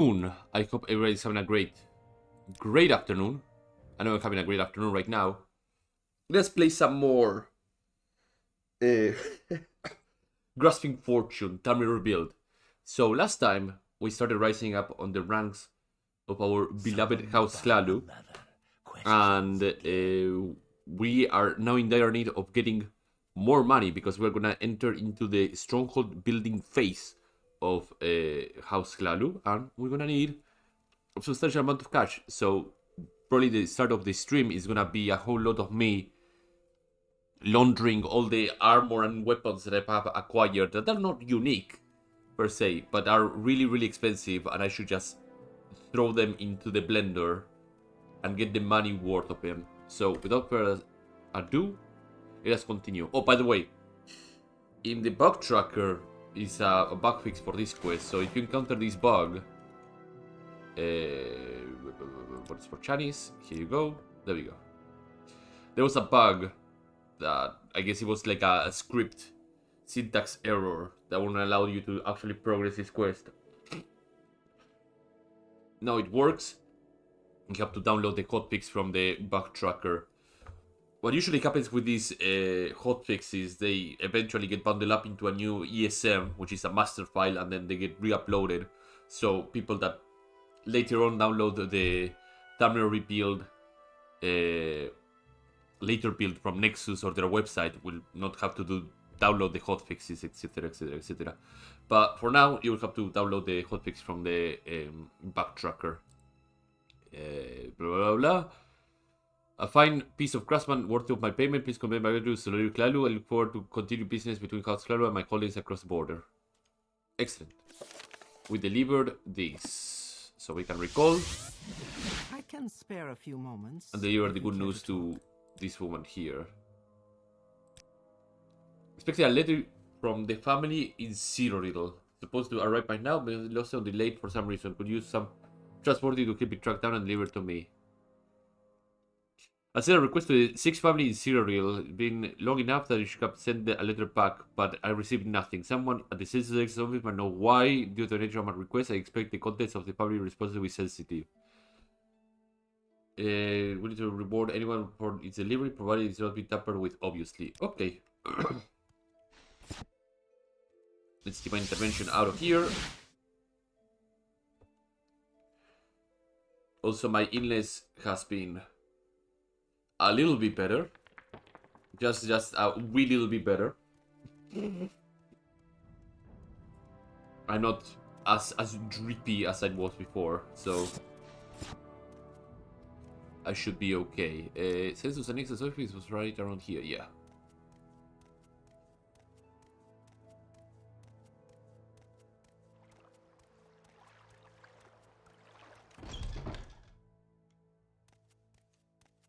I hope everybody's having a great afternoon. I know I'm having a great afternoon right now. Let's play some more uh, Grasping Fortune, Tamriel Rebuilt. So last time we started rising up on the ranks of our beloved House Hlaalu, and we are now in dire need of getting more money because we're gonna enter into the stronghold building phase of House Hlaalu, and we're gonna need a substantial amount of cash. So probably the start of the stream is gonna be a whole lot of me laundering all the armor and weapons that I have acquired that are not unique per se, but are really expensive, and I should just throw them into the blender and get the money worth of them. So without further ado, let us continue. Oh, by the way, in the bug tracker is a bug fix for this quest. So if you encounter this bug, what's for Chinese? Here you go. There we go. There was a bug that I guess it was like a script syntax error that won't allow you to actually progress this quest. Now it works. You have to download the hotfix from the bug tracker. What usually happens with these hotfixes, they eventually get bundled up into a new ESM, which is a master file, and then they get re-uploaded. So people that later on download the Tamriel Rebuilt later build from Nexus or their website will not have to download the hotfixes, etc. But for now, you will have to download the hotfix from the bug tracker. A fine piece of craftsman worthy of my payment. Please convey my gratitude to Hlaalu. I look forward to continue business between House Hlaalu and my colleagues across the border. Excellent. We delivered this, so we can recall. I can spare a few moments. And deliver the good news to this woman here. Expecting a letter from the family in Cyrodiil. Supposed to arrive by now, but lost or delayed for some reason. Could use some trustworthy to keep it tracked down and deliver to me. I sent a request to the 6th family in Cyrodiil. It's been long enough that you should have sent a letter back, but I received nothing. Someone at the census office might know why. Due to the nature of my request, I expect the contents of the family response to be sensitive. We need to reward anyone for its delivery, provided it's not been tampered with, obviously. Okay. Let's keep my intervention out of here. Also, my illness has been a little bit better. Just a wee little bit better. I'm not as drippy as I was before, so I should be okay. Census and Nexus office was right around here, yeah.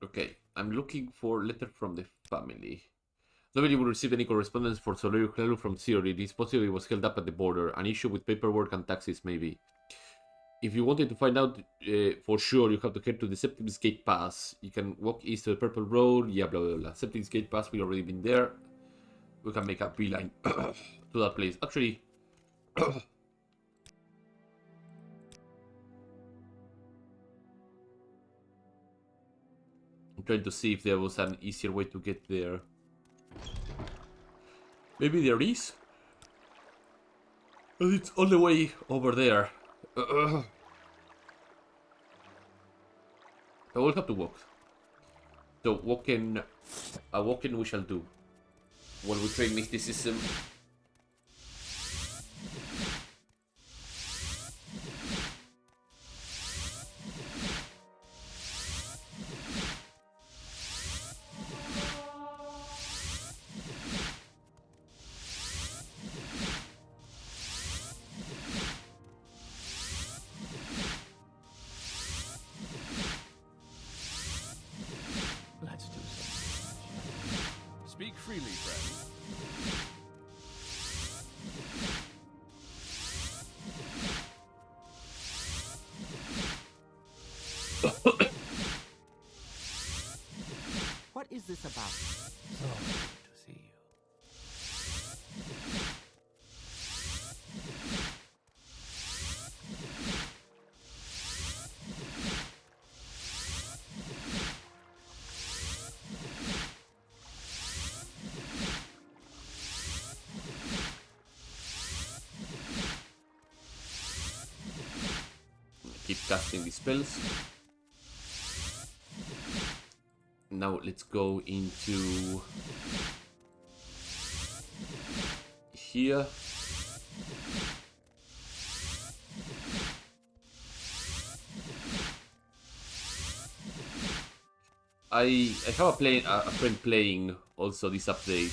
Okay, I'm looking for a letter from the family. Nobody will receive any correspondence for Hlaalu from Cyrodiil. It is possible it was held up at the border. An issue with paperwork and taxes, maybe. If you wanted to find out for sure, you have to head to the Septimus Gate Pass. You can walk east to the Purple Road. Yeah, blah, blah, blah. Septimus Gate Pass, we've already been there. We can make a beeline to that place. Actually, I'm trying to see if there was an easier way to get there. Maybe there is. But it's all the way over there. I will have to walk. So walking we shall do. While we train mysticism. Speak freely, friend. What is this about? So good to see you. keep casting these spells. Now let's go into here. I have a friend playing also this update,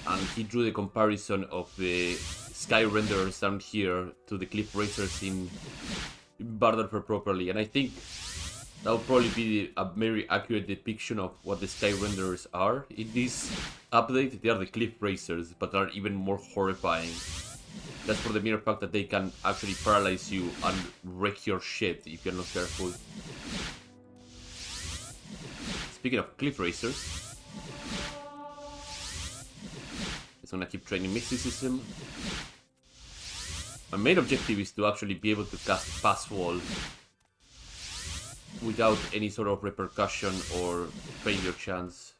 and he drew the comparison of the sky renderers down here to the cliff racers in Barter properly, and I think that will probably be a very accurate depiction of what the sky renderers are in this update. They are the cliff racers, but are even more horrifying. That's for the mere fact that they can actually paralyze you and wreck your shit if you're not careful. Speaking of cliff racers, I'm gonna keep training mysticism. My main objective is to actually be able to cast Pass Wall without any sort of repercussion or failure chance.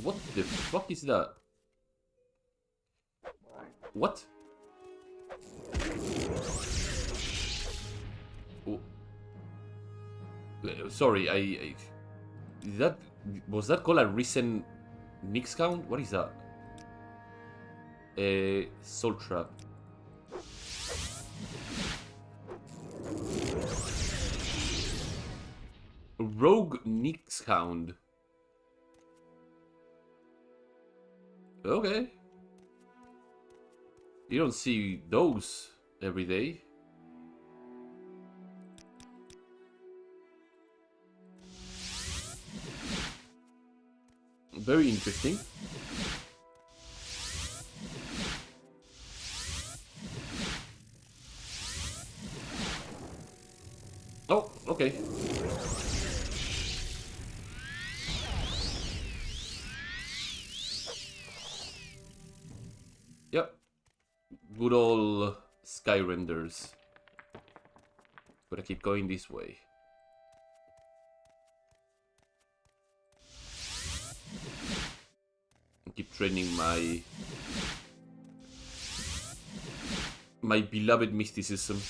What the fuck is that? What? Oh. Sorry, I was that called a recent Nix count? What is that? Soul Trap. Rogue Nix Hound. Okay. You don't see those every day. Very interesting. Oh, okay. Yep. Good old sky renders. Gotta keep going this way. Keep training my beloved mysticism.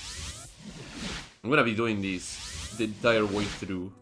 I'm gonna be doing this the entire way through.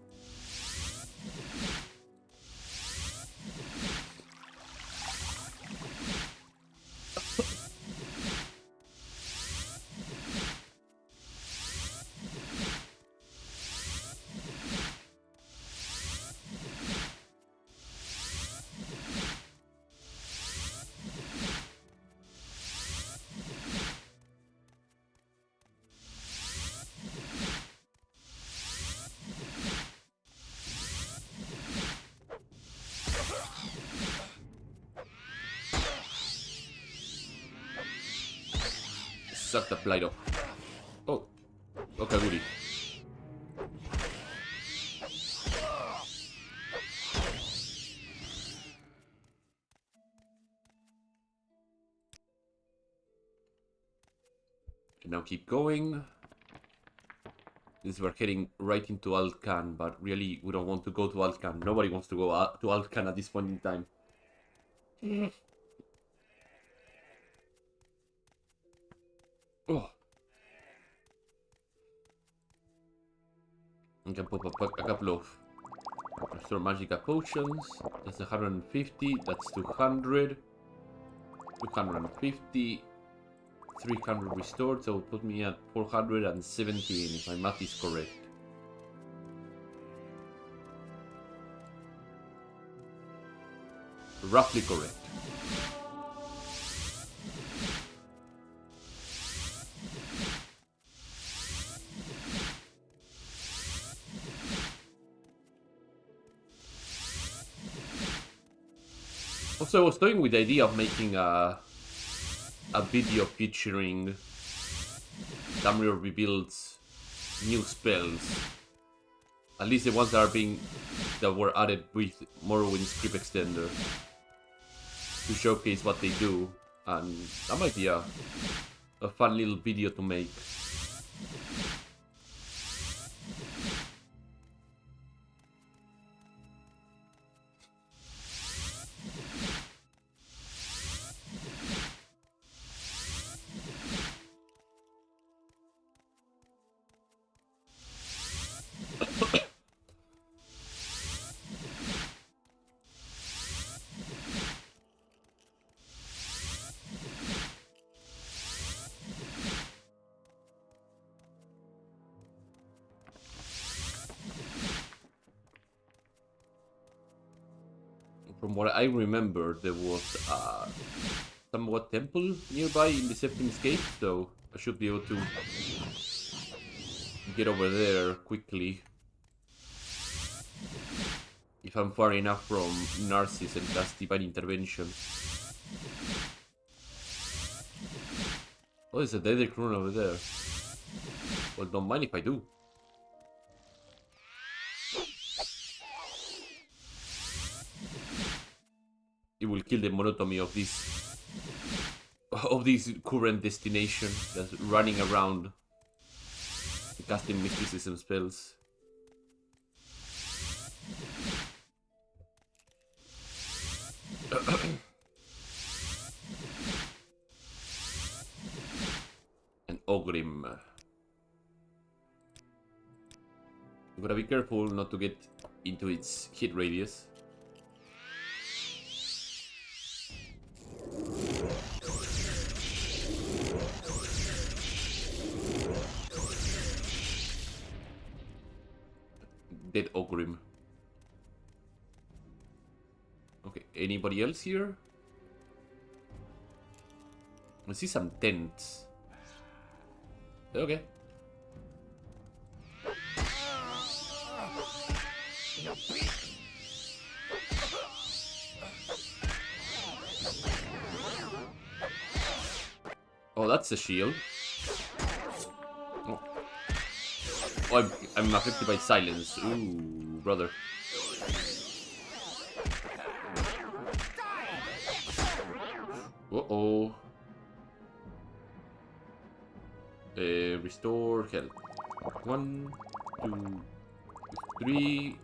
Suck the blight off. Oh, okay, goodie. Now keep going. This we're heading right into Alcan, but really we don't want to go to Alcan. Nobody wants to go to Alcan at this point in time. Oh. I can pop up a couple of restore magica potions. That's 150, that's 200. 250. 300 restored, so put me at 417 if my math is correct. Roughly correct. Also, I was toying with the idea of making a video featuring Tamriel Rebuilt's new spells. At least the ones that were added with Morrowind's Script Extender to showcase what they do, and that might be a fun little video to make. From what I remember, there was a somewhat temple nearby in the Septimus Gate, so I should be able to get over there quickly. If I'm far enough from Narcissus and cast Divine Intervention. Oh, there's a Daedric rune over there. Well, don't mind if I do. It will kill the monotony of this current destination that's running around casting mysticism spells. And Ogrim. You gotta be careful not to get into its hit radius. Dead Ogrim. Okay, anybody else here? I see some tents. Okay. Oh, that's a shield. Oh, oh I'm affected by silence. Ooh, brother. Uh-oh. Restore health. 1, 2, 3.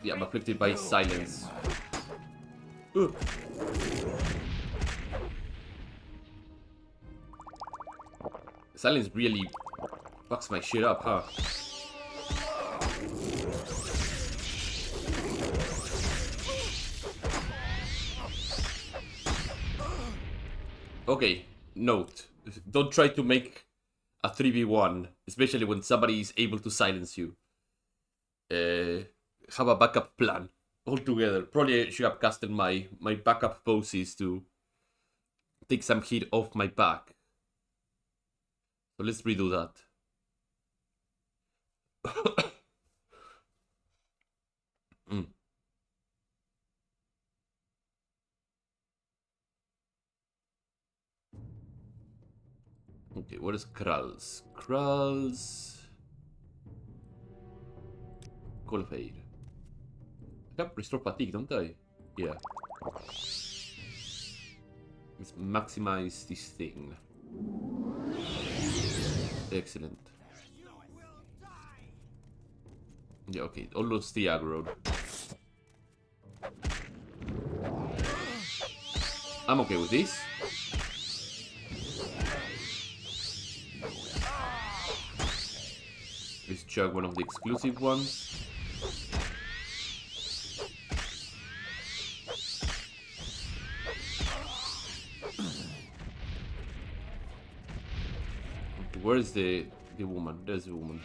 Yeah, I'm afflicted by silence. Ugh. Silence really fucks my shit up, huh? Okay, note. Don't try to make a 3v1, especially when somebody is able to silence you. Have a backup plan altogether. Probably should have casted my backup poses to take some heat off my back. So let's redo that. Mm. Okay, what is Kralls? Kralls... Cold Fade. I have Restore Fatigue, don't I? Yeah. Let's maximize this thing. Excellent. Yeah, okay, all those 3 aggroed. I'm okay with this. Let's chug one of the exclusive ones. Okay, where is the woman? There's the woman.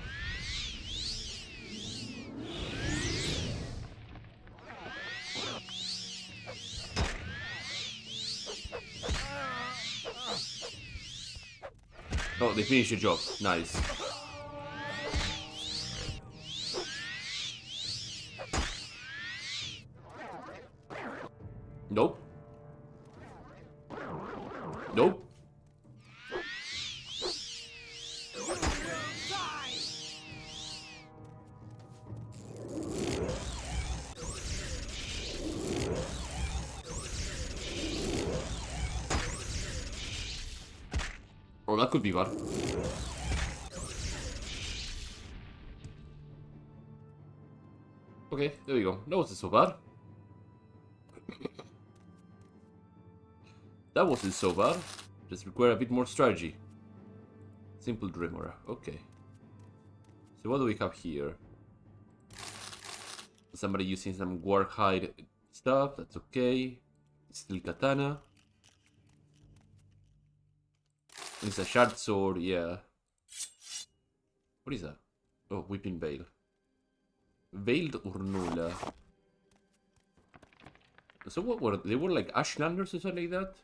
Oh, they finished the job. Nice. Nope. Nope. Oh, that could be bad. Okay, there we go. That wasn't so bad. That wasn't so bad. Just require a bit more strategy. Simple Dreamer. Okay. So what do we have here? Somebody using some Warhide stuff. That's okay. Still Katana. It's a shard sword, yeah. What is that? Oh, Whipping Veil. Veiled Urnula. So what were they? Were like Ashlanders or something like that?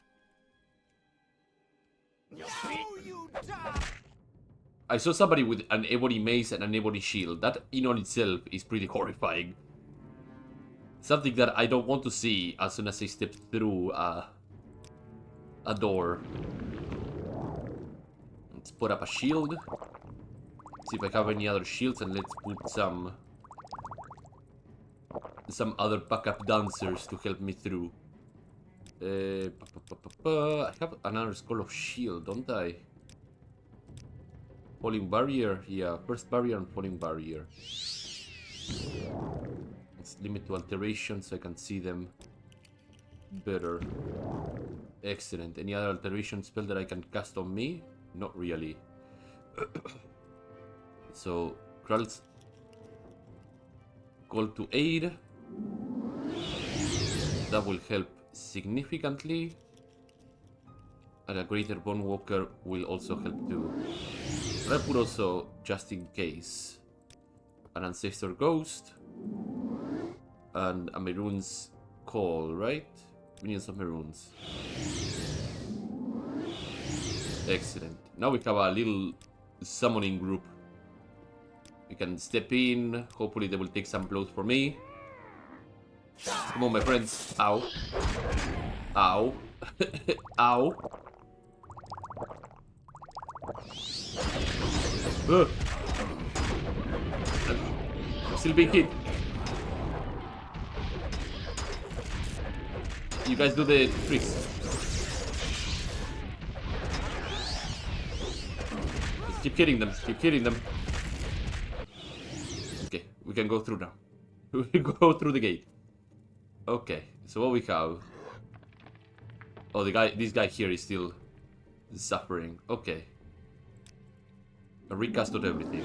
I saw somebody with an ebony mace and an ebony shield. That in on itself is pretty horrifying. Something that I don't want to see as soon as I step through a door. Let's put up a shield. See if I have any other shields, and let's put some other backup dancers to help me through. I have another skull of shield, don't I? Falling barrier, yeah. First barrier and falling barrier. Let's limit to alteration so I can see them better. Excellent. Any other alteration spell that I can cast on me? Not really. So, Kral's call to aid. That will help significantly. And a greater Bone Walker will also help too. But I put also, just in case, an Ancestor Ghost and a Maroon's Call, right? Minions of Maroons. Excellent. Now we have a little summoning group. We can step in. Hopefully they will take some blows for me. Come on, my friends. Ow. Ow. Ow. I'm still being hit. You guys do the tricks. Just keep hitting them. Keep hitting them. Okay, we can go through now. We go through the gate. Okay, so what we have? Oh, this guy here is still suffering. Okay. A recast of everything.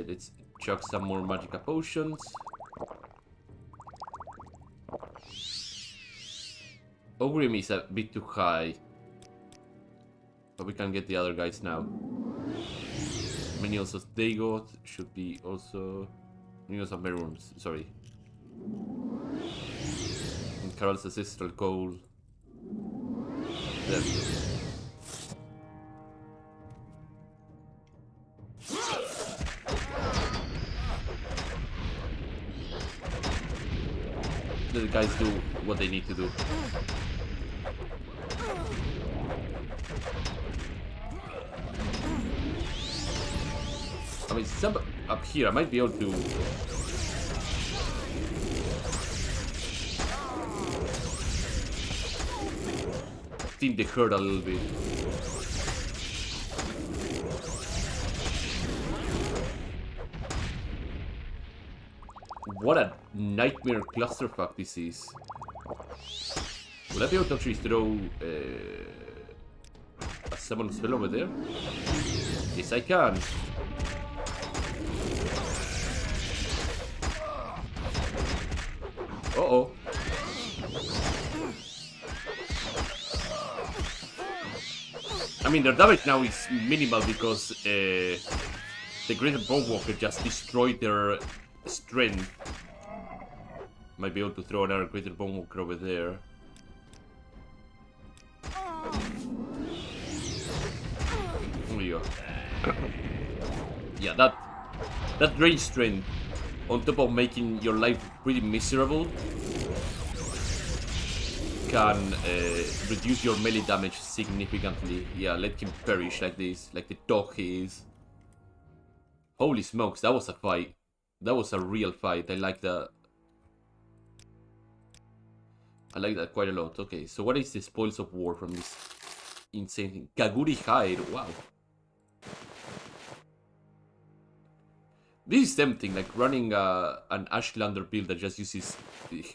Let's chuck some more magica potions. Ogrim is a bit too high. But we can get the other guys now. Minions of Dagot should be also... Minions of Maroons, sorry. And Carol's Ancestral Coal. There we go. Let the guys do what they need to do. I mean, some up here, I might be able to... thin the herd a little bit. What a nightmare clusterfuck this is. Will I be able to actually throw a summon spell over there? Yes, I can. Uh-oh. I mean, their damage now is minimal because the Greater Bone Walker just destroyed their strength. Might be able to throw another Greater Bone Walker over there. There we go. Yeah, that range strength, on top of making your life pretty miserable, can reduce your melee damage significantly. Yeah, let him perish like this, like the dog he is. Holy smokes, that was a fight. That was a real fight. I like that. I like that quite a lot. Okay, so what is the spoils of war from this insane thing? Kaguri hide, wow. This is tempting, like running an Ashlander build that just uses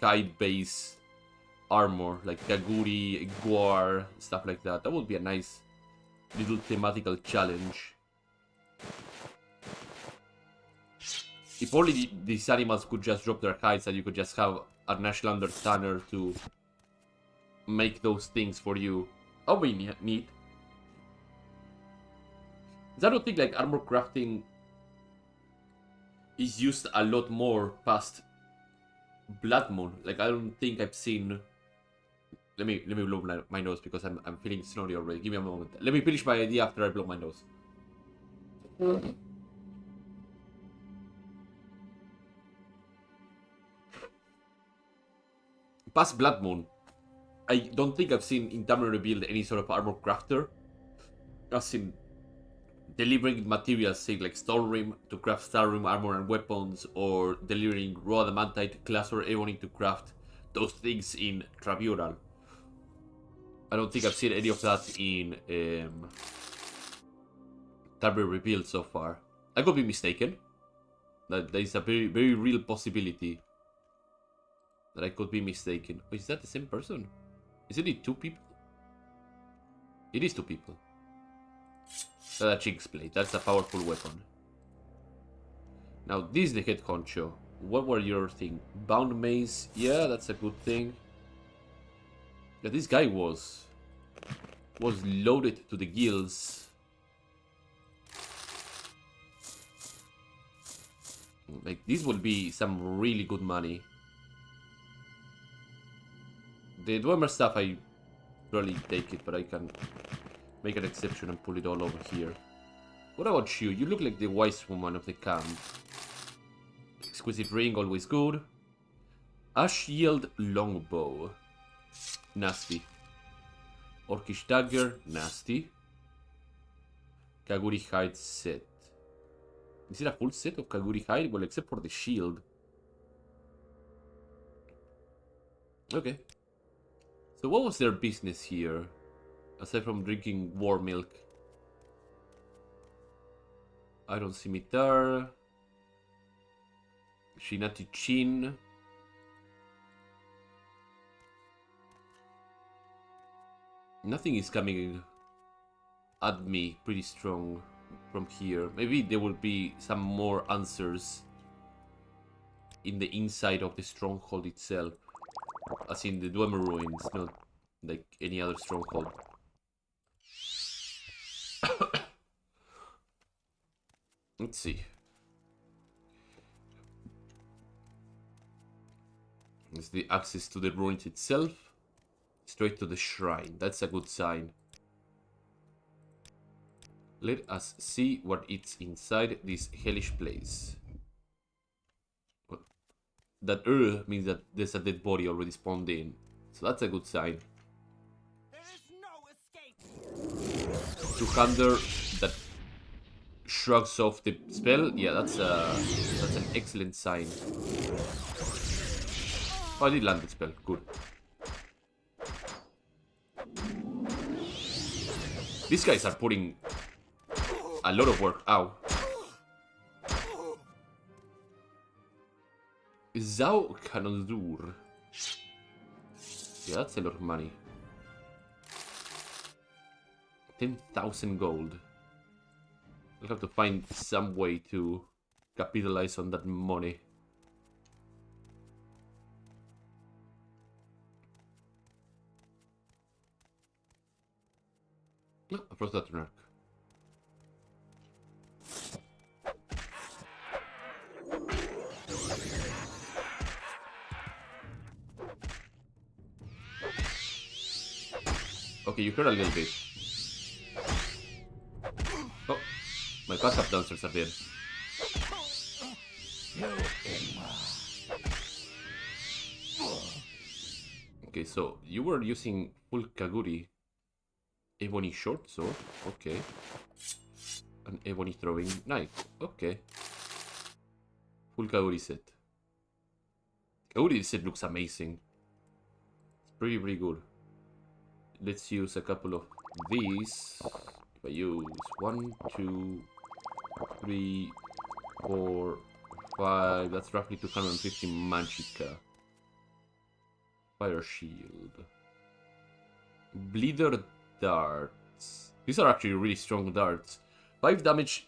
hide base armor, like Kaguri, Guar, stuff like that. That would be a nice little thematical challenge. If only these animals could just drop their hides and you could just have an Ashlander Tanner to make those things for you. That would be neat. I don't think like armor crafting is used a lot more past Blood Moon. Like I don't think I've seen. Let me blow my nose because I'm feeling snorty already. Give me a moment. Let me finish my idea after I blow my nose. Past Blood Moon, I don't think I've seen in Tamriel Rebuilt any sort of armor crafter. As in delivering materials, say like Stormrim to craft Starrim armor and weapons, or delivering raw adamantite, glass, or ebony to craft those things in Tribunal. I don't think I've seen any of that in Tamriel Rebuilt so far. I could be mistaken. That there is a very, very real possibility that I could be mistaken. Oh, is that the same person? Isn't it two people? It is two people. That's a Jinx blade. That's a powerful weapon. Now, this is the head honcho. What were your thing? Bound mace. Yeah, that's a good thing. Yeah, this guy was loaded to the gills. Like, this will be some really good money. The Dwemer stuff, I probably take it, but I can make an exception and pull it all over here. What about you? You look like the wise woman of the camp. Exquisite ring, always good. Ash Yield longbow. Nasty. Orcish dagger, nasty. Kaguri hide set. Is it a full set of Kaguri hide? Well, except for the shield. Okay. So what was their business here? Aside from drinking warm milk. Iron Scimitar. Shinati Chin. Nothing is coming at me pretty strong from here. Maybe there will be some more answers in the inside of the stronghold itself. As in the Dwemer ruins, not like any other stronghold. Let's see. It's the access to the ruins itself. Straight to the shrine. That's a good sign. Let us see what it's inside this hellish place. That means that there's a dead body already spawned in. So that's a good sign. There is no escape. 200 that shrugs off the spell. Yeah, that's an excellent sign. Oh, I did land the spell. Good. These guys are putting a lot of work. Ow. Zao Kanondur. Yeah, that's a lot of money. 10,000 gold. I'll have to find some way to capitalize on that money. No, I brought that arc. Okay, you heard a little bit. Oh, my backup dancers are there. Okay, so you were using full Kaguri. Ebony short sword, okay. An ebony throwing knife, okay. Full Kaguri set. Kaguri set looks amazing. It's pretty, pretty good. Let's use a couple of these. If I use 1, 2, 3, 4, 5, that's roughly 250 magicka. Fire shield. Bleeder darts. These are actually really strong darts. 5 damage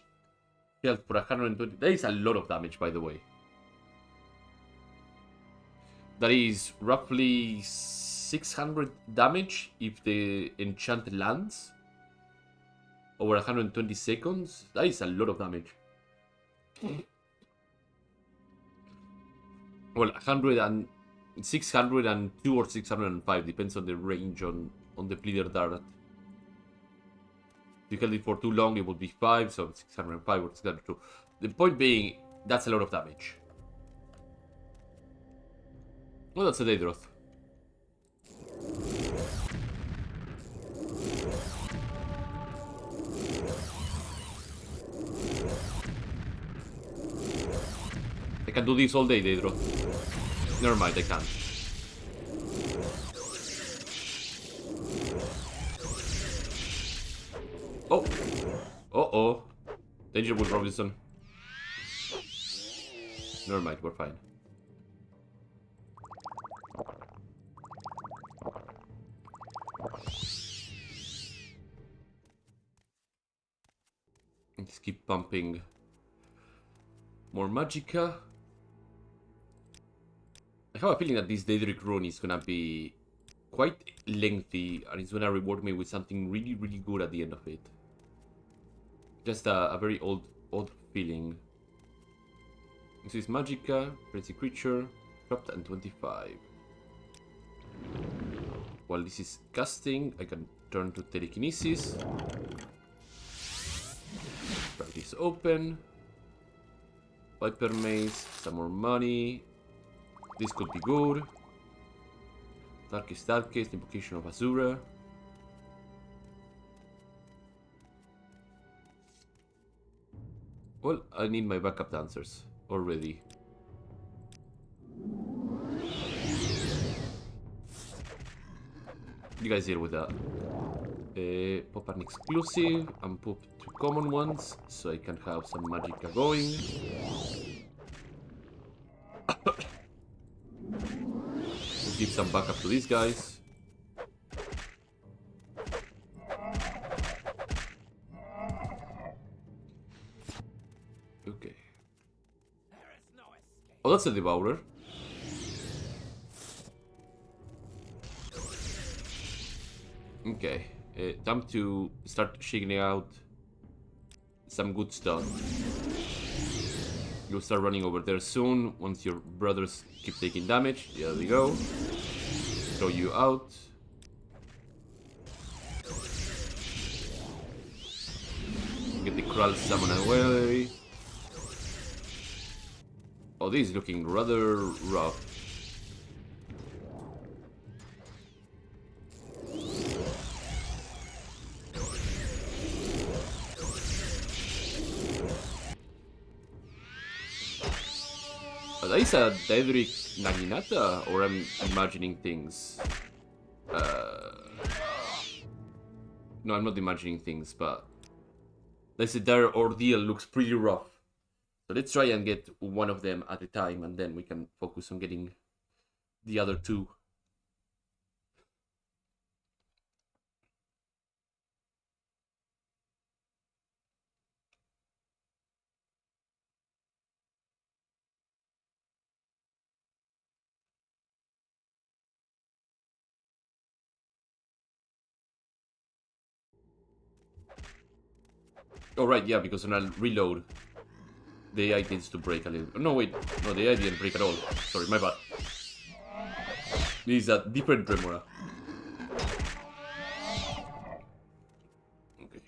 health for 120. That is a lot of damage, by the way. That is roughly 600 damage if the enchant lands. Over 120 seconds. That is a lot of damage. Well, 602 or 605, depends on the range on the Pleader Dart. If you held it for too long, it would be 5, so 605 or 602. The point being, that's a lot of damage. Well, that's a Daedroth. I can do this all day, Daedroth. Never mind, I can't. Oh! Uh-oh. Danger with Robinson. Never mind, we're fine. Let's keep pumping more Magicka. I have a feeling that this Daedric run is gonna be quite lengthy and it's gonna reward me with something really, really good at the end of it. Just a very old feeling. This is Magicka, Frenzy Creature, dropped at 25. While this is casting, I can turn to Telekinesis. Crack this open. Viper Mace, some more money. This could be good. Darkest, Invocation of Azura. Well, I need my backup dancers already. You guys deal with that. Pop an exclusive and pop 2 common ones so I can have some Magicka going. We'll give some backup to these guys. Okay. Oh, that's a Devourer. Okay, time to start shaking out some good stuff. You'll start running over there soon once your brothers keep taking damage. There we go. Throw you out. Get the Kral summon away. Oh, this is looking rather rough. That is a Daedric Naginata, or I'm imagining things? No, I'm not imagining things, but let's say their ordeal looks pretty rough. So let's try and get one of them at a time, and then we can focus on getting the other two. Oh right, yeah, because when I reload, the AI tends to break a little. No wait, no, the AI didn't break at all. Sorry, my bad. This is a different Remora. Okay.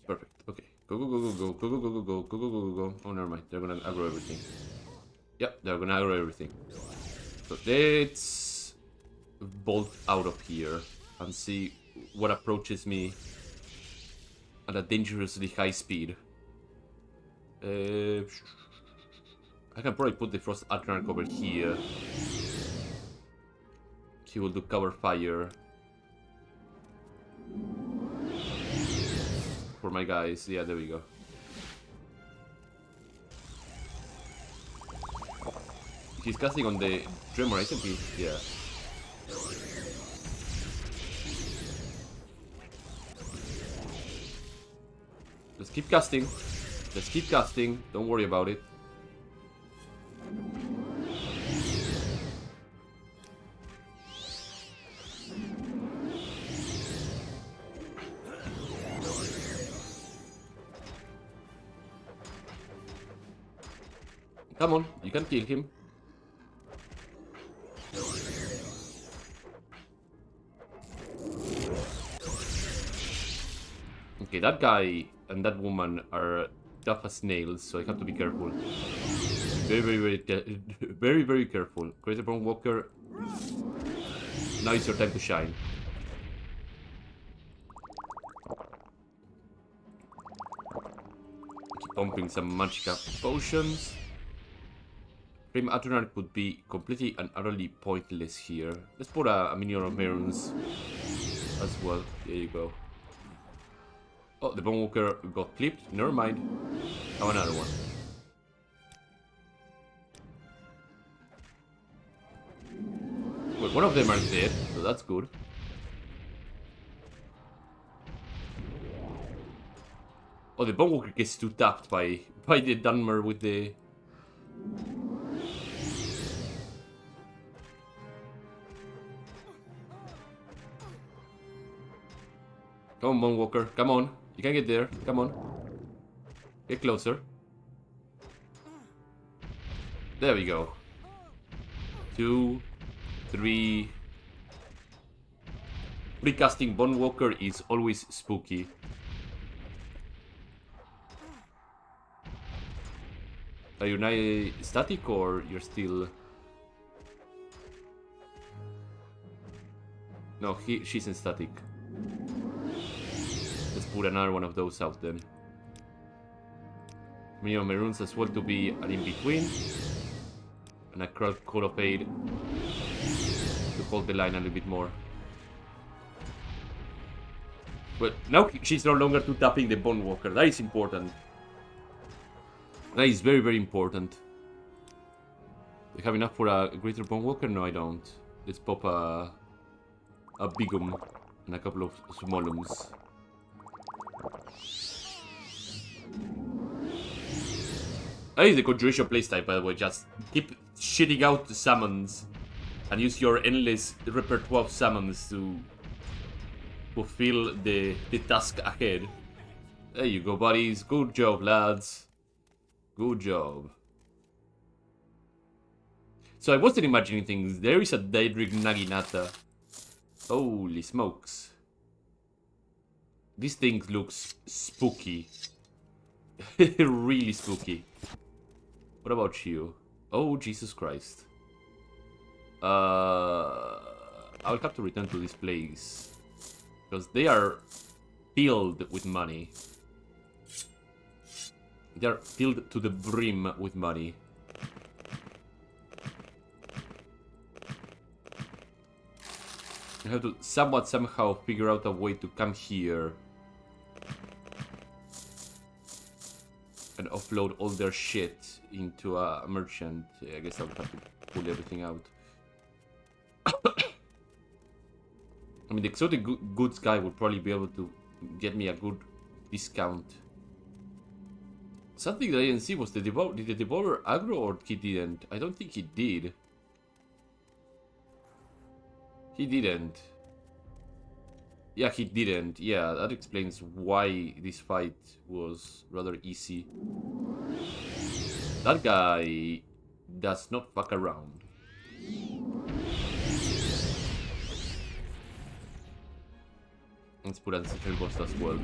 Perfect. Okay. Go go go go go go go go go go go go go go. Oh, never mind. They're gonna aggro everything. Yep, they're gonna aggro everything. So let's bolt out of here and see what approaches me at a dangerously high speed. I can probably put the Frost Arcanarch over here. He will do cover fire for my guys. Yeah, there we go. He's casting on the Tremor, isn't he? Yeah. Let's keep casting. Let's keep casting. Don't worry about it. Come on, you can kill him. Okay, that guy and that woman are tough as nails, so I have to be careful. Very careful. Crazy Brown Walker. Now it's your time to shine. Keep pumping some magica potions. Flame Adrenaline could be completely and utterly pointless here. Let's put a minion of Maroons as well. There you go. Oh, the Bone Walker got clipped. Never mind. Have another one. Well, one of them are dead, so that's good. Oh, the Bone Walker gets too tapped by the Dunmer with the... Come on, Bone Walker. Come on. You can get there. Come on. Get closer. There we go. 2, 3. Precasting Bone Walker is always spooky. Are you now static or you're still... No, she's in static. Let's put another one of those out then. Minion Maroons as well to be an in-between. And a Call of Aid to hold the line a little bit more. But now she's no longer too tapping the Bone Walker. That is important. That is very important. Do I have enough for a Greater Bone Walker? No, I don't. Let's pop a Bigum and a couple of Smallums. That is the Conjuration playstyle, by the way. Just keep shitting out the summons and use your endless repertoire of summons to fulfill the task ahead. There you go, buddies. Good job, lads. Good job. So I wasn't imagining things. There is a Daedric Naginata. Holy smokes. This thing looks spooky. Really spooky. What about you? Oh, Jesus Christ. I'll have to return to this place. Because they are filled with money. They are filled to the brim with money. I have to somehow figure out a way to come here and offload all their shit into a merchant. Yeah, I guess I'll have to pull everything out. I mean, the exotic goods guy would probably be able to get me a good discount. Something that I didn't see was did the Devourer aggro or he didn't? I don't think he did. He didn't. Yeah, he didn't. Yeah, that explains why this fight was rather easy. That guy does not fuck around. Let's put Ancestral Ghost as well.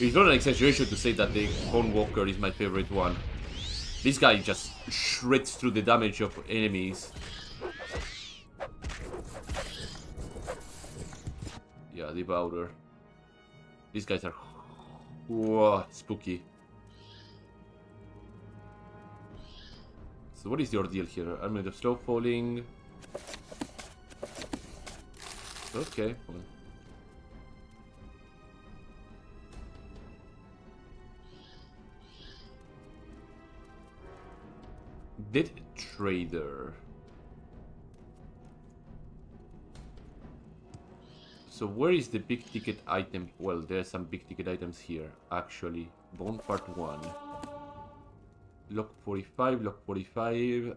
It's not an exaggeration to say that the Bone Walker is my favorite one. This guy just shreds through the damage of enemies. Yeah, Devourer. These guys are whoa, spooky. So what is your deal here? Army of Slow Falling. Okay, well. Dead Trader. So where is the big ticket item? Well, there's some big ticket items here, actually. Bone Part 1. Lock 45, Lock 45.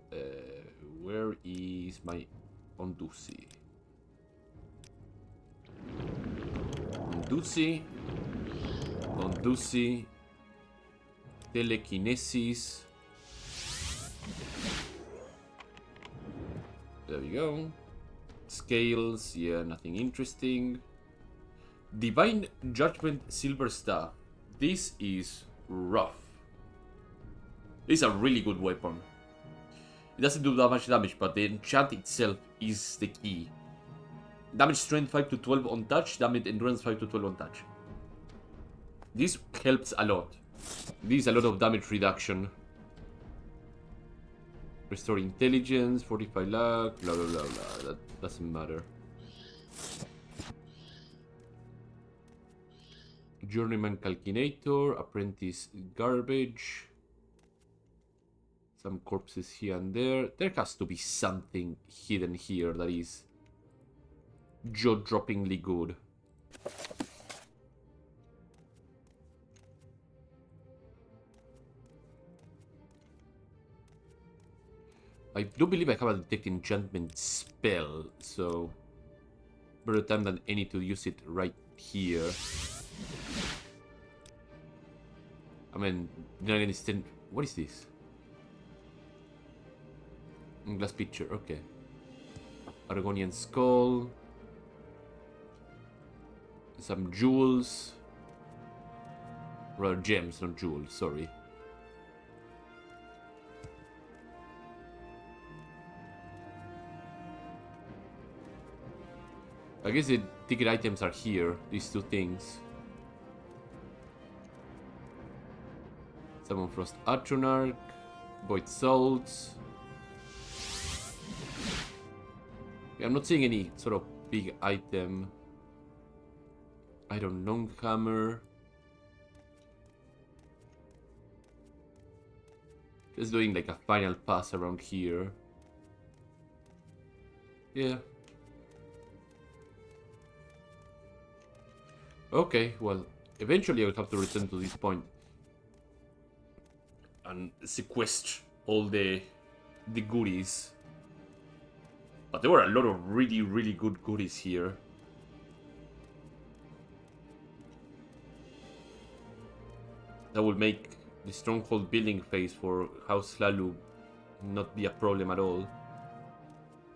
Where is my Ondusi? Ondusi. Conduci. Telekinesis. There we go. Scales, yeah, nothing interesting. Divine Judgment Silver Staff. This is rough. This is a really good weapon. It doesn't do that much damage, but the enchant itself is the key. Damage strength 5 to 12 on touch, damage endurance 5 to 12 on touch. This helps a lot. This is a lot of damage reduction. Restore intelligence, 45 luck, blah blah blah blah. That doesn't matter. Journeyman Calculator, Apprentice Garbage. Some corpses here and there. There has to be something hidden here that is jaw-droppingly good. I do believe I have a detect enchantment spell, so better time than any to use it right here. I mean, then again, it's 10. What is this? Glass picture, okay. Argonian skull. Some jewels. Rather gems, not jewels, sorry. I guess the ticket items are here, these two things. Summon Frost Atronach, Void Salts. I'm not seeing any sort of big item. Iron Long Hammer. Just doing like a final pass around here. Yeah. Okay, well, eventually I'll have to return to this point and sequester all the goodies. But there were a lot of really, really good goodies here. That will make the stronghold building phase for House Hlaalu not be a problem at all.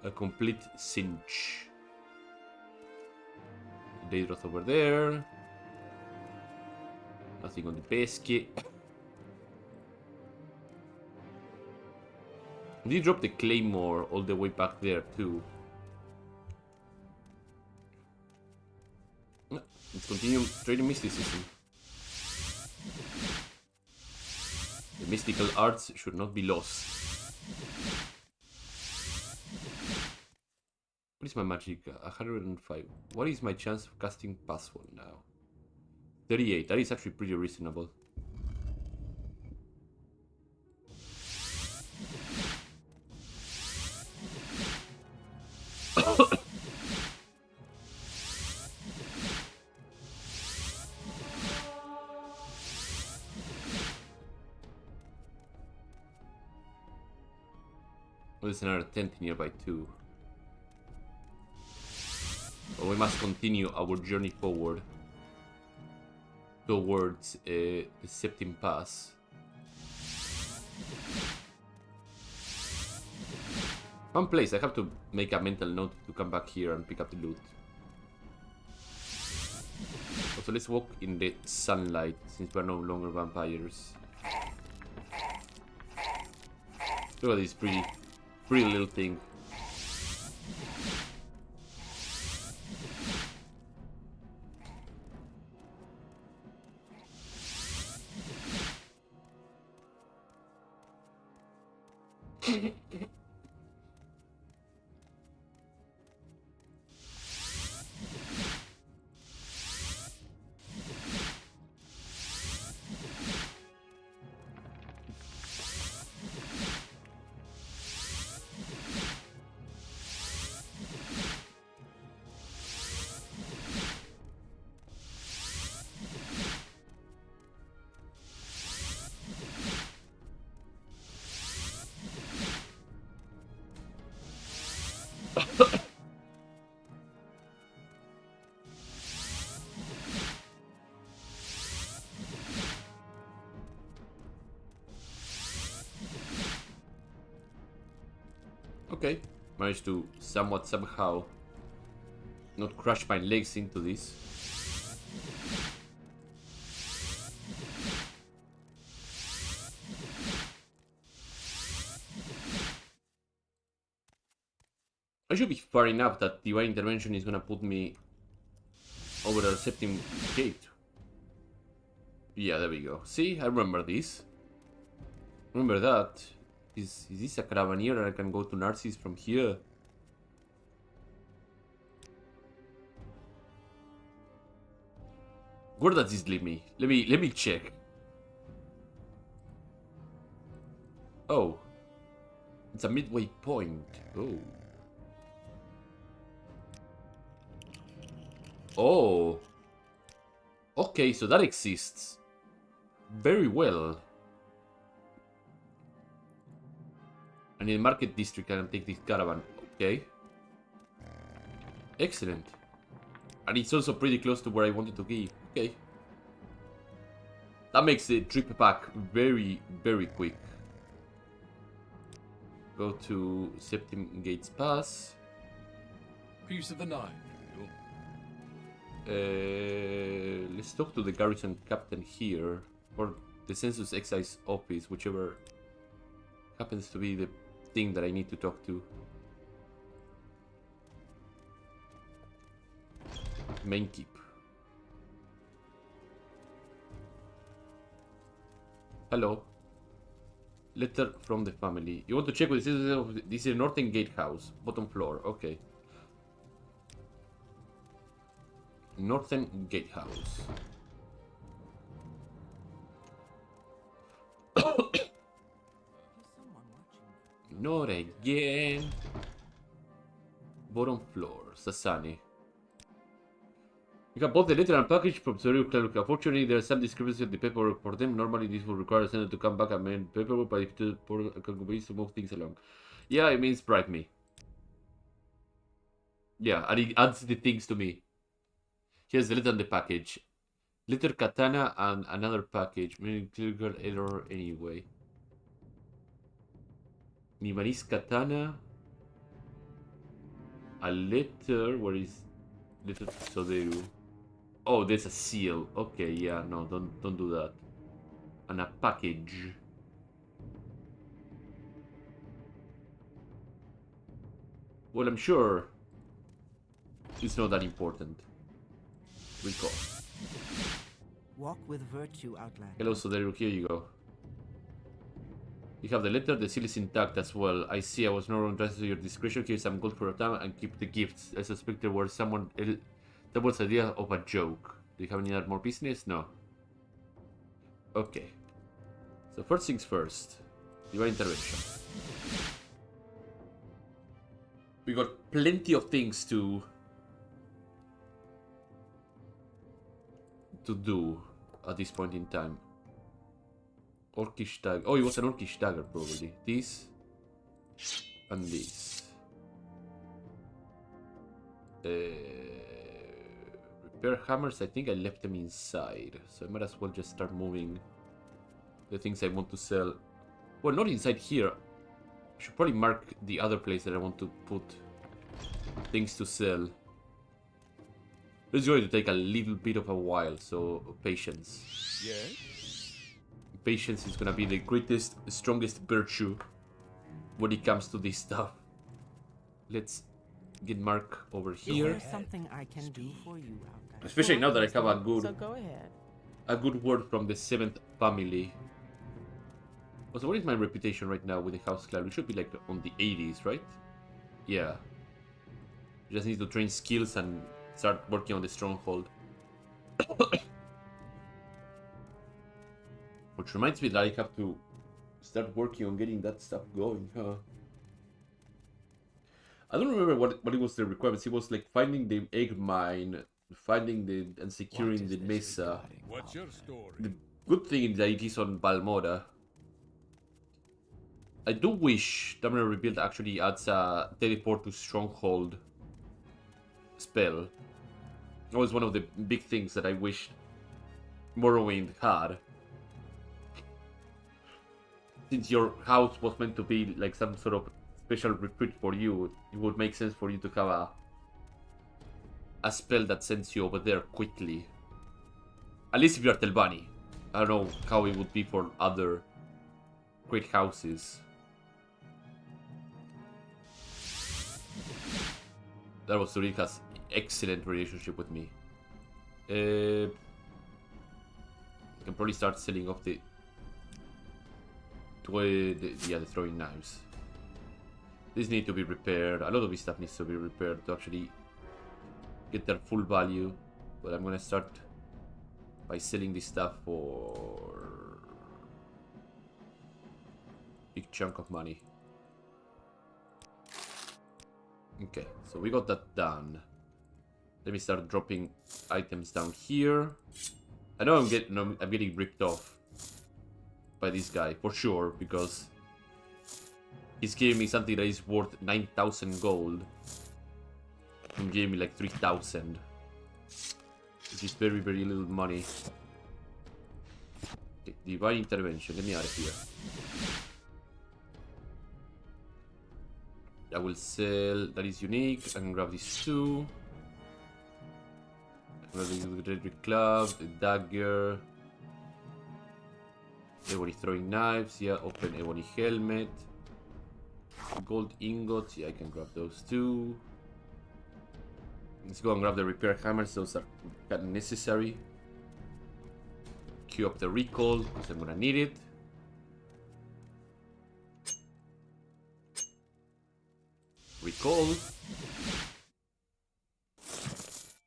A complete cinch. Daedroth over there. Nothing on the basket. Did drop the claymore all the way back there too. Let's continue trading mysticism. The mystical arts should not be lost. What is my magic? 105. What is my chance of casting Password now? 38. That is actually pretty reasonable. There's another tent nearby too. But we must continue our journey forward towards the Septim Pass. Fun place. I have to make a mental note to come back here and pick up the loot. Also, let's walk in the sunlight since we're no longer vampires. Look at this pretty little thing. Okay. Managed to somehow not crush my legs into this. I should be far enough that Divine Intervention is gonna put me over the Septim Gate. Yeah, there we go. See, I remember this. Remember that. Is this a Caravaneer and I can go to Narcissus from here? Where does this leave me? Let me check. Oh. It's a midway point. Oh. Oh. Okay, so that exists. Very well. And in the market district I can take this caravan. Okay. Excellent. And it's also pretty close to where I wanted to be. Okay. That makes the trip back very, very quick. Go to Septim Gates Pass. Piece of the nine. Let's talk to the garrison captain here. Or the census excise office, whichever happens to be the thing that I need to talk to. Main keep. Hello. Letter from the family. You want to check with the citizens of this is Northern Gatehouse, bottom floor. Okay. Northern Gatehouse. Not again. Bottom floor, Sasani. You got both the letter and package from Sorio Clerk. Unfortunately, there are some discrepancies in the paperwork for them. Normally, this will require a sender to come back and amend paperwork, but if the portal can be to move things along. Yeah, it means bribe me. Yeah, and it adds the things to me. Here's the letter and the package. Letter katana and another package. Meaning clerical error anyway. Nimanis katana. A letter. Where is letter Soderu? Oh, there's a seal. Okay, yeah, no, don't do that. And a package. Well, I'm sure it's not that important. Recall. Walk with virtue, Outlander. Hello, Soderu, here you go. You have the letter, the seal is intact as well. I see, I was no wrong to your discretion. Here's some gold for a time and keep the gifts. I suspect there was someone else. That was the idea of a joke. Do you have any other more business? No. Okay. So first things first. Divine Intervention. We got plenty of things to do at this point in time. Orcish dagger. Oh, it was an Orcish dagger probably. This and this. Repair hammers, I think I left them inside. So I might as well just start moving the things I want to sell. Well, not inside here. I should probably mark the other place that I want to put things to sell. It's going to take a little bit of a while, so patience. Yes? Patience is gonna be the greatest, strongest virtue when it comes to this stuff. Let's get Mark over Is here. there something I can do for you, Outlander? Especially now that I have So go ahead. a good word from the 7th family. Also, what is my reputation right now with the House Clan? We should be like on the 80s, right? Yeah. Just need to train skills and start working on the stronghold. Which reminds me that I have to start working on getting that stuff going, huh? I don't remember what it was the requirements. It was like finding the egg mine, finding and securing the mesa. What's your story? The good thing is that it is on Balmora. I do wish Tamriel Rebuilt actually adds a teleport to stronghold spell. That was one of the big things that I wished Morrowind had. Since your house was meant to be like some sort of special recruit for you, it would make sense for you to have a spell that sends you over there quickly. At least if you're Telbani. I don't know how it would be for other great houses. That was Zurika's excellent relationship with me. I can probably start selling off the throwing knives. These need to be repaired. A lot of this stuff needs to be repaired to actually get their full value. But I'm gonna start by selling this stuff for big chunk of money. Okay, so we got that done. Let me start dropping items down here. I know I'm getting ripped off by this guy for sure, because he's giving me something that is worth 9,000 gold and gave me like 3,000, which is very, very little money. Okay, divine intervention. Get me out of here. I will sell. That is unique. I can grab these two. The red club, the dagger. Ebony throwing knives. Yeah, open ebony helmet. Gold ingots. Yeah, I can grab those two. Let's go and grab the repair hammers. Those are kind of necessary. Queue up the recall because I'm gonna need it. Recall.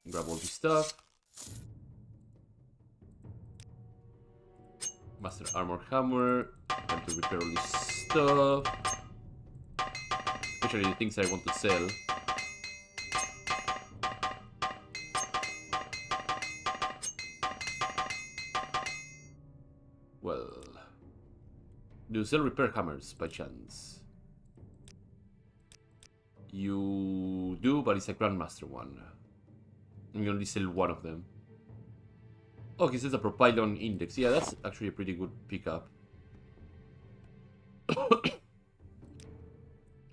Grab all this stuff. Master armor hammer. Time to repair all this stuff. Especially the things I want to sell. Well, do you sell repair hammers by chance? You do, but it's a Grandmaster one. And you only sell one of them. Okay, so it's a Propylon Index. Yeah, that's actually a pretty good pickup.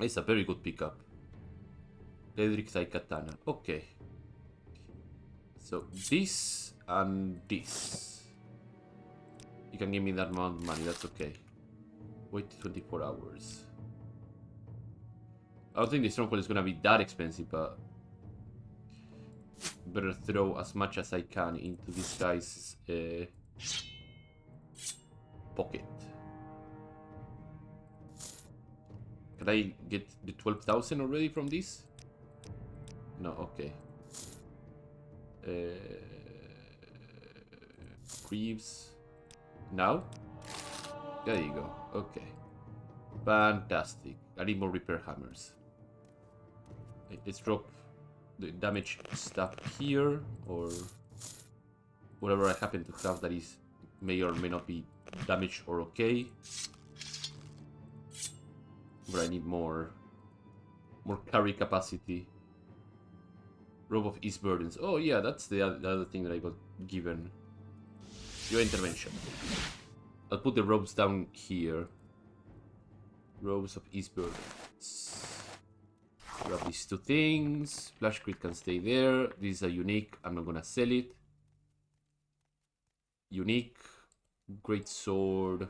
It's a very good pickup. Ledric Sai Katana. Okay. So this and this. You can give me that amount of money, that's okay. Wait 24 hours. I don't think the Stronghold is gonna be that expensive, but better throw as much as I can into this guy's pocket. Can I get the 12,000 already from this? No, okay. Greaves. Now? There you go. Okay. Fantastic. I need more repair hammers. Let's drop the damage stuff here, or whatever I happen to have that is may or may not be damaged or okay. But I need more carry capacity. Robe of East Burdens. Oh yeah, that's the other thing that I got given. Your intervention. I'll put the robes down here. Robes of East Burdens. Grab these two things. Flash Crit can stay there. This is a unique. I'm not gonna sell it. Unique. Great sword.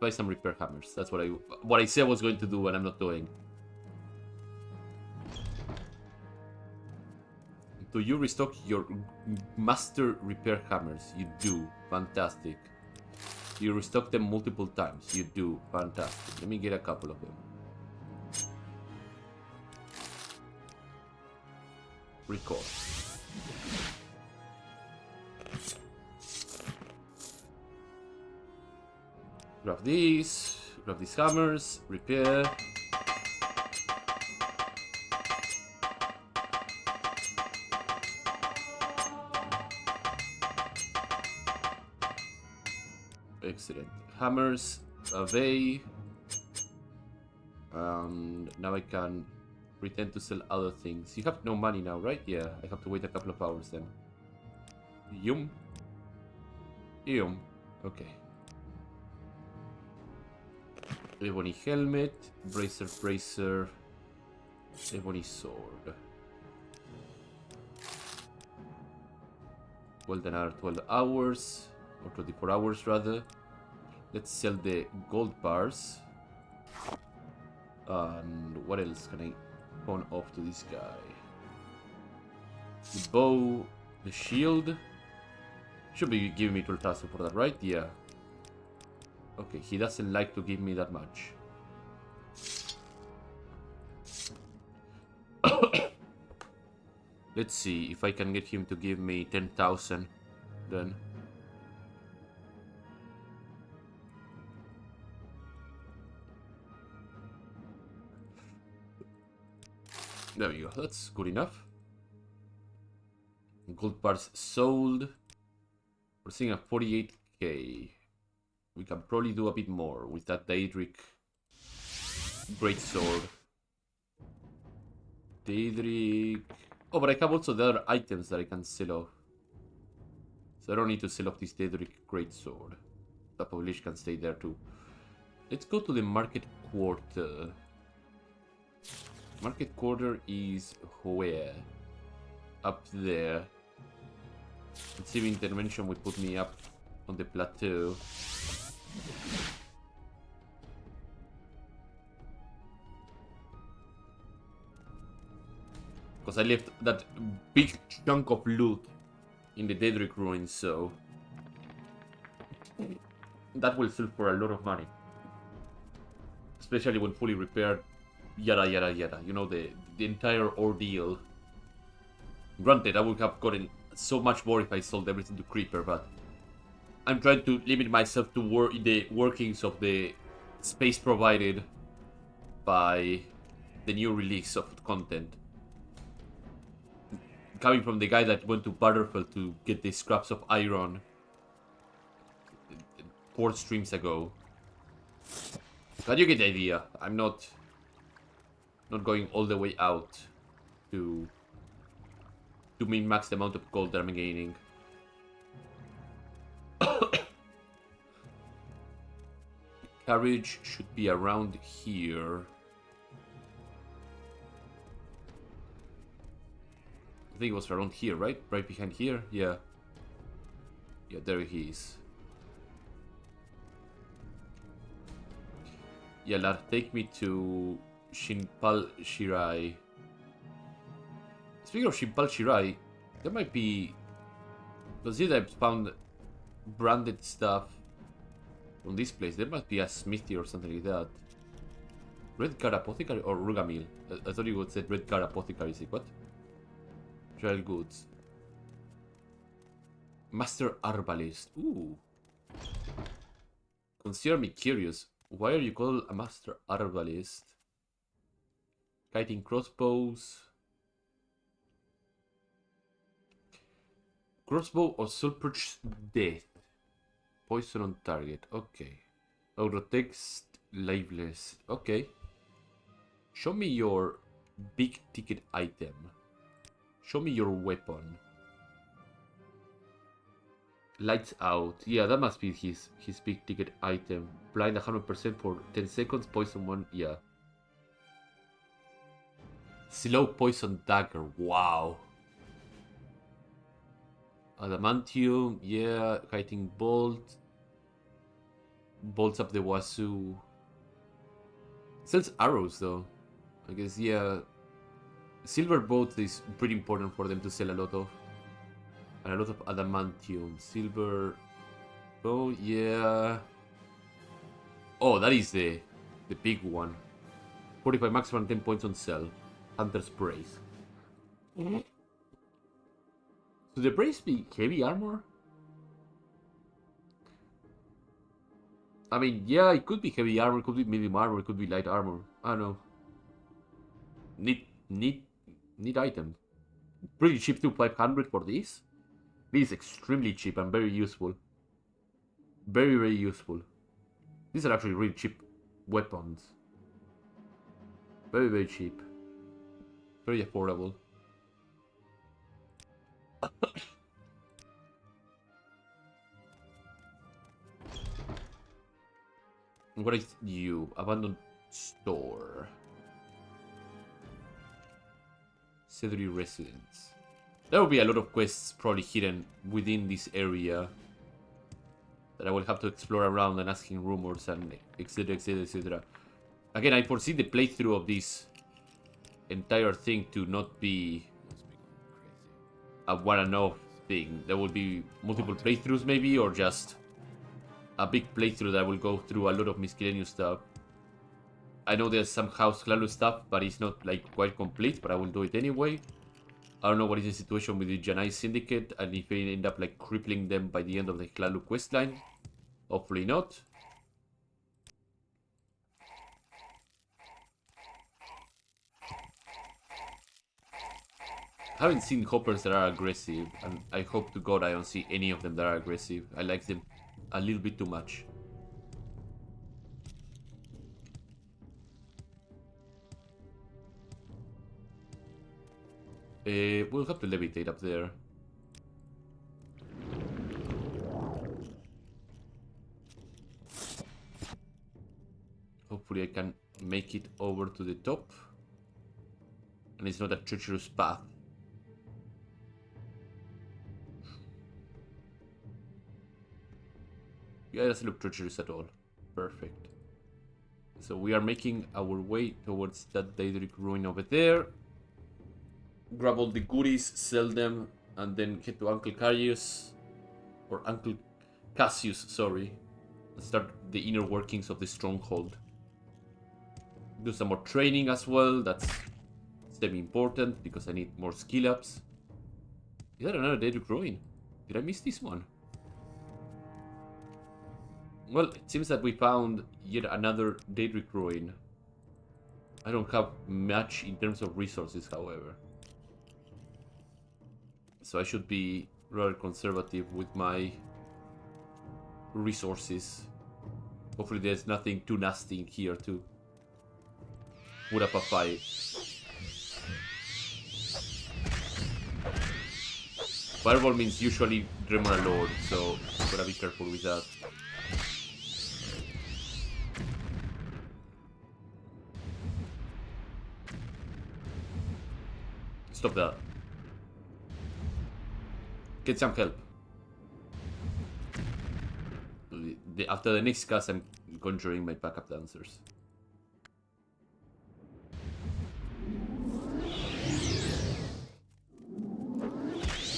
Buy some repair hammers. That's what I said I was going to do, and I'm not doing. Do you restock your master repair hammers? You do. Fantastic. Do you restock them multiple times? You do. Fantastic. Let me get a couple of them. Recall. Grab these. Grab these hammers. Repair. Excellent. Hammers, away. And now I can pretend to sell other things. You have no money now, right? Yeah, I have to wait a couple of hours then. Yum. Yum. Okay. Ebony helmet, bracer, ebony sword. Well, then another 12 hours, or 24 hours rather. Let's sell the gold bars. And what else can I pawn off to this guy? The bow, the shield. Should be giving me 12,000 for that, right? Yeah. Okay, he doesn't like to give me that much. Let's see if I can get him to give me 10,000 then. There we go, that's good enough. Gold bars sold. We're seeing a 48k. We can probably do a bit more with that Daedric greatsword. Daedric. Oh, but I have also the other items that I can sell off. So I don't need to sell off this Daedric greatsword. The population can stay there too. Let's go to the market quarter. Market quarter is where? Up there. Let's see if intervention would put me up on the plateau. Because I left that big chunk of loot in the Daedric ruins, so that will sell for a lot of money. Especially when fully repaired, yada yada yada. You know, the entire ordeal. Granted, I would have gotten so much more if I sold everything to Creeper, but I'm trying to limit myself to the workings of the space provided by the new release of content. Coming from the guy that went to Butterfield to get the scraps of iron 4 streams ago. But you get the idea. I'm not going all the way out to min-max the amount of gold that I'm gaining. Carriage should be around here. I think it was around here, right? Right behind here? Yeah. Yeah, there he is. Yeah, lad, take me to Shinpal Shirai. Speaking of Shinpal Shirai, there might be... Consider I've found branded stuff from this place. There must be a smithy or something like that. Red Card Apothecary or Rugamil? I thought you would say Red Card Apothecary. What? Trial goods. Master Arbalist. Ooh. Consider me curious. Why are you called a Master Arbalist? Kiting crossbows. Crossbow or Sulpurge Death. Poison on target. Okay. Autotext Liveless. Okay. Show me your big ticket item. Show me your weapon. Lights out. Yeah, that must be his big ticket item. Blind 100% for 10 seconds. Poison 1. Yeah. Slow poison dagger. Wow. Adamantium. Yeah. Kiting bolt. Bolts up the wazoo. Sells arrows though. I guess, yeah. Silver bolt is pretty important for them to sell a lot of. And a lot of adamantium. Silver bow, yeah. Oh, that is the big one. 45 maximum, 10 points on sell. Hunter's Brace. So the brace be heavy armor? I mean, yeah, it could be heavy armor, it could be medium armor, it could be light armor. I don't know. Neat item. Pretty cheap too, 500 for this. This is extremely cheap and very useful. Very, very useful. These are actually really cheap weapons. Very, very cheap. Very affordable. What is you? Abandoned store. Cedry residence. There will be a lot of quests probably hidden within this area that I will have to explore around and asking rumors and etc, etc, etc. Again, I foresee the playthrough of this entire thing to not be a one and off thing. There will be multiple playthroughs maybe, or just a big playthrough that will go through a lot of miscellaneous stuff. I know there's some House Hlaalu stuff, but it's not like quite complete, but I will do it anyway. I don't know what is the situation with the Janai Syndicate, and if they end up like crippling them by the end of the Hlaalu questline. Hopefully not. I haven't seen hoppers that are aggressive, and I hope to God I don't see any of them that are aggressive. I like them a little bit too much. We'll have to levitate up there. Hopefully I can make it over to the top. And it's not a treacherous path. Yeah, it doesn't look treacherous at all. Perfect. So we are making our way towards that Daedric ruin over there. Grab all the goodies, sell them, and then head to Uncle Cassius. Or Uncle Cassius, sorry. And start the inner workings of the stronghold. Do some more training as well. That's semi-important because I need more skill ups. Is that another Daedric ruin? Did I miss this one? Well, it seems that we found yet another Daedric ruin. I don't have much in terms of resources, however. So I should be rather conservative with my resources. Hopefully there's nothing too nasty in here to put up a fight. Fireball means usually Dremora Lord, so gotta be careful with that. Stop that. Get some help. After the next cast, I'm conjuring my backup dancers.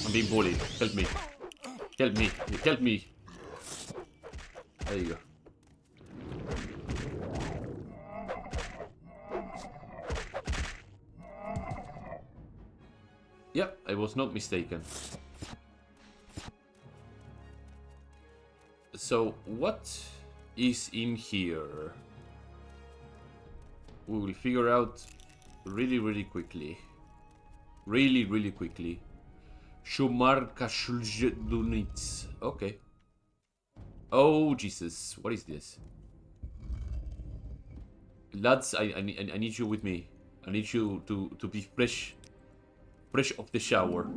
I'm being bullied. Help me. Help me. Help me. There you go. Yep, I was not mistaken. So, what is in here? We will figure out really quickly. Really quickly. Shumar Kashuljudunits. Okay. Oh, Jesus. What is this? Lads, I need you with me. I need you to be fresh off the shower.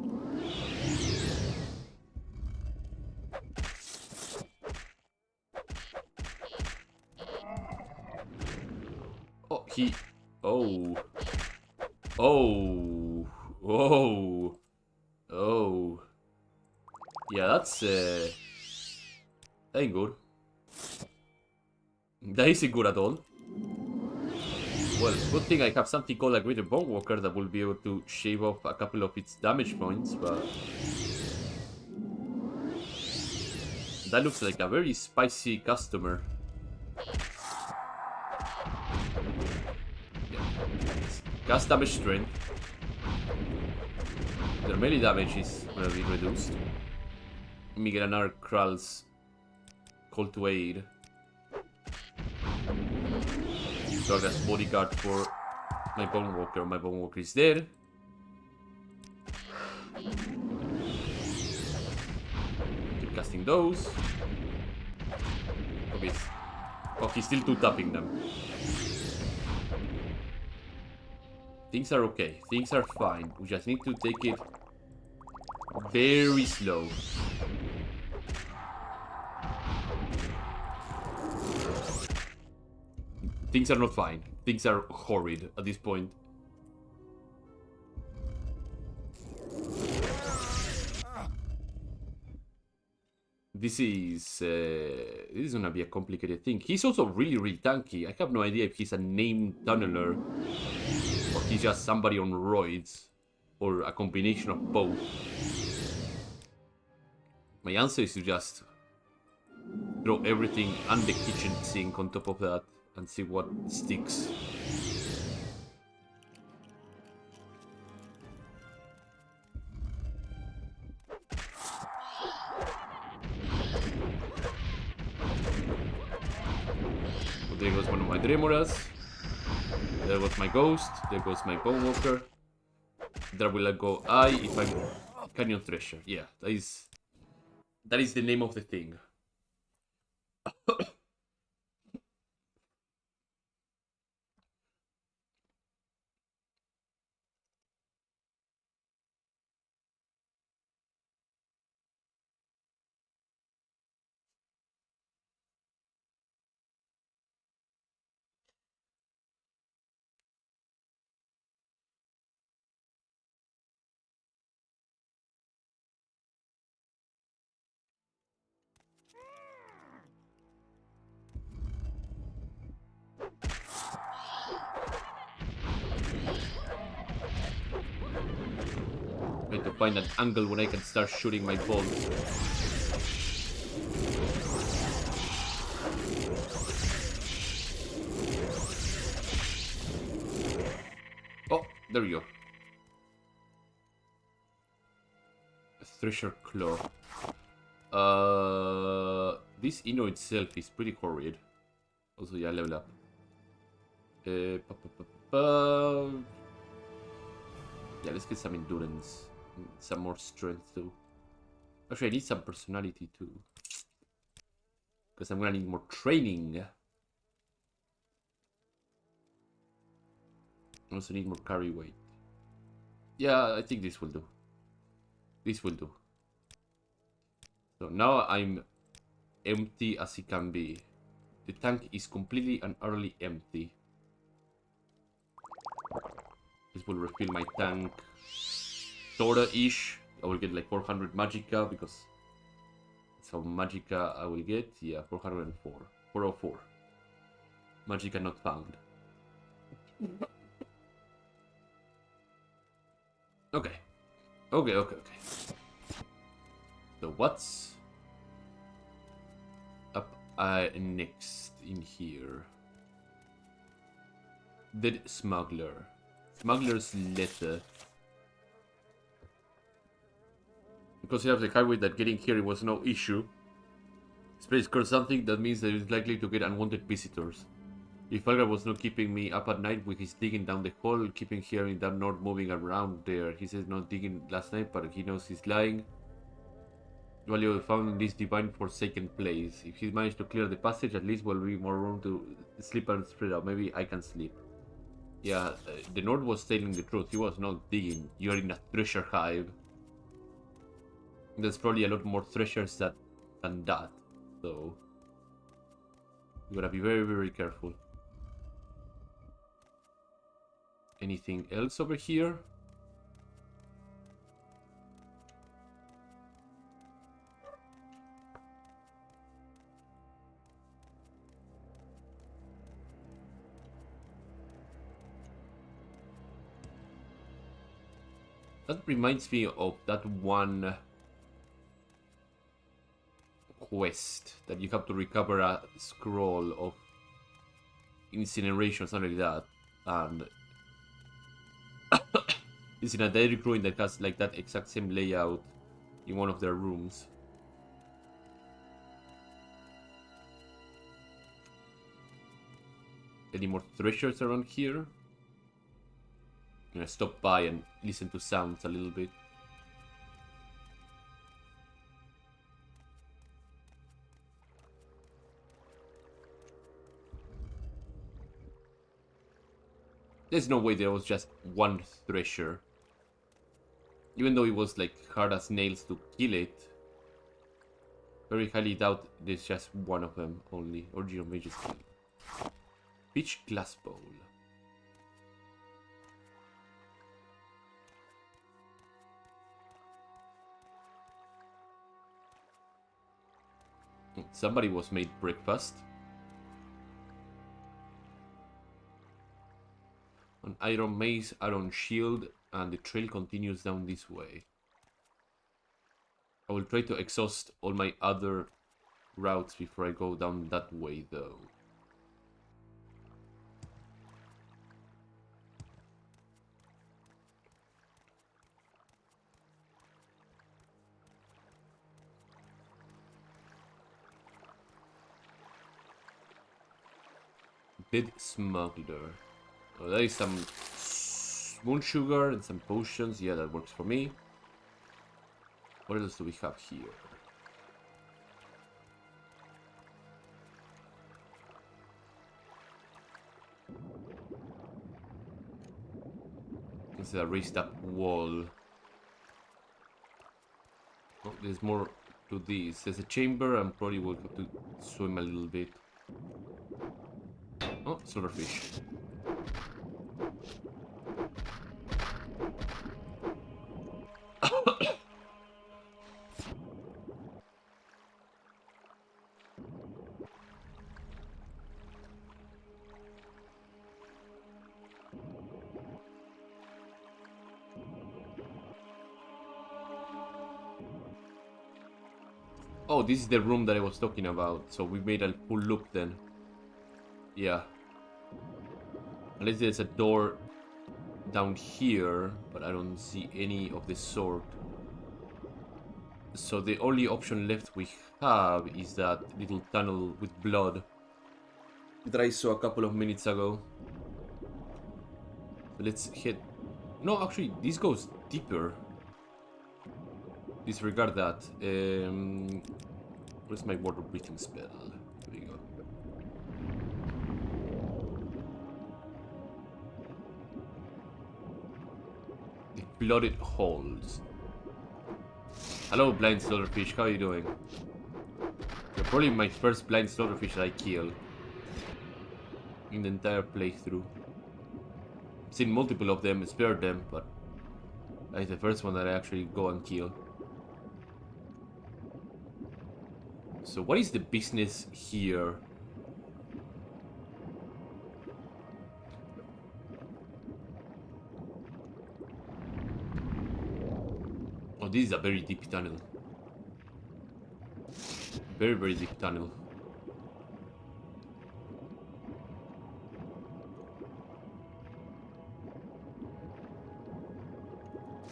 Oh, he... Oh. Oh. Oh. Oh. Yeah, that's... That ain't good. That isn't good at all. Well, good thing I have something called a Greater Bone Walker that will be able to shave off a couple of its damage points, but... That looks like a very spicy customer. Cast damage strength. Their melee damage is gonna be reduced. Let me get another Kral's call to aid. So that's bodyguard for my Bone Walker. My Bone Walker is dead. Keep casting those. Okay. Oh, he's still two-tapping them. Things are okay. Things are fine. We just need to take it very slow. Things are not fine. Things are horrid at this point. This is gonna be a complicated thing. He's also really tanky. I have no idea if he's a named tunneler or he's just somebody on roids or a combination of both. My answer is to just throw everything and the kitchen sink on top of that and see what sticks. There goes one of my Dremoras. There goes my Ghost. There goes my Bone Walker. There will I go I if I'm Canyon Thresher. Yeah, that is the name of the thing. Trying to find an angle when I can start shooting my bolts. Oh, there we go. A Thresher Claw. This Ino itself is pretty horrid. Also, yeah, level up. Yeah, let's get some endurance. Some more strength too. Actually, I need some personality too. Because I'm gonna need more training. I also need more carry weight. Yeah, I think this will do. This will do. So now I'm empty as it can be. The tank is completely and utterly empty. This will refill my tank. Sorta-ish. I will get like 400 Magicka because that's how Magicka I will get. Yeah, 404. 404. Magicka not found. Okay. Okay. So what's up next in here? Dead Smuggler. Smuggler's Letter. Because you have the highway that getting here was no issue. Space curse something that means that it's likely to get unwanted visitors. If Falgar was not keeping me up at night with his digging down the hole, keeping hearing that not moving around there. He says not digging last night, but he knows he's lying. While you found in this divine forsaken place. If he managed to clear the passage, at least will be more room to sleep and spread out. Maybe I can sleep. Yeah, the Nord was telling the truth. He was not digging. You're in a treasure hive. There's probably a lot more treasures than that. So you gotta be very careful. Anything else over here? That reminds me of that one quest that you have to recover a scroll of incineration or something like that, and it's in a Daedric ruin that has like that exact same layout in one of their rooms. Any more treasures around here? I'm gonna stop by and listen to sounds a little bit. There's no way there was just one treasure. Even though it was like hard as nails to kill it. Very highly doubt there's just one of them only. Original Mage's Skill. Pitch glass bowl. Somebody was made breakfast. An iron mace, iron shield, and the trail continues down this way. I will try to exhaust all my other routes before I go down that way, though. Bid smuggler. Oh, there is some moon sugar and some potions. Yeah, that works for me. What else do we have here? This is a raised up wall. Oh, there's more to this. There's a chamber. I'm probably will have to swim a little bit. Oh, silverfish. Oh, this is the room that I was talking about. So we made a full loop then. Yeah. Unless there's a door down here, but I don't see any of the sort. So the only option left we have is that little tunnel with blood that I saw a couple of minutes ago. So let's head... No, actually, this goes deeper. Disregard that. Where's my water breathing spell? Here we go. The blooded holes. Hello, blind slaughterfish. How are you doing? You're probably my first blind slaughterfish that I kill in the entire playthrough. I've seen multiple of them, spared them, but that is the first one that I actually go and kill. So what is the business here? Oh, this is a very deep tunnel. Very, very deep tunnel.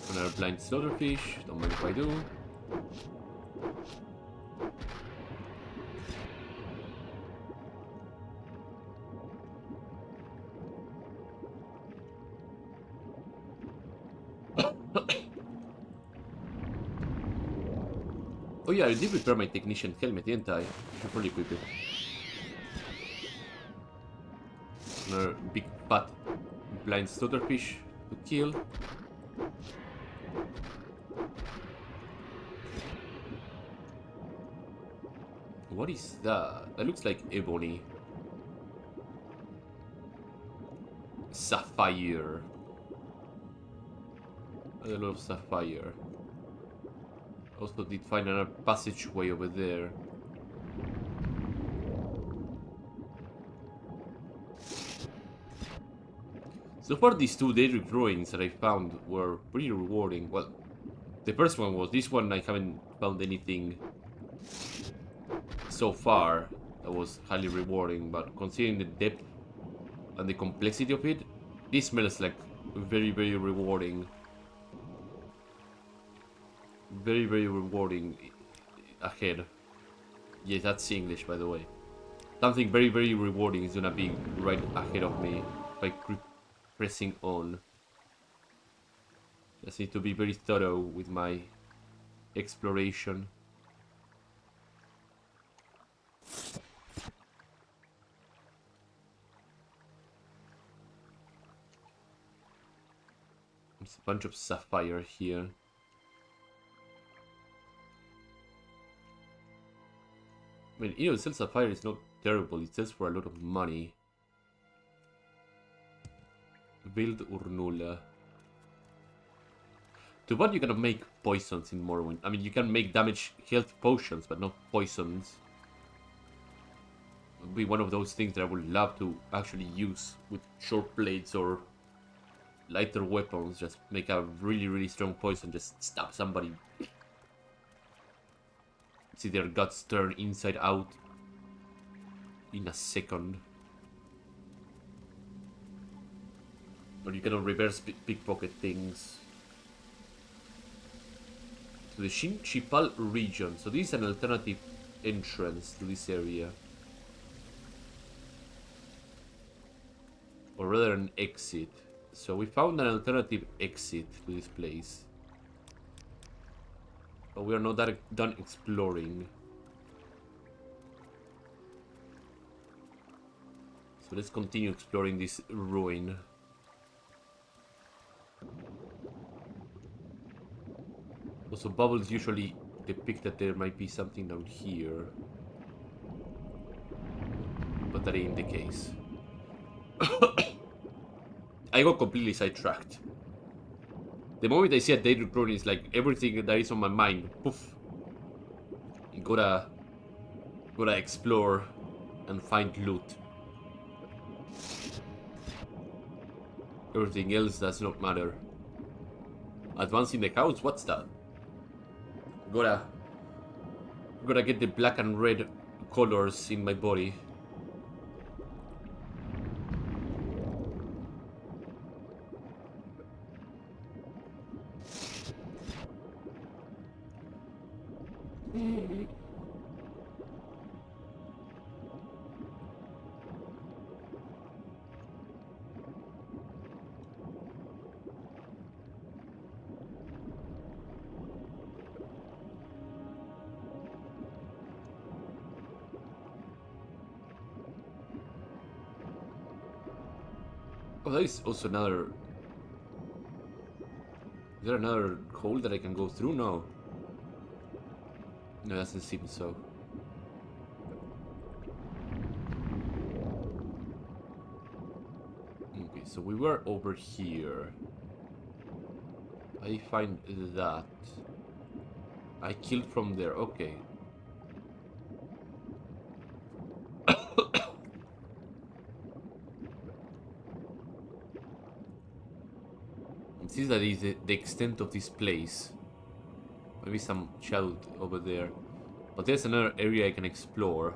Another blind slaughterfish. Don't mind if I do. Oh yeah, I did repair my technician helmet, didn't I? I should probably equip it. Another big fat blind slaughterfish to kill. What is that? That looks like ebony. Sapphire. A lot of sapphire. Also did find another passageway over there. So far these two Daedric ruins that I found were pretty rewarding. Well, the first one was. This one I haven't found anything so far that was highly rewarding, but considering the depth and the complexity of it, this smells like very, very rewarding. Very, very rewarding ahead. Yes, that's English, by the way. Something very, very rewarding is gonna be right ahead of me by pressing on. Just need to be very thorough with my exploration. There's a bunch of sapphire here. I mean, you know, sell sapphire is not terrible. It sells for a lot of money. Build Urnula. To what you cannot make poisons in Morrowind? I mean, you can make damage health potions, but not poisons. It would be one of those things that I would love to actually use with short blades or lighter weapons. Just make a really, really strong poison. Just stab somebody. See their guts turn inside out in a second. Or you cannot reverse pickpocket things. To the Shipal region. So this is an alternative entrance to this area. Or rather an exit. So we found an alternative exit to this place. But we are not done exploring. So let's continue exploring this ruin. Also, bubbles usually depict that there might be something down here. But that ain't the case. I got completely sidetracked. The moment I see a Daedric ruin, it's like everything that is on my mind, poof. Gotta explore and find loot. Everything else does not matter. Advancing the house, what's that? Gotta get the black and red colors in my body. Oh, there is also another... Is there another hole that I can go through? No. No, it doesn't seem so. Okay, so we were over here. I find that. I killed from there, okay. See, that is the extent of this place. Maybe some child over there. But there's another area I can explore.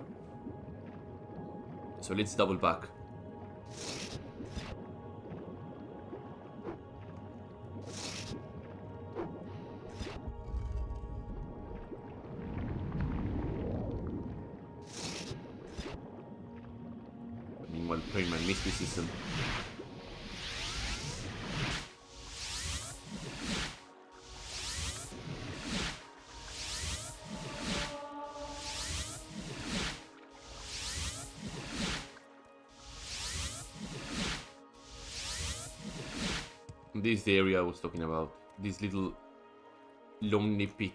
So let's double back. Meanwhile, playing my mysticism. This is the area I was talking about. This little lonely pit.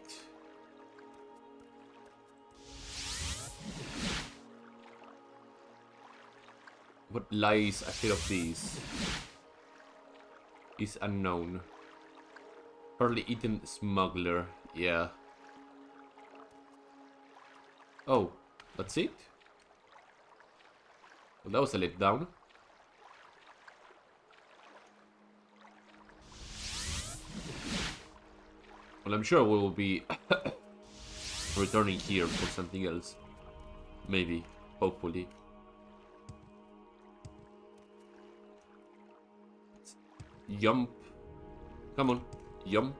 What lies ahead of this is unknown. Hardly eaten smuggler, yeah. Oh, that's it? Well, that was a letdown. Well, I'm sure we will be returning here for something else. Maybe, hopefully. Jump. Come on, jump.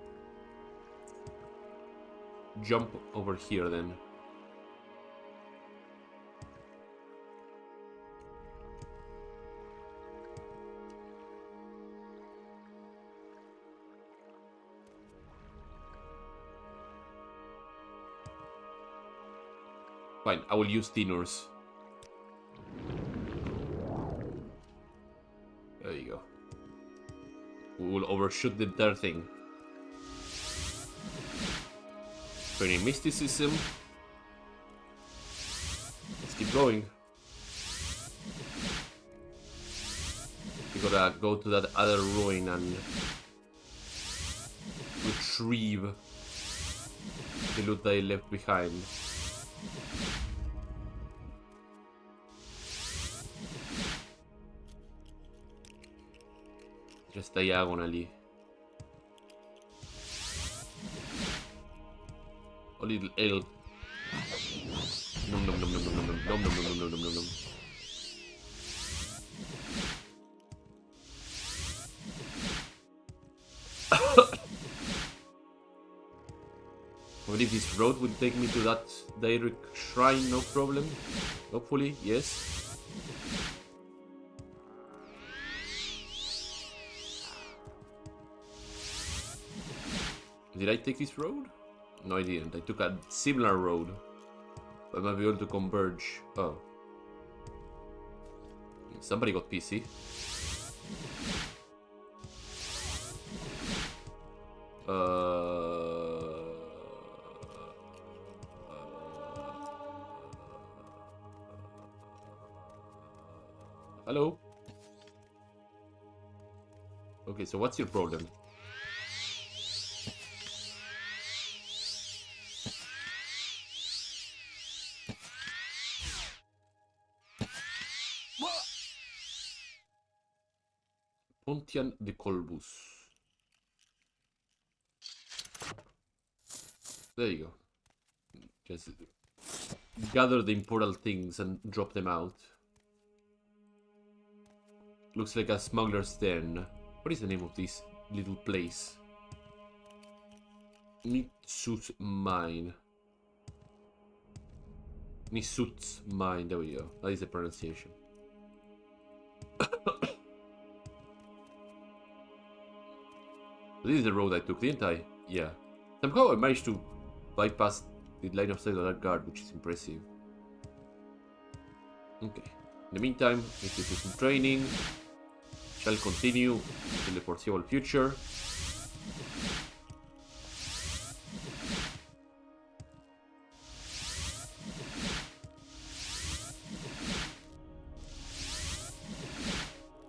Jump over here then. Fine, I will use Tinors. There you go. We will overshoot the entire thing. Training mysticism. Let's keep going. gotta go to that other ruin and retrieve the loot that I left behind. Just diagonally. A little L. Nom nom nom nom nom nom nom nom nom nom nom nom nom. I believe this road will take me to that direct shrine, no problem. Hopefully, yes. Did I take this road? No, I didn't. I took a similar road. I might be able to converge. Oh. Somebody got PC. Hello? Okay, so what's your problem? Pontian de Colbus. There you go. Just gather the important things and drop them out. Looks like a smuggler's den. What is the name of this little place? Nitsut's Mine. Nitsut's Mine, there we go. That is the pronunciation. This is the road I took, didn't I? Yeah. Somehow I managed to bypass the line of sight of that guard, which is impressive. Okay. In the meantime, I need to do some training. Shall continue until the foreseeable future.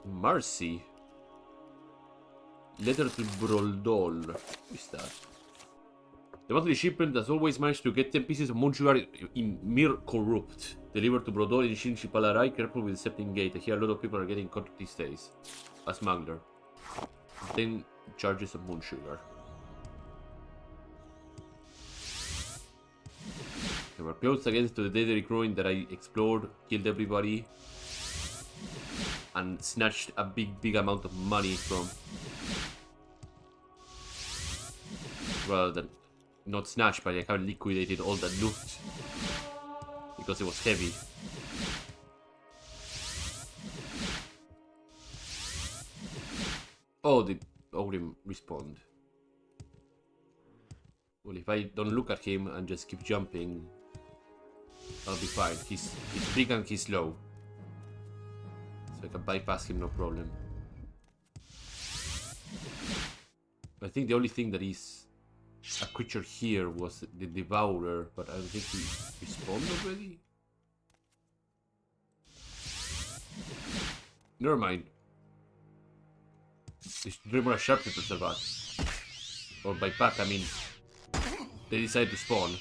Marcy. Letter to Broldol. Who is that? The monthly shipment has always managed to get 10 pieces of moon sugar in Mir Corrupt. Delivered to Brodol in Shinshipalarai. Careful with the Septim Gate. I hear a lot of people are getting caught these days. A smuggler. 10 charges of moon sugar. They were close against the Daedric ruin that I explored, killed everybody, and snatched a big amount of money from. Rather than not snatched, but I kind of liquidated all that loot because it was heavy. Oh, the Ogrim respawned. Well, if I don't look at him and just keep jumping, I'll be fine. He's big and he's slow, so I can bypass him, no problem. I think the only thing that is a creature here was the Devourer, but I don't think he respawned already. Never mind. This Dreamer are sharp to survive. Or by pack, I mean, they decide to spawn.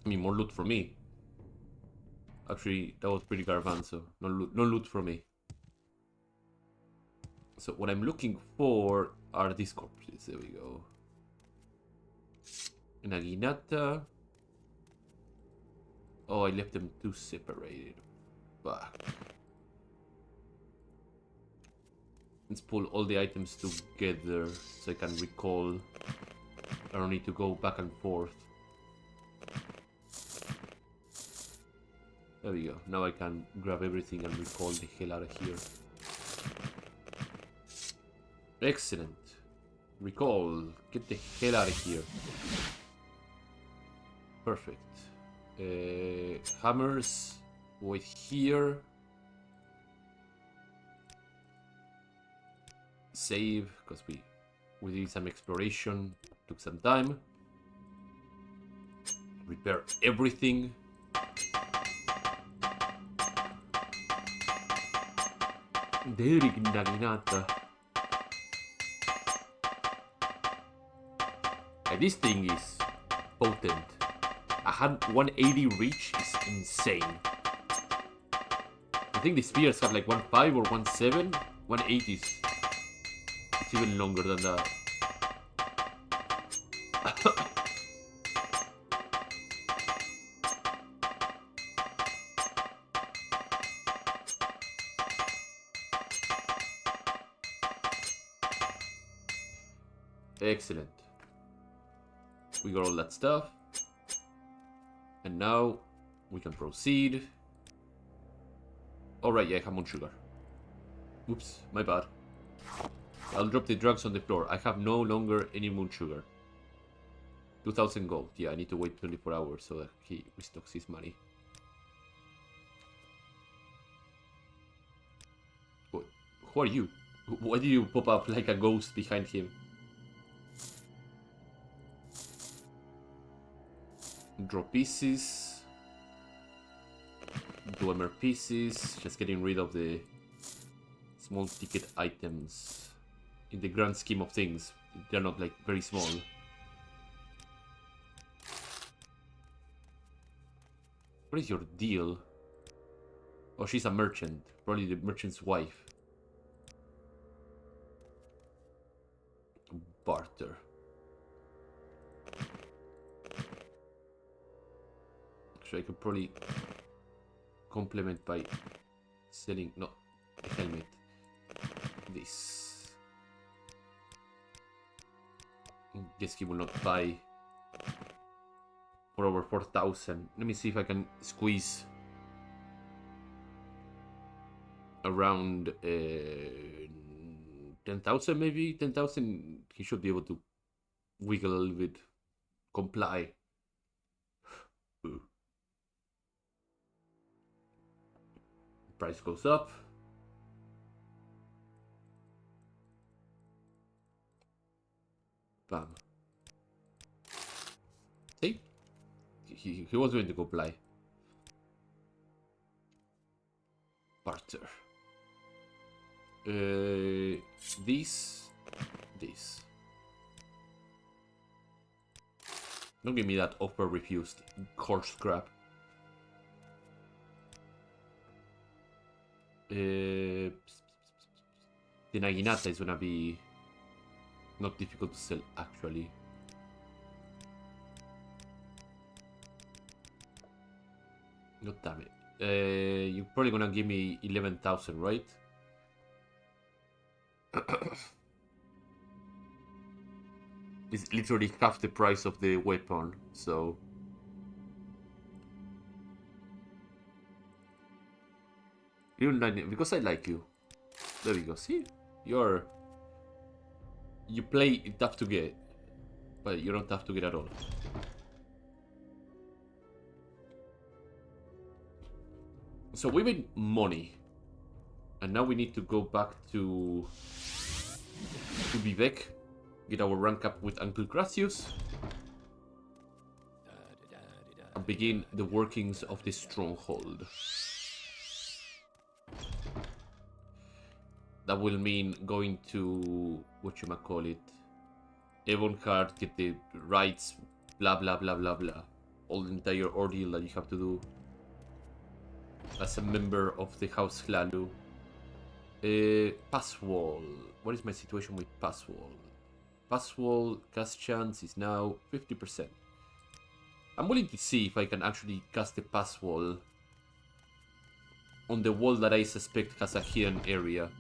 I mean, more loot for me. Actually, that was pretty garbanzo. No loot for me. So what I'm looking for are these corpses. There we go. Naginata. Oh, I left them too separated. Fuck. Let's pull all the items together so I can recall. I don't need to go back and forth. There we go. Now I can grab everything and recall the hell out of here. Excellent. Recall. Get the hell out of here. Perfect. Hammers. Wait here. save, because we did some exploration, took some time. Repair everything. And this thing is potent. 180 reach is insane. I think the spears have like 1.5 or 1.7. 180 is it's even longer than that. Excellent. We got all that stuff. And now we can proceed. Alright, yeah, I have moon sugar. Oops, my bad. I'll drop the drugs on the floor. I have no longer any moon sugar. 2,000 gold. Yeah, I need to wait 24 hours so that he restocks his money. What? Who are you? Why did you pop up like a ghost behind him? Draw pieces. Dwemer pieces. Just getting rid of the small ticket items. In the grand scheme of things, they're not like very small. What is your deal? Oh, she's a merchant. Probably the merchant's wife. Barter. Actually, I could probably complement by selling, no, a helmet. This. Guess he will not buy for over 4,000. Let me see if I can squeeze around 10,000 maybe. 10,000 he should be able to wiggle a little bit, comply. Ooh. Price goes up. Bam. See? He was going to comply. Barter. This. Don't give me that offer refused. Coarse crap. The Naginata is gonna be not difficult to sell, actually. God damn it. You're probably gonna give me 11,000, right? It's literally half the price of the weapon, so... You like, because I like you. There we go, see? You play tough to get, but you're not tough to get at all. So we made money, and now we need to go back to Vivek, get our rank up with Uncle Gracius, and begin the workings of the stronghold. That will mean going to, whatchamacallit, Avonheart, get the rights, blah blah blah blah blah. All the entire ordeal that you have to do as a member of the House Hlaalu. Pass wall. What is my situation with pass wall? Pass wall cast chance is now 50%. I'm willing to see if I can actually cast the pass wall on the wall that I suspect has a hidden area.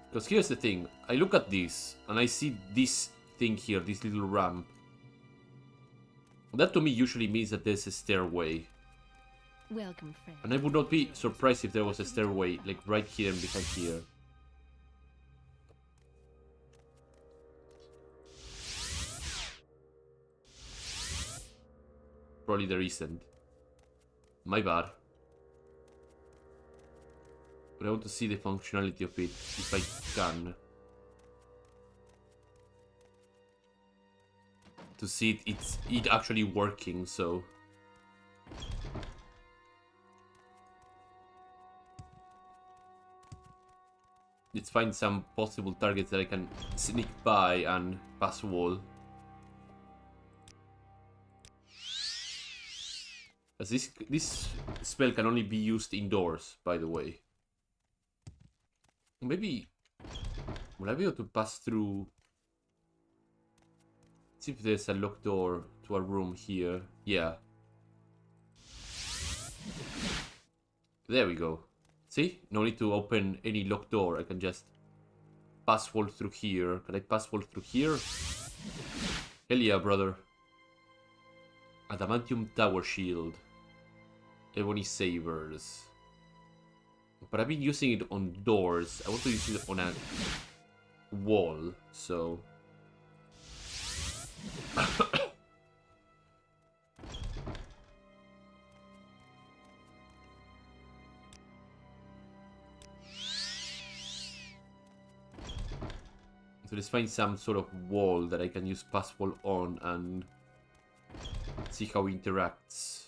Because here's the thing, I look at this, and I see this thing here, this little ramp. That to me usually means that there's a stairway. Welcome, friend. And I would not be surprised if there was a stairway, like right here and behind here. Probably there isn't. My bad. But I want to see the functionality of it, if I can. To see it actually working, so... Let's find some possible targets that I can sneak by and pass wall. As this spell can only be used indoors, by the way. Maybe... Will I be able to pass through... See if there's a locked door to a room here. Yeah. There we go. See? No need to open any locked door. I can just pass wall through here. Can I pass wall through here? Hell yeah, brother. Adamantium tower shield. Ebony sabers. But I've been using it on doors. I want to use it on a wall, so... So let's find some sort of wall that I can use pass wall on and see how it interacts.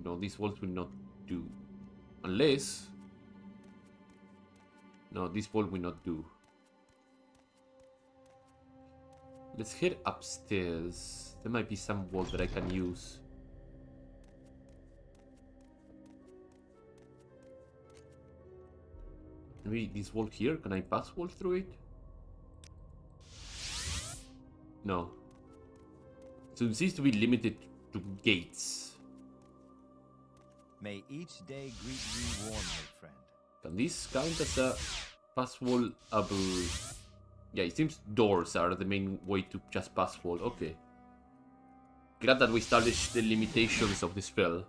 No, these walls will not do. Unless... No, this wall will not do. Let's head upstairs. There might be some wall that I can use. Maybe this wall here, can I pass wall through it? No. So it seems to be limited to gates. May each day greet you warmly, friend. Can this count as a pass wallable? Yeah, it seems doors are the main way to just pass wall. Okay. Glad that we established the limitations of the spell.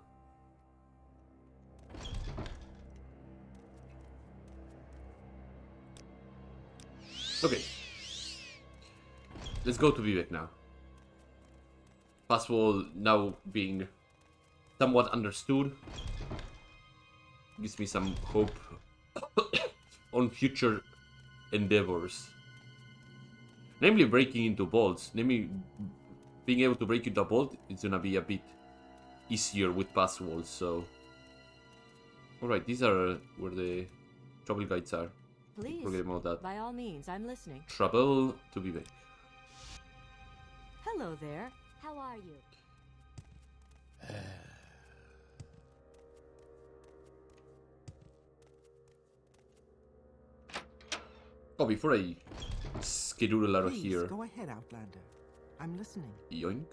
Okay. Let's go to Vivek now. Pass wall now being somewhat understood. Gives me some hope on future endeavors. Namely breaking into bolts. Namely being able to break into a bolt is gonna be a bit easier with pass walls, so... Alright, these are where the trouble guides are. Please, Forget about that. by all means, I'm listening. Trouble to be back. Hello there. How are you? Oh, before I skedoodle out of Please, here. go ahead, Outlander. I'm listening. Yoink.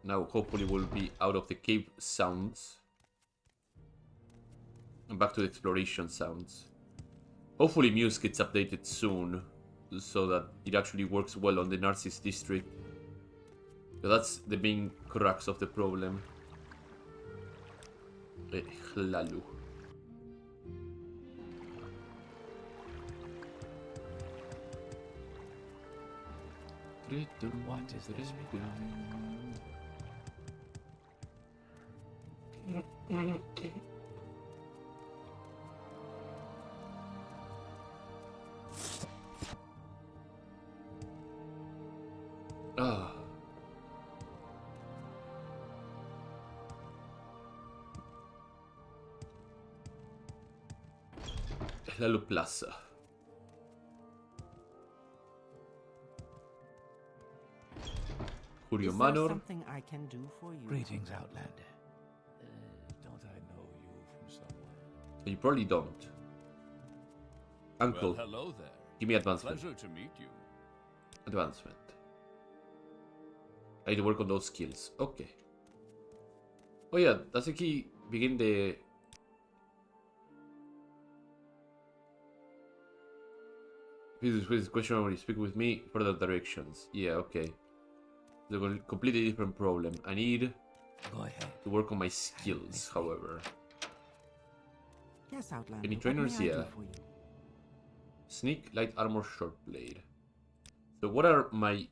Now hopefully we'll be out of the cave sounds. And back to the exploration sounds. Hopefully Muse gets updated soon, so that it actually works well on the Narcissus district. So that's the main crux of the problem. Hlaalu. What is this Ah. Hlaalu Plaza. Curio Is there Manor. something I can do for you? Greetings, Outlander. Don't I know you from somewhere? You probably don't. Uncle, Well, hello there. give me advancement. Pleasure to meet you. Advancement. I need to work on those skills. Okay. Oh yeah, that's the key. Begin the... Please question when you speak with me. Further directions. Yeah, okay. They're a completely different problem. I need Go ahead. to work on my skills, however. Yes, Outlander. Any what trainers may I do here? for you? Sneak, light armor, short blade. So what are my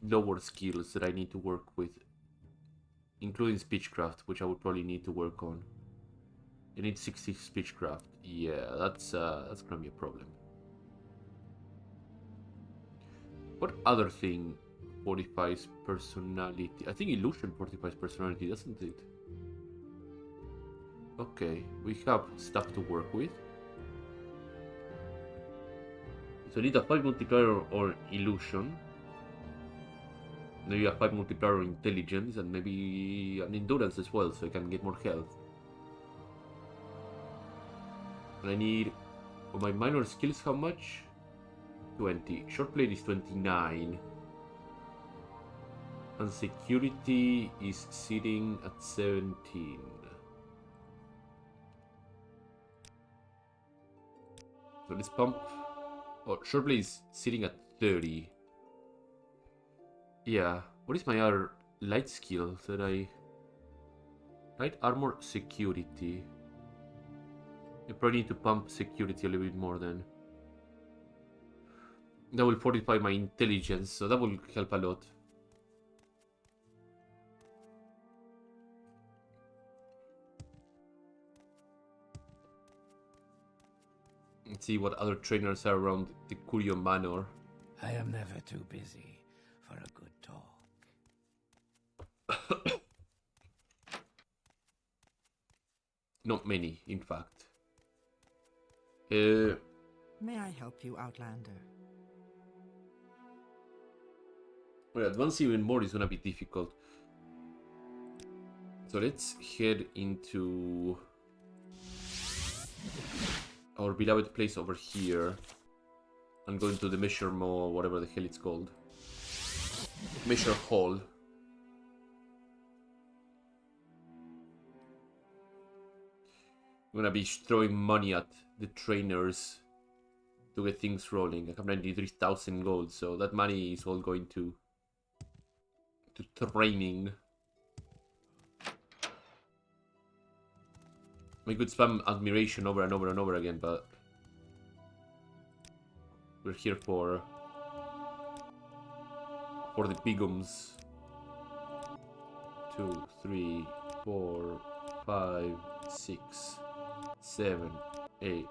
lower skills that I need to work with, including speechcraft, which I would probably need to work on. I need 60 speechcraft. Yeah, that's gonna be a problem. What other thing fortifies personality? I think illusion fortifies personality, doesn't it? Okay, we have stuff to work with. So I need a 5 multiplier or illusion. Maybe a 5 multiplier or intelligence, and maybe an endurance as well, so I can get more health. And I need, for my minor skills, how much? 20. Short blade is 29. And security is sitting at 17. So let's pump. Oh, short blade is sitting at 30. Yeah. What is my other light skill that I... Light armor security. I probably need to pump security a little bit more then. That will fortify my intelligence, so that will help a lot. Let's see what other trainers are around the Curio Manor. I am never too busy for a good talk. Not many, in fact. May I help you, Outlander? Well, advance even more is gonna be difficult. So let's head into our beloved place over here and go into the Measure Mo, whatever the hell it's called. Measure Hall. I'm gonna be throwing money at the trainers to get things rolling. I have 93,000 gold, so that money is all going to training. We could spam admiration over and over and over again, but we're here for the bigums. 2, 3, 4, 5, 6, 7, 8,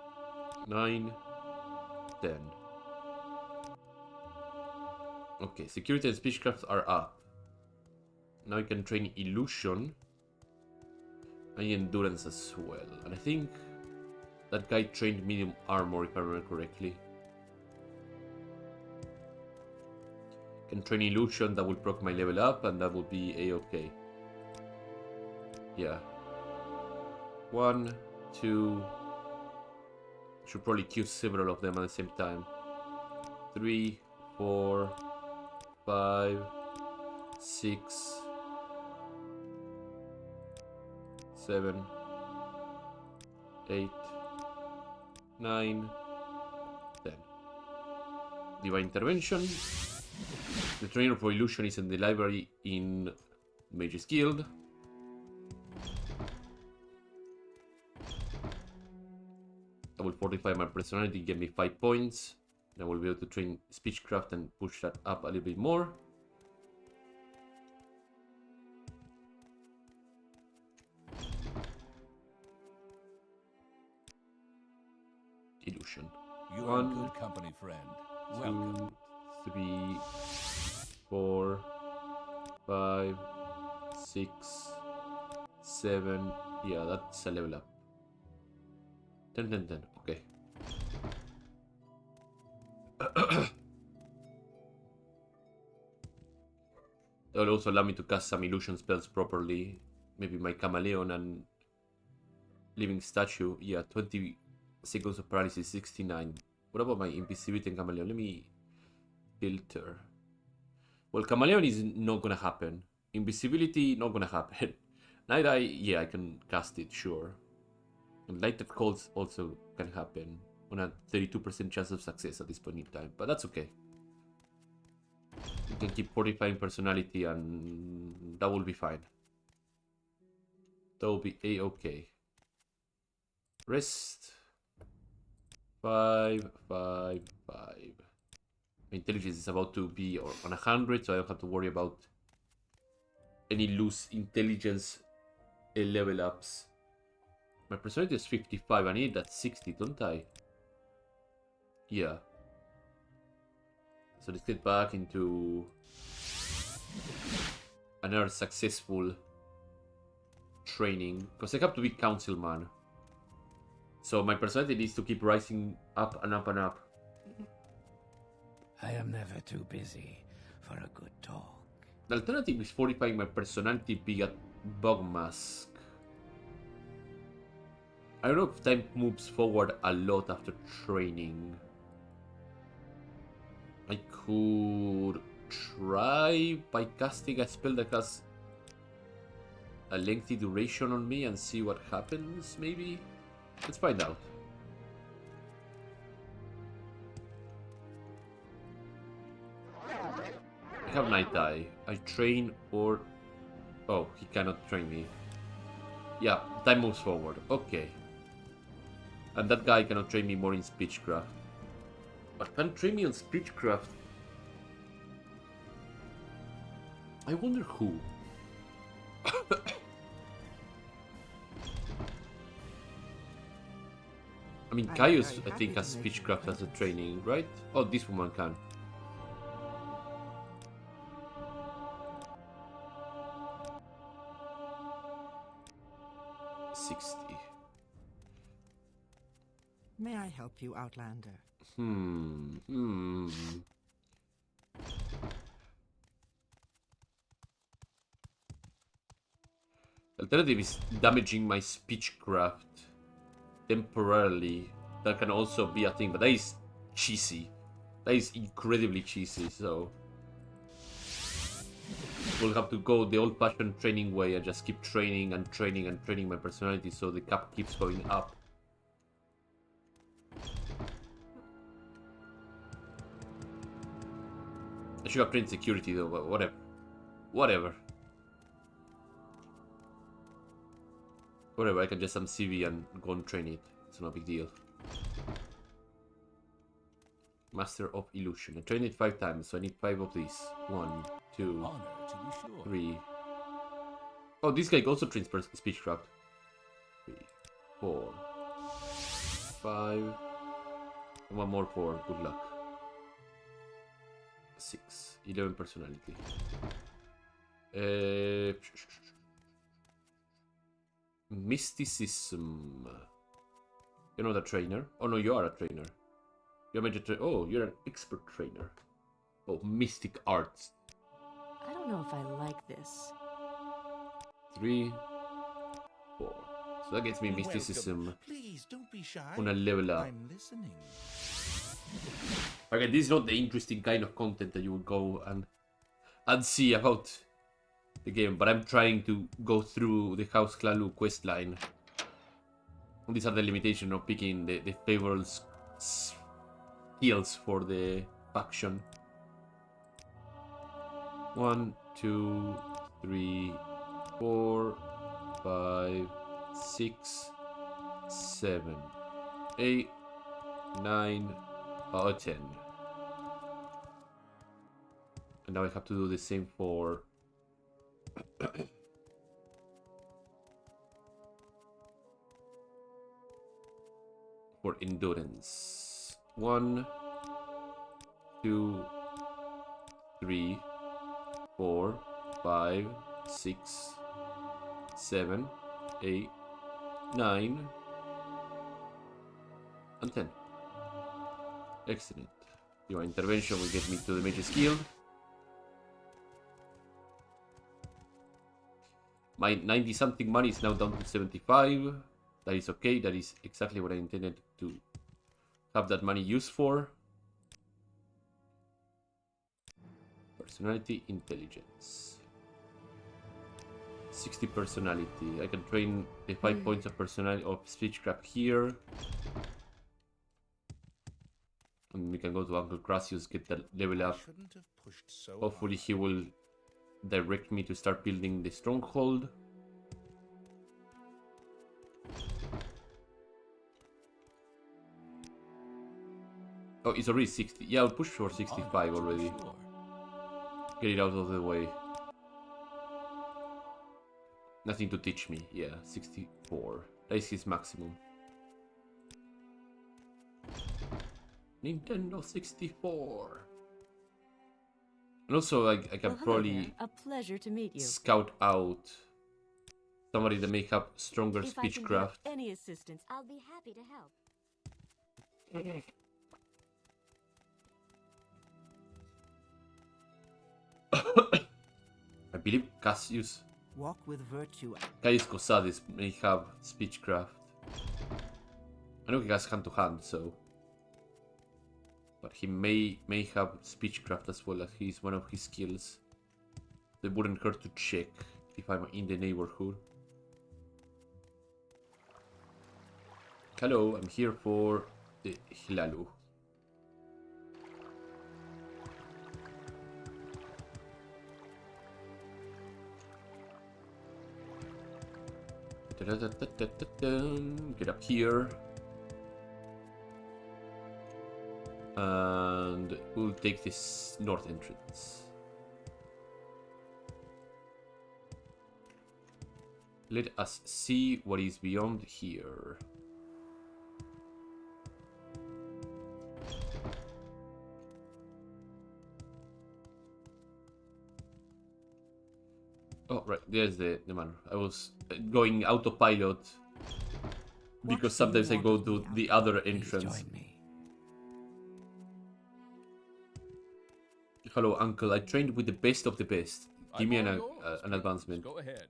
9, 10. Okay, security and speechcraft are up. Now I can train illusion and endurance as well. And I think that guy trained medium armor, if I remember correctly. Can train illusion, that will proc my level up, and that will be a-okay. Yeah. 1, 2. Should probably queue several of them at the same time. 3, 4, 5, 6, 7, 8, 9, 10. Divine Intervention. The trainer for illusion is in the library in Mage's Guild. I will fortify my personality, get me 5 points. I will be able to train speechcraft and push that up a little bit more. Illusion. You are in good company, friend. Welcome. 2, 3, 4, 5, 6, 7. Yeah, that's a level up. 10, 10, 10. Okay. That will also allow me to cast some illusion spells properly. Maybe my Chameleon and Living Statue. Yeah, 20 seconds of paralysis, 69. What about my invisibility and Chameleon? Let me filter. Well, Chameleon is not gonna happen. Invisibility, not gonna happen. Night Eye, yeah, I can cast it, sure. And Lighted Calls also can happen on a 32% chance of success at this point in time, but that's okay. You can keep fortifying personality and that will be fine. That will be a-okay. Rest. 5, 5, 5. My intelligence is about to be on 100, so I don't have to worry about any loose intelligence level ups. My personality is 55. I need that 60, don't I? Yeah. So let's get back into another successful training. Because I have to be councilman. So my personality needs to keep rising up and up and up. I am never too busy for a good talk. The alternative is fortifying my personality via bug mask. I don't know if time moves forward a lot after training. I could try by casting a spell that has a lengthy duration on me and see what happens, maybe? Let's find out. I have Night Eye. I train or... Oh, he cannot train me. Yeah, time moves forward. Okay. And that guy cannot train me more in Speechcraft. But can train me on Speechcraft? I wonder who. I mean, Caius, I think, has Speechcraft as a training, right? Oh, this woman can. May I help you, Outlander? Alternative is damaging my Speechcraft temporarily. That can also be a thing, but that is cheesy. That is incredibly cheesy, so... We'll have to go the old-fashioned training way and just keep training and training and training my personality so the cap keeps going up. I should have trained security though, but whatever. Whatever. Whatever, I can just some CV and go and train it. It's not a big deal. Master of Illusion. I trained it 5 times, so I need 5 of these. 1, 2, Honor, to be sure. 3. Oh, this guy also trains Speechcraft. 3, 4, 5. And 1 more for good luck. 6. 11 personality. Mysticism. You're not a trainer. Oh no, you are a trainer. You're meant to oh, you're an expert trainer. Oh, mystic arts. I don't know if I like this. 3, 4. So that gets me Welcome. mysticism Please don't be shy. on a level up. I'm listening. Again, this is not the interesting kind of content that you would go and see about the game, but I'm trying to go through the House Hlaalu questline. These are the limitations of picking the favorable skills for the faction. 1, 2, 3, 4, 5, 6, 7, 8, 9, 10. And now I have to do the same for for endurance. 1, 2, 3, 4, 5, 6, 7, 8, 9, and 10. Excellent. Your intervention will get me to the Mage's Guild. My 90 something money is now down to 75. That is okay. That is exactly what I intended to have that money used for. Personality, intelligence. 60 personality. I can train the 5 points of personality of Speechcraft here. And we can go to Uncle Crassius, get that level up. Shouldn't have pushed so Hopefully hard. he will direct me to start building the stronghold. Oh, it's already 60. Yeah, I'll push for 65 already. Sure. Get it out of the way. Nothing to teach me. Yeah, 64. That is his maximum. Nintendo 64. And also, I can Well, hello probably there. A pleasure to meet you. scout out somebody to make up stronger If I can be of speechcraft. any assistance, I'll be happy to help. I believe Cassius Walk with virtue. Cosadis may have speechcraft. I know he has hand to hand, so. But he may have speechcraft as well, as he's one of his skills. It wouldn't hurt to check if I'm in the neighborhood. Hello, I'm here for the Hlaalu. Get up here. And we'll take this north entrance. Let us see what is beyond here. Oh, right, there's the man. I was going autopilot because sometimes I go to the other Please entrance. join me. Hello, uncle. I trained with the best of the best. Give me I'm an all yours, an please. advancement. Go ahead.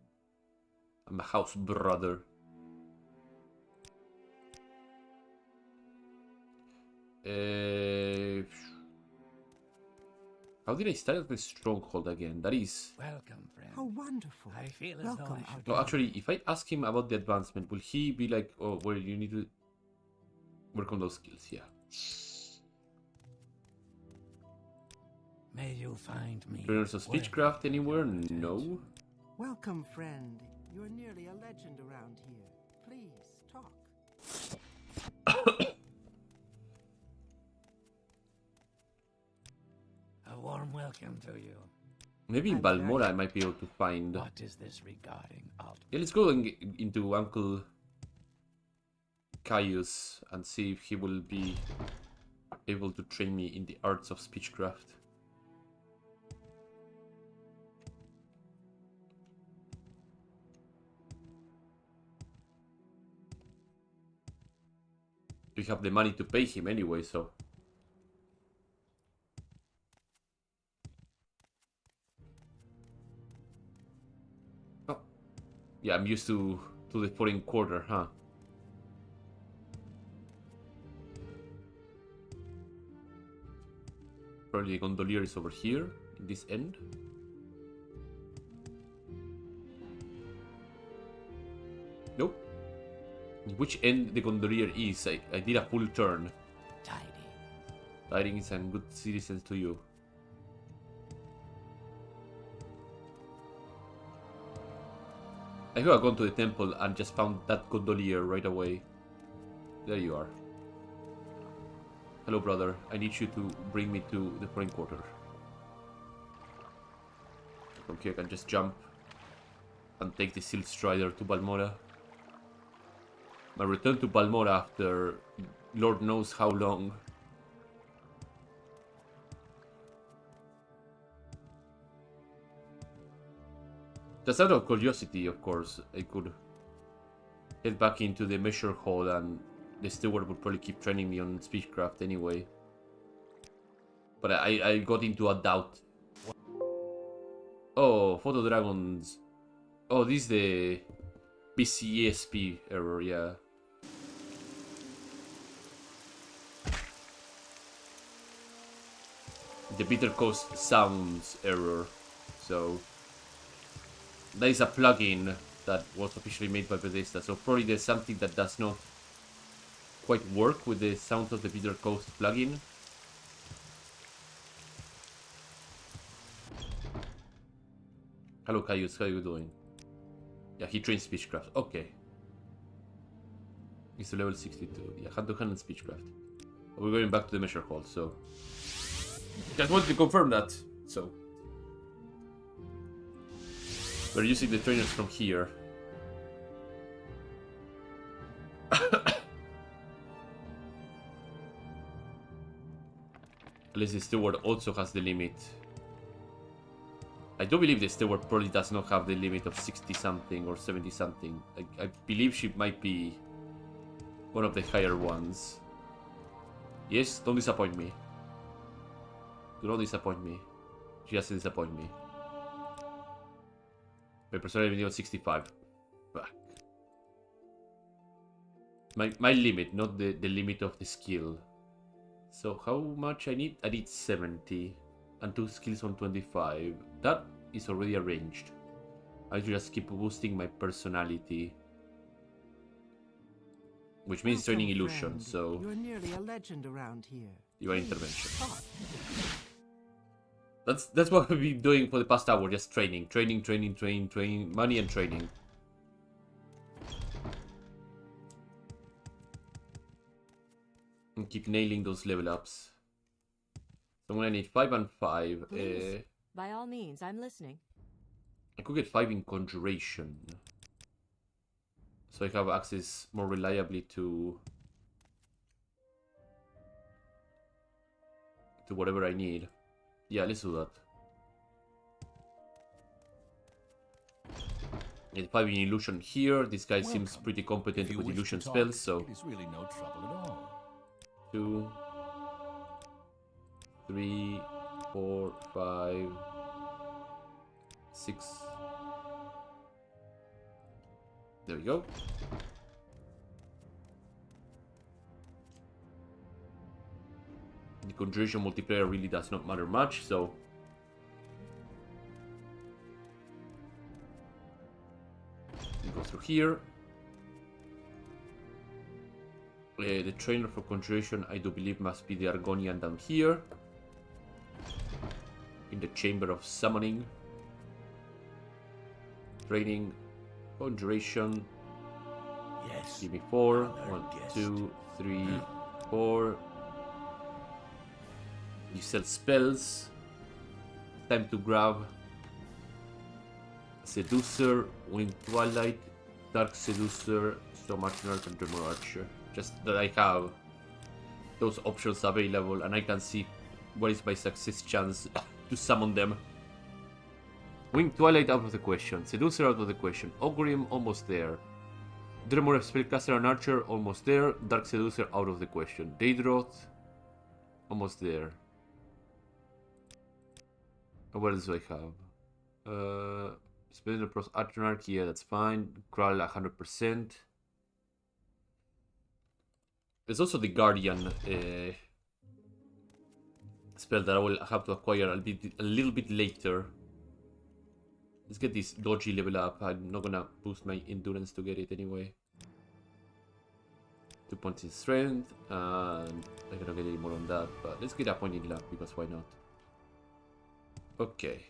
I'm a house brother. How did I start the stronghold again? That is. Welcome, friend. How wonderful. I feel as Welcome, though I should No, Outlander. actually, if I ask him about the advancement, will he be like, "Oh, well, you need to work on those skills"? Yeah. May you find me. Trainers of worthy speechcraft of your anywhere? attention. No. Welcome, friend. You're nearly a legend around here. Please, talk. A warm welcome to you. Maybe in I'm very- Balmora I might be able to find. What is this regarding, Alt? Yeah, let's go into Uncle Caius and see if he will be able to train me in the arts of speechcraft. We have the money to pay him anyway, so. Oh. Yeah, I'm used to the foreign quarter, huh? Probably the gondolier is over here, in this end. Nope. In which end the gondolier is, I did a full turn. Tidy. Tidings and good citizens to you. I could have gone to the temple and just found that gondolier right away. There you are. Hello, brother. I need you to bring me to the foreign quarter. From here I can just jump and take the Silt Strider to Balmora. My return to Balmora after Lord knows how long. Just out of curiosity, of course, I could head back into the measure hall and the steward would probably keep training me on speechcraft anyway. But I got into a doubt. Oh, Photo Dragons. Oh, this is the BCESP error, yeah. The Bitter Coast Sounds error. So that is a plugin that was officially made by Bethesda. So probably there's something that does not quite work with the sound of the Bitter Coast plugin. Hello, Caius, how are you doing? Yeah, he trains speechcraft. Okay. He's level 62. Yeah, hand to hand and speechcraft. We're going back to the measure hall, so just wanted to confirm that. So we're using the trainers from here. Unless the steward also has the limit. I do believe the steward probably does not have the limit of 60 something or 70 something. I believe she might be one of the higher ones. Yes, don't disappoint me. Do not disappoint me. She has to disappoint me. My personality on 65. Fuck. My limit, not the limit of the skill. So how much I need? I need 70. And 2 skills on 25. That is already arranged. I just keep boosting my personality. Which means training Welcome, illusion, friend. so You're nearly a legend around here. divine Please, intervention. talk. That's what we've been doing for the past hour, just training, money and training. And keep nailing those level ups. So I'm gonna need 5 and 5. Please. By all means, I'm listening. I could get 5 in conjuration. So I have access more reliably to whatever I need. Yeah, let's do that. Get 5 in illusion here. This guy seems pretty competent If you with wish illusion to talk, spells, so it is really no trouble at all. 2, 3, 4, 5, 6. There we go. The conjuration multiplayer really does not matter much, so we go through here. The trainer for conjuration, I do believe, must be the Argonian down here in the chamber of summoning. Training, conjuration. Yes. Give me 4. Honored 1, guest. 2, 3, 4. You sell spells. Time to grab Seducer, Winged Twilight, Dark Seducer, Storm Archer, and Tremor Archer. Just that I have those options available and I can see what is my success chance to summon them. Winged Twilight out of the question. Seducer out of the question. Ogrim almost there. Tremor Spellcaster and Archer almost there. Dark Seducer out of the question. Daedroth almost there. What else do I have? Spell Pros Archnarch, yeah, that's fine. Kral 100%. There's also the Guardian spell that I will have to acquire a little bit later. Let's get this dodgy level up. I'm not gonna boost my endurance to get it anyway. 2 points in strength, and I cannot get any more on that, but let's get a point in luck because why not? Okay.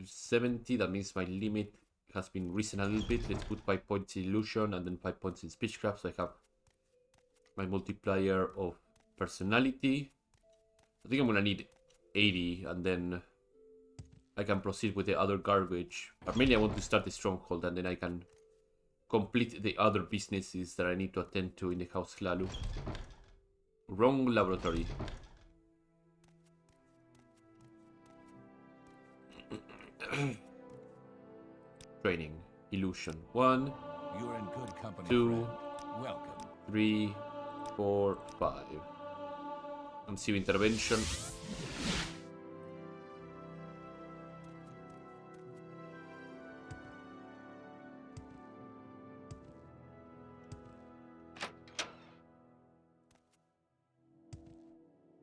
70, that means my limit has been risen a little bit. Let's put 5 points in illusion and then 5 points in speechcraft, so I have my multiplier of personality. I think I'm gonna need 80 and then I can proceed with the other garbage. But mainly I want to start the stronghold and then I can complete the other businesses that I need to attend to in the House Hlaalu. Wrong laboratory. Training. Illusion. 1, You're in good company, 2, friend. Welcome. 3, 4, 5. Unseen intervention.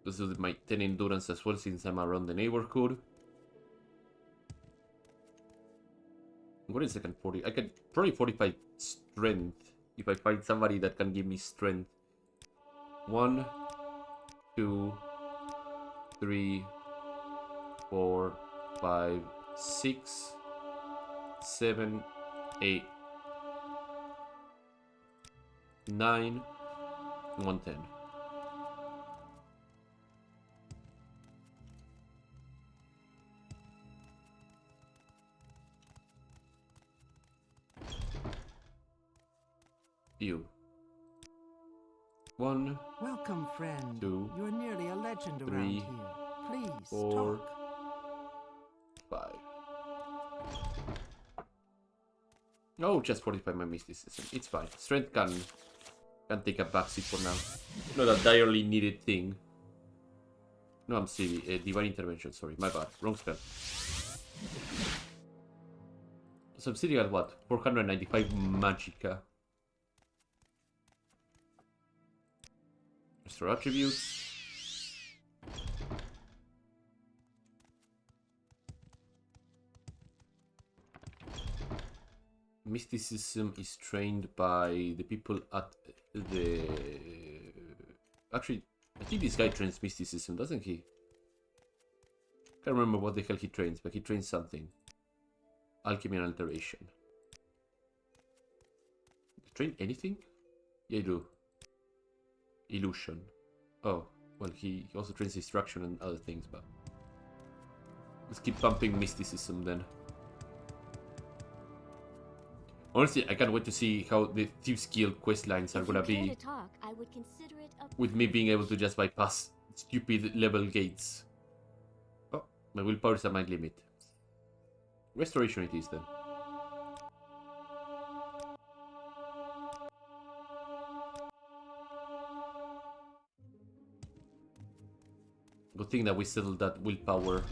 Let's do my 10 endurance as well since I'm around the neighborhood. What is second 40? I can probably 45 strength if I find somebody that can give me strength. 1, 2, 3, 4, 5, 6, 7, 8, 9, 110. You. 1, Welcome, friend. 2, You're nearly a legend 3, around here. Please 4, talk. 5. Oh, just 45 my mysticism. It's fine. Strength can take a backseat for now. Not a direly needed thing. No, I'm silly. Divine intervention. Sorry, my bad. Wrong spell. So I'm sitting at what? 495 magicka. Restore attributes. Mysticism is trained by the people at the... Actually, I think this guy trains mysticism, doesn't he? Can't remember what the hell he trains, but he trains something. Alchemy and alteration. Train anything? Yeah, you do. Illusion. Oh, well, he also trains destruction and other things, but... Let's keep pumping mysticism then. Honestly, I can't wait to see how the Thieves Guild quest lines are gonna be Talk, I would consider it a with me being able to just bypass stupid level gates. Oh, my willpower is at my limit. Restoration it is then. Good thing that we settled that willpower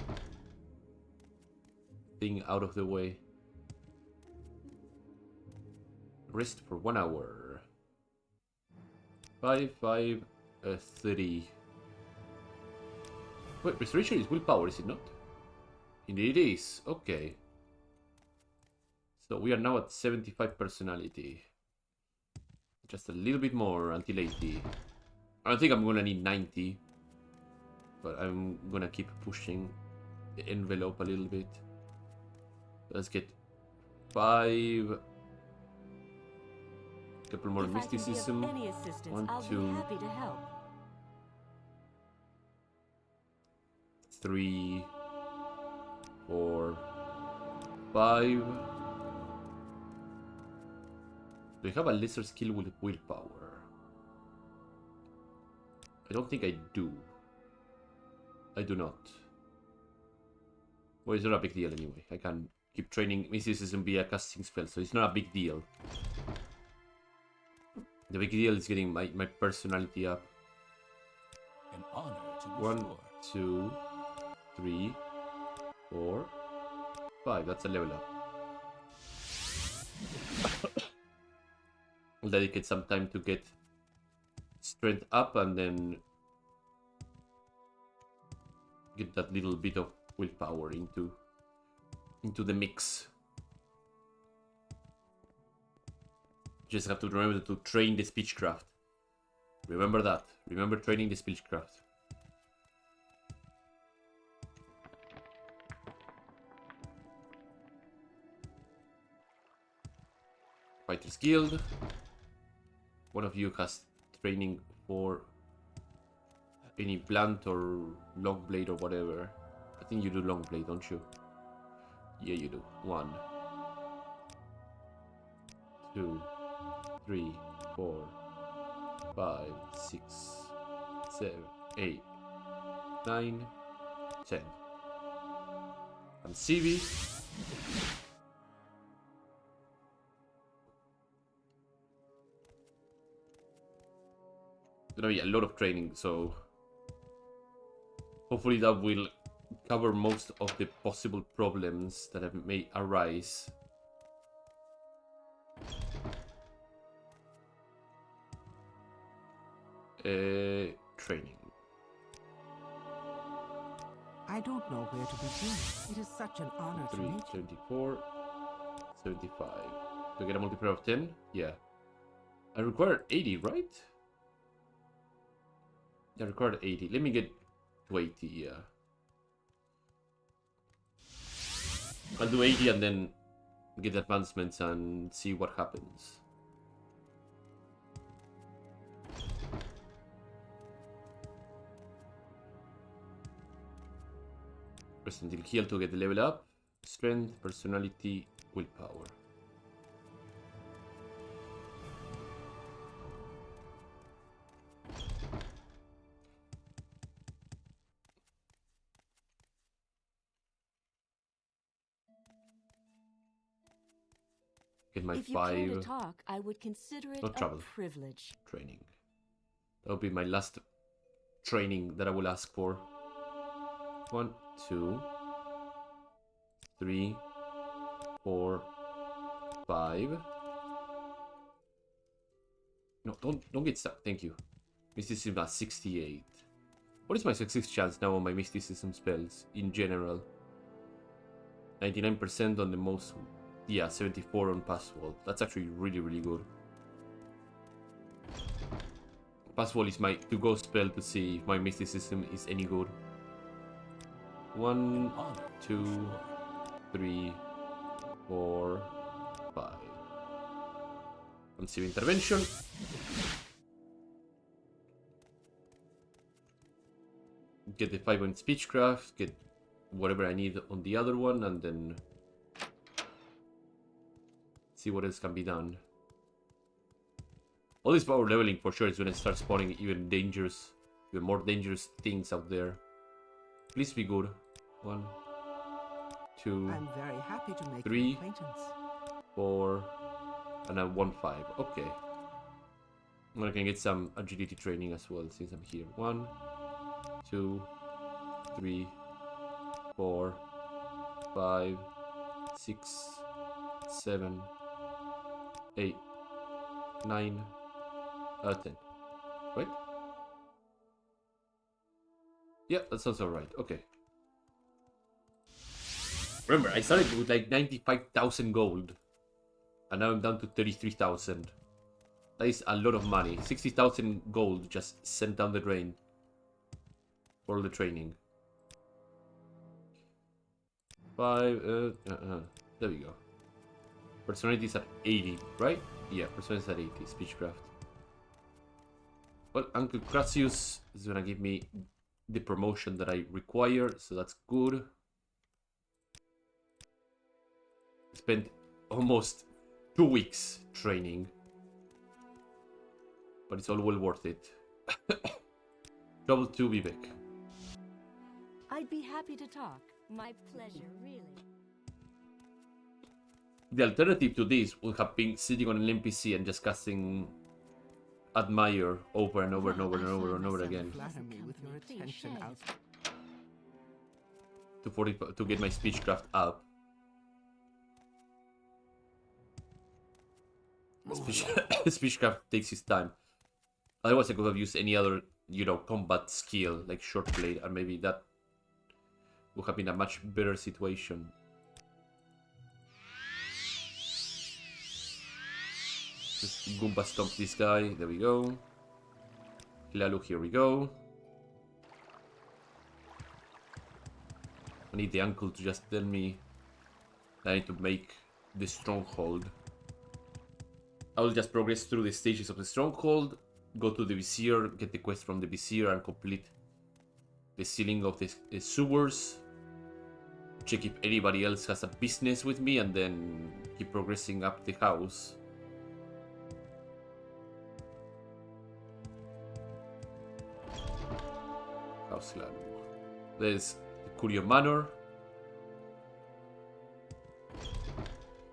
thing out of the way. Rest for 1 hour. 5, 5, 30. Wait, restoration is willpower, is it not? Indeed it is. Okay. So we are now at 75 personality. Just a little bit more until 80. I don't think I'm gonna need 90. But I'm gonna keep pushing the envelope a little bit. Let's get 5. Couple more If I can be of mysticism. any assistance, 1, I'll 2, be happy to help. 3, 4, 5. Do I have a lesser skill with willpower? I don't think I do. I do not. Well, it's not a big deal anyway. I can keep training mysticism via casting spell, so it's not a big deal. The big deal is getting my personality up. An honor to be 1, sure. 2, 3, 4, 5. That's a level up. I'll dedicate some time to get strength up and then get that little bit of willpower into the mix. Just have to remember to train the speechcraft. Remember that. Remember training the speechcraft. Fighters Guild. One of you has training for any blunt or long blade or whatever. I think you do long blade, don't you? Yeah, you do. 1, 2, 3, 4, 5, 6, 7, 8, 9, 10. And CV. Gonna be a lot of training, so hopefully that will cover most of the possible problems that may arise. Training. I don't know where to begin. It is such an honor to 3, meet you. 74, 75. Do I get a multiplier of 10? Yeah. I require 80, right? I required 80. Let me get to 80, yeah. I'll do 80 and then get advancements and see what happens. Rest until heal to get the level up. Strength, personality, willpower. Get my If you care to 5 talk, I would consider it No a trouble. privilege. training. That will be my last training that I will ask for. 1, 2, 3, 4, 5. No, don't get stuck. Thank you. Mysticism at 68. What is my success chance now on my mysticism spells in general? 99% on the most. Yeah, 74 on pass wall. That's actually really, really good. Pass wall is my to-go spell to see if my mysticism is any good. 1, 2, 3, 4, 5. Conceal intervention. Get the 5 on speechcraft. Get whatever I need on the other one, and then see what else can be done. All this power leveling for sure is when I start spawning even more dangerous things out there. Please be good. 1, 2, I'm very happy to make 3, your acquaintance. 4, and a 1, 5. Okay. I can get some agility training as well since I'm here. 1, 2, 3, 4, 5, 6, 7, 8, 9, 10. Right? Yeah, that sounds alright. Okay. Remember, I started with like 95,000 gold. And now I'm down to 33,000. That is a lot of money. 60,000 gold just sent down the drain. For the training. 5, there we go. Personality is at 80, right? Yeah, personality is at 80, speechcraft. Well, Uncle Crasius is gonna give me the promotion that I require, so that's good. Spent almost 2 weeks training. But it's all well worth it. Trouble 2, Vivek. I'd be happy to talk. My pleasure, really. The alternative to this would have been sitting on an NPC and just casting Admire over and over and over and over and over again Flatter me with your attention out. to get my speechcraft up. Speechcraft takes its time. Otherwise, I could have used any other, combat skill like short blade, and maybe that would have been a much better situation. Just Goomba stomp this guy. There we go. Hlaalu, here we go. I need the uncle to just tell me that I need to make the stronghold. I will just progress through the stages of the stronghold, go to the Vizier, get the quest from the Vizier, and complete the sealing of the sewers. Check if anybody else has a business with me, and then keep progressing up the house. House Hlaalu. There's the Curio Manor.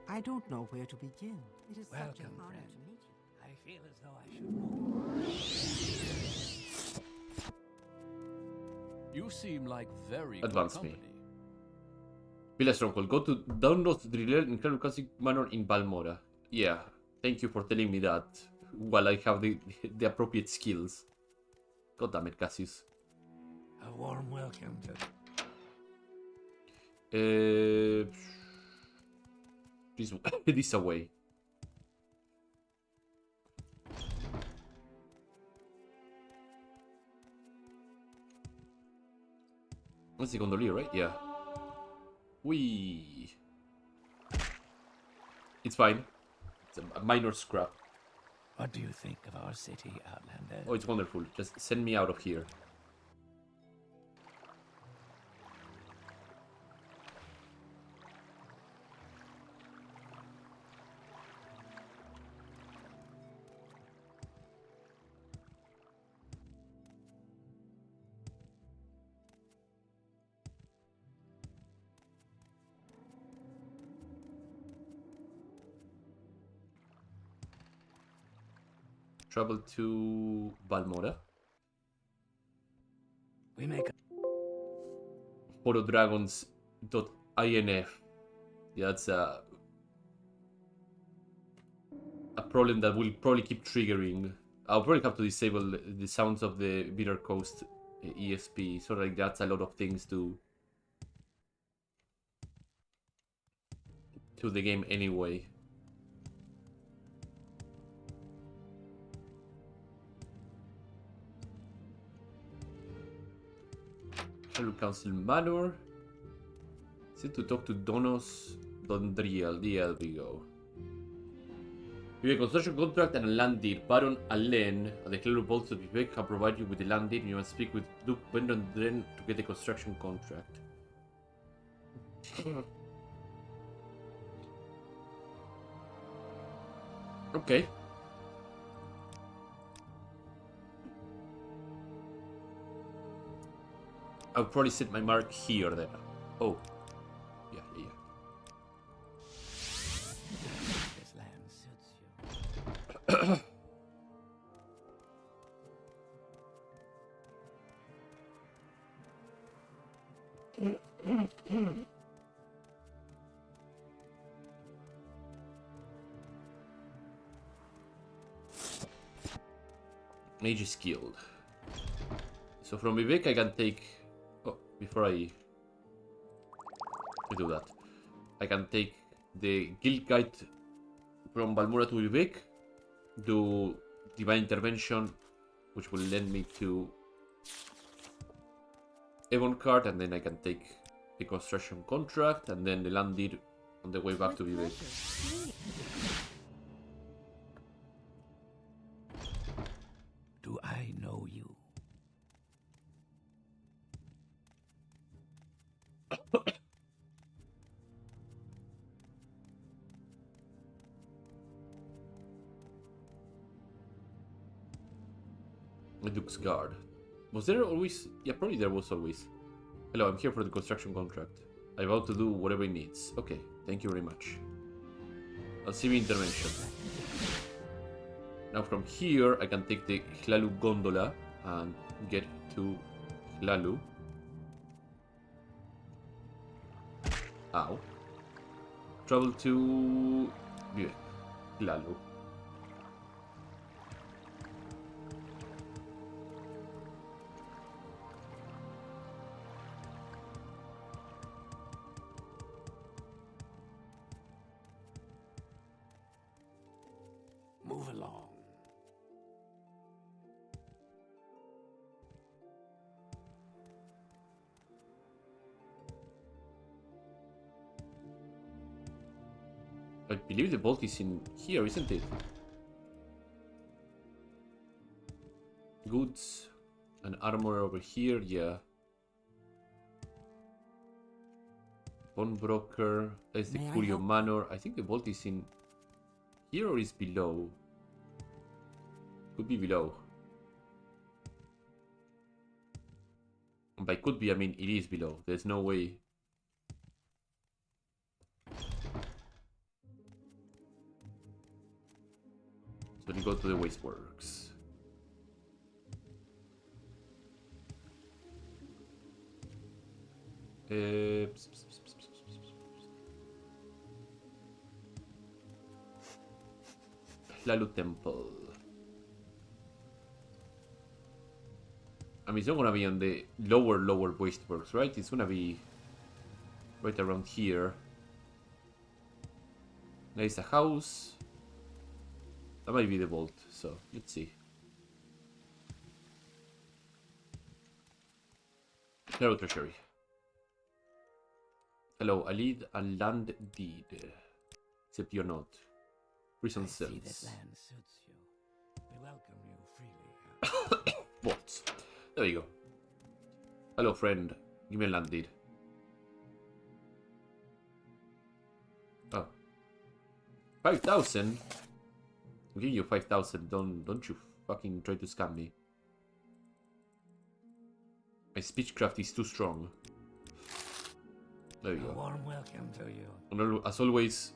I don't know where to begin. It is such an Welcome, honor friend. to meet you. I feel as though I should. You seem like very Advance good me. company. Villa Stronghold. Go to download the incredible classic manor in Balmora. Yeah, thank you for telling me that while I have the appropriate skills. God damn it, Cassius. A warm welcome to. This away. That's the gondolier, right? Yeah. Wee. It's fine. It's a minor scrap. What do you think of our city, Outlander? Oh, it's wonderful. Just send me out of here. Travel to Balmora. We make Photodragons.inf. Yeah, that's a problem that will probably keep triggering. I'll probably have to disable the sounds of the Bitter Coast ESP. So like that's a lot of things to the game anyway. Hlaalu Council Manor. Is it to talk to Donos Dondriel? There we go. You have a construction contract and a land deed. Baron Allen and the Hlaalu Bolts of Vivek have provided you with the land deed. You must speak with Duke Bendon Dren to get the construction contract. Okay. I'll probably set my mark here then. Oh. Yeah. this land suits you. Mage Guild. So from Vivek I can take... Oh, before I do that, I can take the Guild Guide from Balmora to Vivek, do Divine Intervention, which will lend me to Evon card, and then I can take the construction contract, and then the land deed on the way back to Vivek. Do I know you? The Duke's Guard. Was there always... Yeah, probably there was always. Hello, I'm here for the construction contract. I vow to do whatever it needs. Okay, thank you very much. I'll see you intervention. Now from here, I can take the Hlaalu Gondola and get to Hlaalu. Ow. Travel to... Yeah, Hlaalu. Move along. I believe the bolt is in here, isn't it? Goods and armor over here, yeah. Pawnbroker, that's the May I Curio help? Manor. I think the vault is in here or is below. Could be below. And by could be, I mean it is below. There's no way. So we go to the Wasteworks. Hlaalu Temple. I mean, it's not gonna be on the lower Wasteworks, right? It's gonna be right around here. There's a house. That might be the vault, so let's see. Hello, Treasury. Hello, I lead a land deed. Except you're not. Prison I see cells. this land suits you. We welcome you freely. Vaults. There we go. Hello, friend. Give me a land deed. Oh. 5,000? I'm giving you 5,000. Don't you fucking try to scam me. My speechcraft is too strong. There we A go. warm welcome to you. And as always,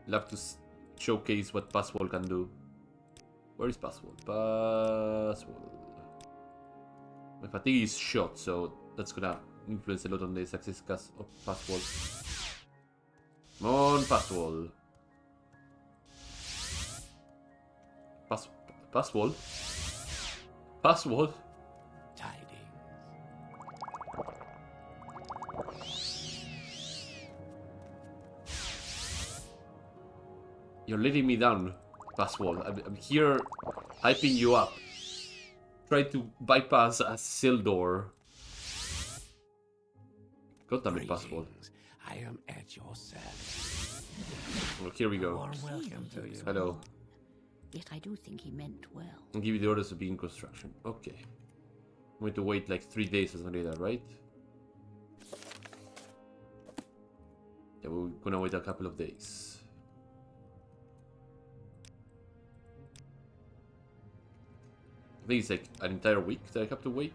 love to showcase what Passwall can do. Where is Passwall? Passwall. My fatigue is shot, so that's gonna influence a lot on the success cast of Passwall. Come on, Passwall. Passwall? Passwall? Tidings. You're letting me down, Passwall. I'm here hyping you up. Try to bypass a cell door. God damn it, Passwall. Greetings. I am at your service. Well, here we go. Warm welcome to you. Hello. Yet I do think he meant well. I'll give you the orders to be in construction. Okay. I'm going to wait like 3 days or something like that, right? Yeah, we're gonna wait a couple of days. I think it's like an entire week that I have to wait.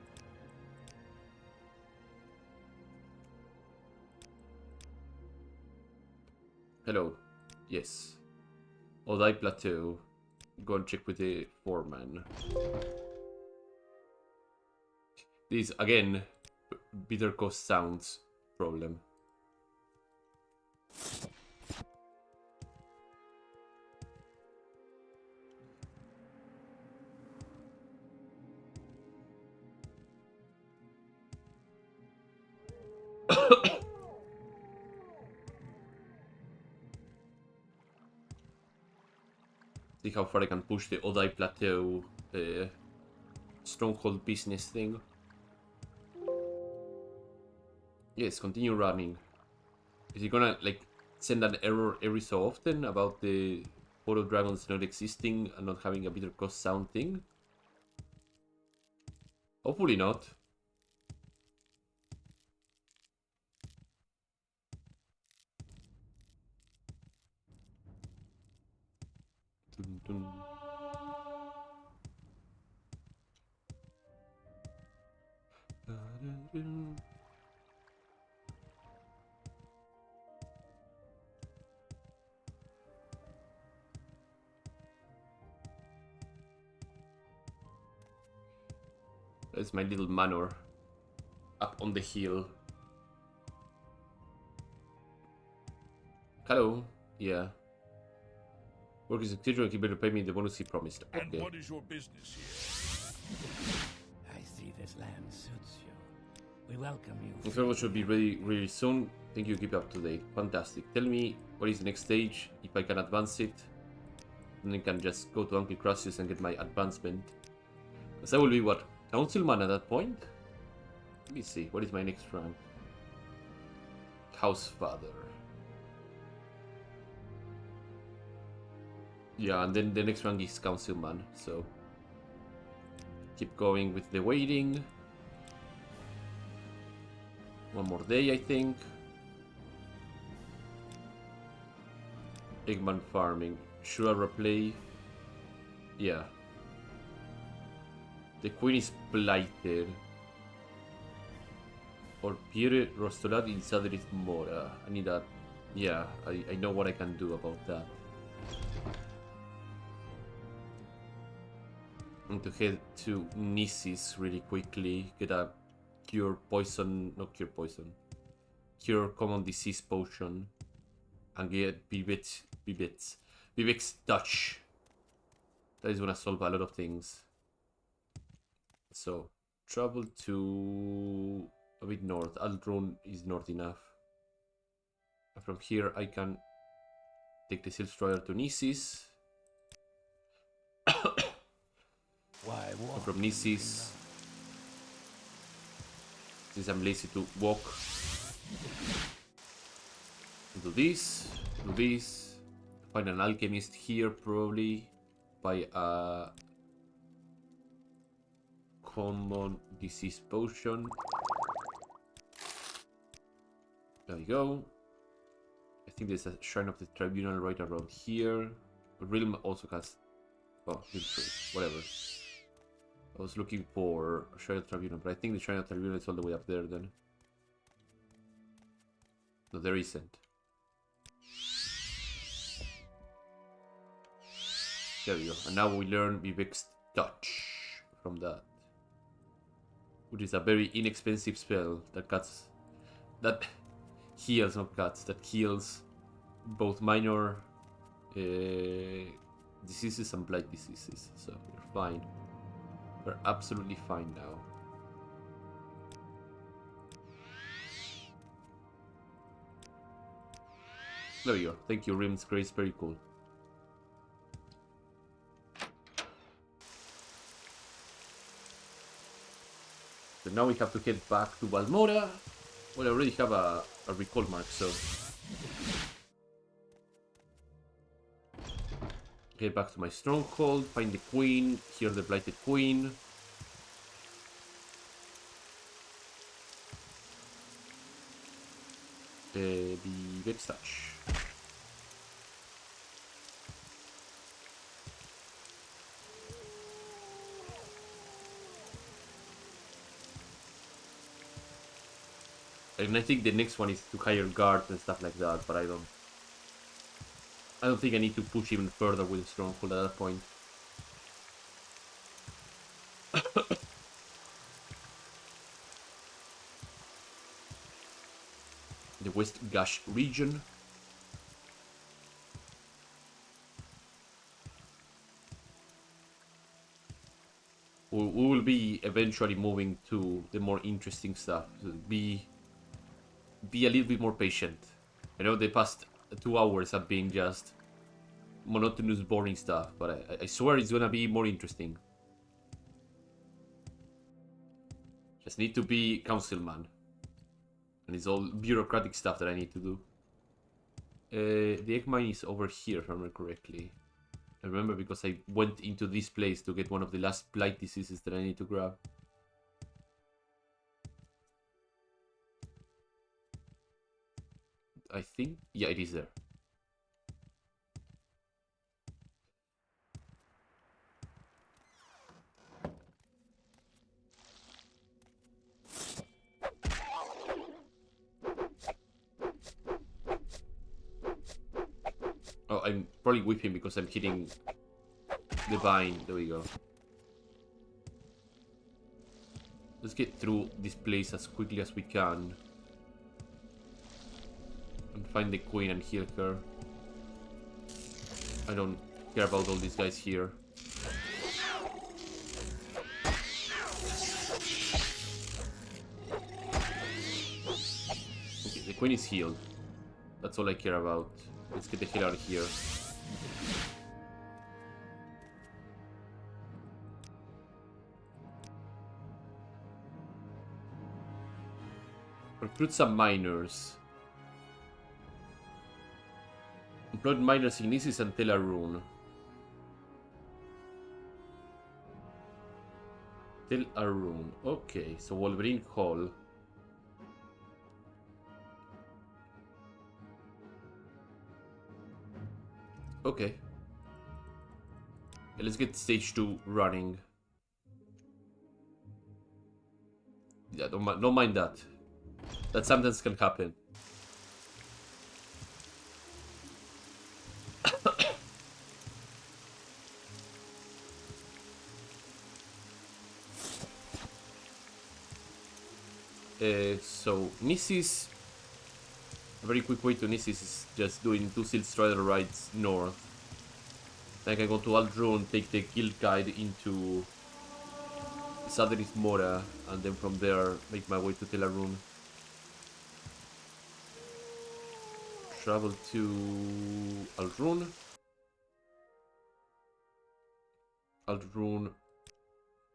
Hello. Yes. Odai Plateau. Go and check with the foreman. This, again, bitter coast sounds problem. See how far I can push the Odai Plateau stronghold business thing. Yes, continue running. Is he gonna like send an error every so often about the Photo Dragons not existing and not having a bitter cost sound thing? Hopefully not. Dun, dun. That's my little manor up on the hill. Hello. Yeah. Work is scheduled. He better pay me the bonus he promised. And Okay. what is your business here? I see this land suits you. We welcome you. The server should be ready really soon. Thank you. Keep up to date. Fantastic. Tell me what is the next stage. If I can advance it, then I can just go to Uncle Crucius and get my advancement. Because I will be what? Councilman at that point? Let me see. What is my next rank? House Father. Yeah, and then the next rank is Councilman, so keep going with the waiting. One more day, I think. Eggman farming. Should I replay? Yeah. The queen is blighted. Or Pierre Rostolat in Sadrith Mora. I need that. Yeah, I know what I can do about that. I need to head to Nissis really quickly. Get a cure poison. Not cure poison. Cure common disease potion. And get Vivek's touch. That is gonna solve a lot of things. So, travel to a bit north. Aldron is north enough. And from here, I can take the Seal Destroyer to Nissis. Why walk? And from Nissis, since I'm lazy to walk, do this, find an alchemist here probably, buy a common disease potion. There we go. I think there's a shrine of the tribunal right around here. Realm also has, oh, whatever. I was looking for a shrine of tribunal, but I think the shrine of tribunal is all the way up there then. No, there isn't. There we go. And now we learn Vivek's Touch from that. Which is a very inexpensive spell that cuts... That heals, not cuts. That heals both minor diseases and blight diseases. So we're fine. We're absolutely fine now. There we go. Thank you, Rim's Grace. Very cool. So now we have to head back to Balmora. Well, I already have a recall mark, so... Get back to my stronghold, find the queen, hear the blighted queen. The Vex Touch. And I think the next one is to hire guards and stuff like that, but I don't think I need to push even further with Stronghold at that point. The West Gash region. We will be eventually moving to the more interesting stuff. Be a little bit more patient. I know the past 2 hours have been just monotonous, boring stuff, but I swear it's gonna be more interesting. Just need to be councilman. And it's all bureaucratic stuff that I need to do. The egg mine is over here, if I remember correctly. I remember because I went into this place to get one of the last blight diseases that I need to grab. I think... yeah, it is there. Oh, I'm probably whipping because I'm hitting the vine. There we go. Let's get through this place as quickly as we can. And find the queen and heal her. I don't care about all these guys here. Okay, the queen is healed. That's all I care about. Let's get the hell out of here. Recruit some miners. Employed miners in Isis and Telarune. Telarune. Okay, so Wolverine Hall. Okay. Let's get stage 2 running. Yeah, don't mind that. That sometimes can happen. So Nissis, a very quick way to Nissis is just doing 2 Silt Strider rides north. Then I can go to Aldrune, take the guild guide into Southeast Mora, and then from there make my way to Telarune. Travel to Aldrune. Aldrune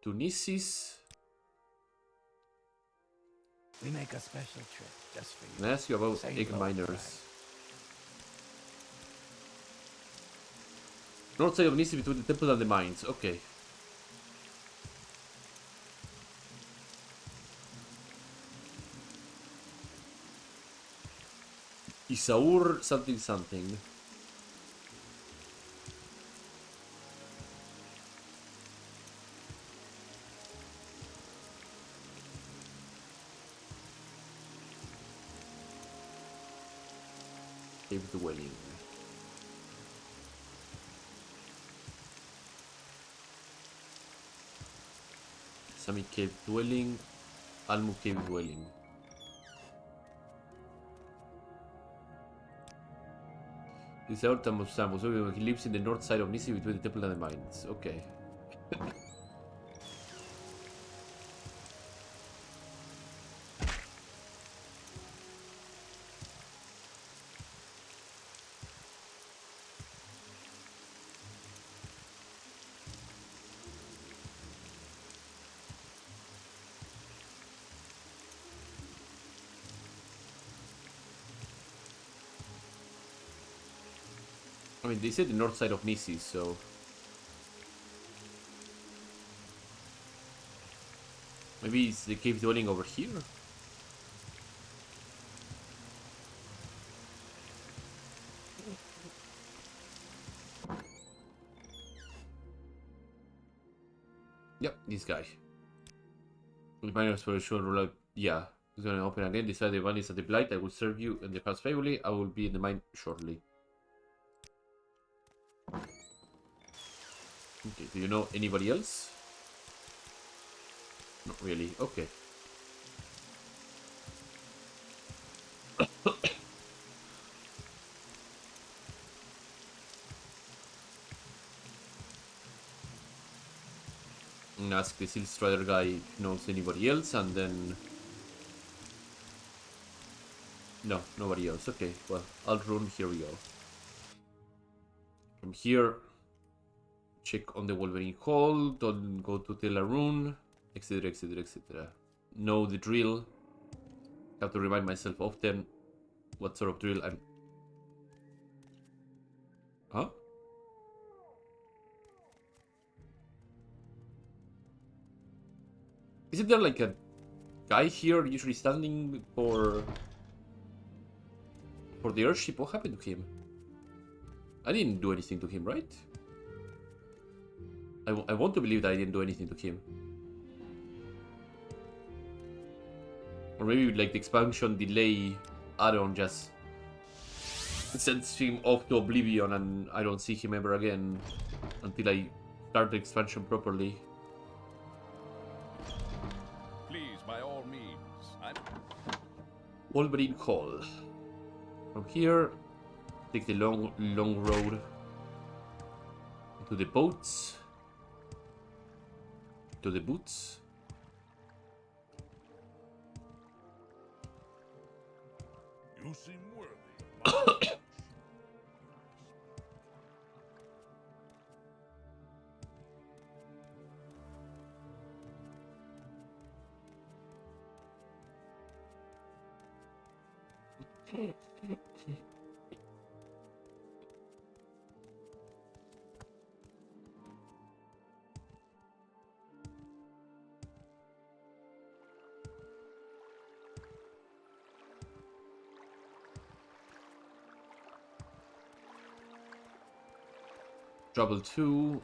to Nissis. We make a special trip just for you. Can I ask you about Say egg no, miners? North side of Nissi between the temple and the mines. Okay. Isaur something something. Cave dwelling. Sami Cave Dwelling, Almu Cave Dwelling. This is Ortam of Samus. He lives in the north side of Nisi between the temple and the mines. Okay. I mean, they said the north side of Nisi, so... Maybe it's the cave dwelling over here? Yep, this guy. The miners for a short roll. Yeah, it's gonna open again. Decide the one is at the blight. I will serve you and the past favorably. I will be in the mine shortly. Okay, do you know anybody else? Not really. Okay. And ask the Seal Strider guy if he knows anybody else, and then... No, nobody else. Okay, well, I'll run. Here we go. From here, check on the Wolverine Hall, don't go to Hlaalu, etc, etc, etc. Know the drill. Have to remind myself often what sort of drill I'm... Huh? Isn't there like a guy here usually standing for the airship? What happened to him? I didn't do anything to him, right? I want to believe that I didn't do anything to him. Or maybe like the expansion delay add-on just sends him off to oblivion and I don't see him ever again until I start the expansion properly. Please, by all means. Wolverine Hall. From here, take the long road to the boats, to the boots. You seem worthy. Trouble 2.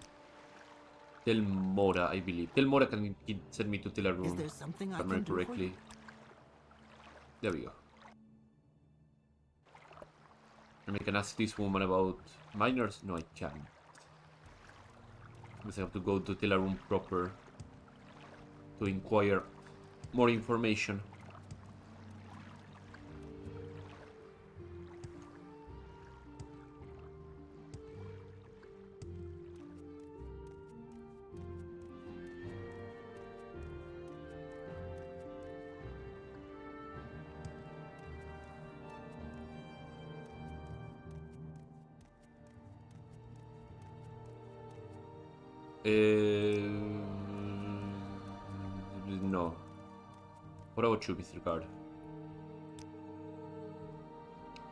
Tel Mora, I believe. Tel Mora can send me to Is Hlaalu, there something if I I can remember do for correctly. you? There we go. And I can ask this woman about miners? No, I can't. Because I have to go to Hlaalu proper to inquire more information. No. What about you, Mr. Guard?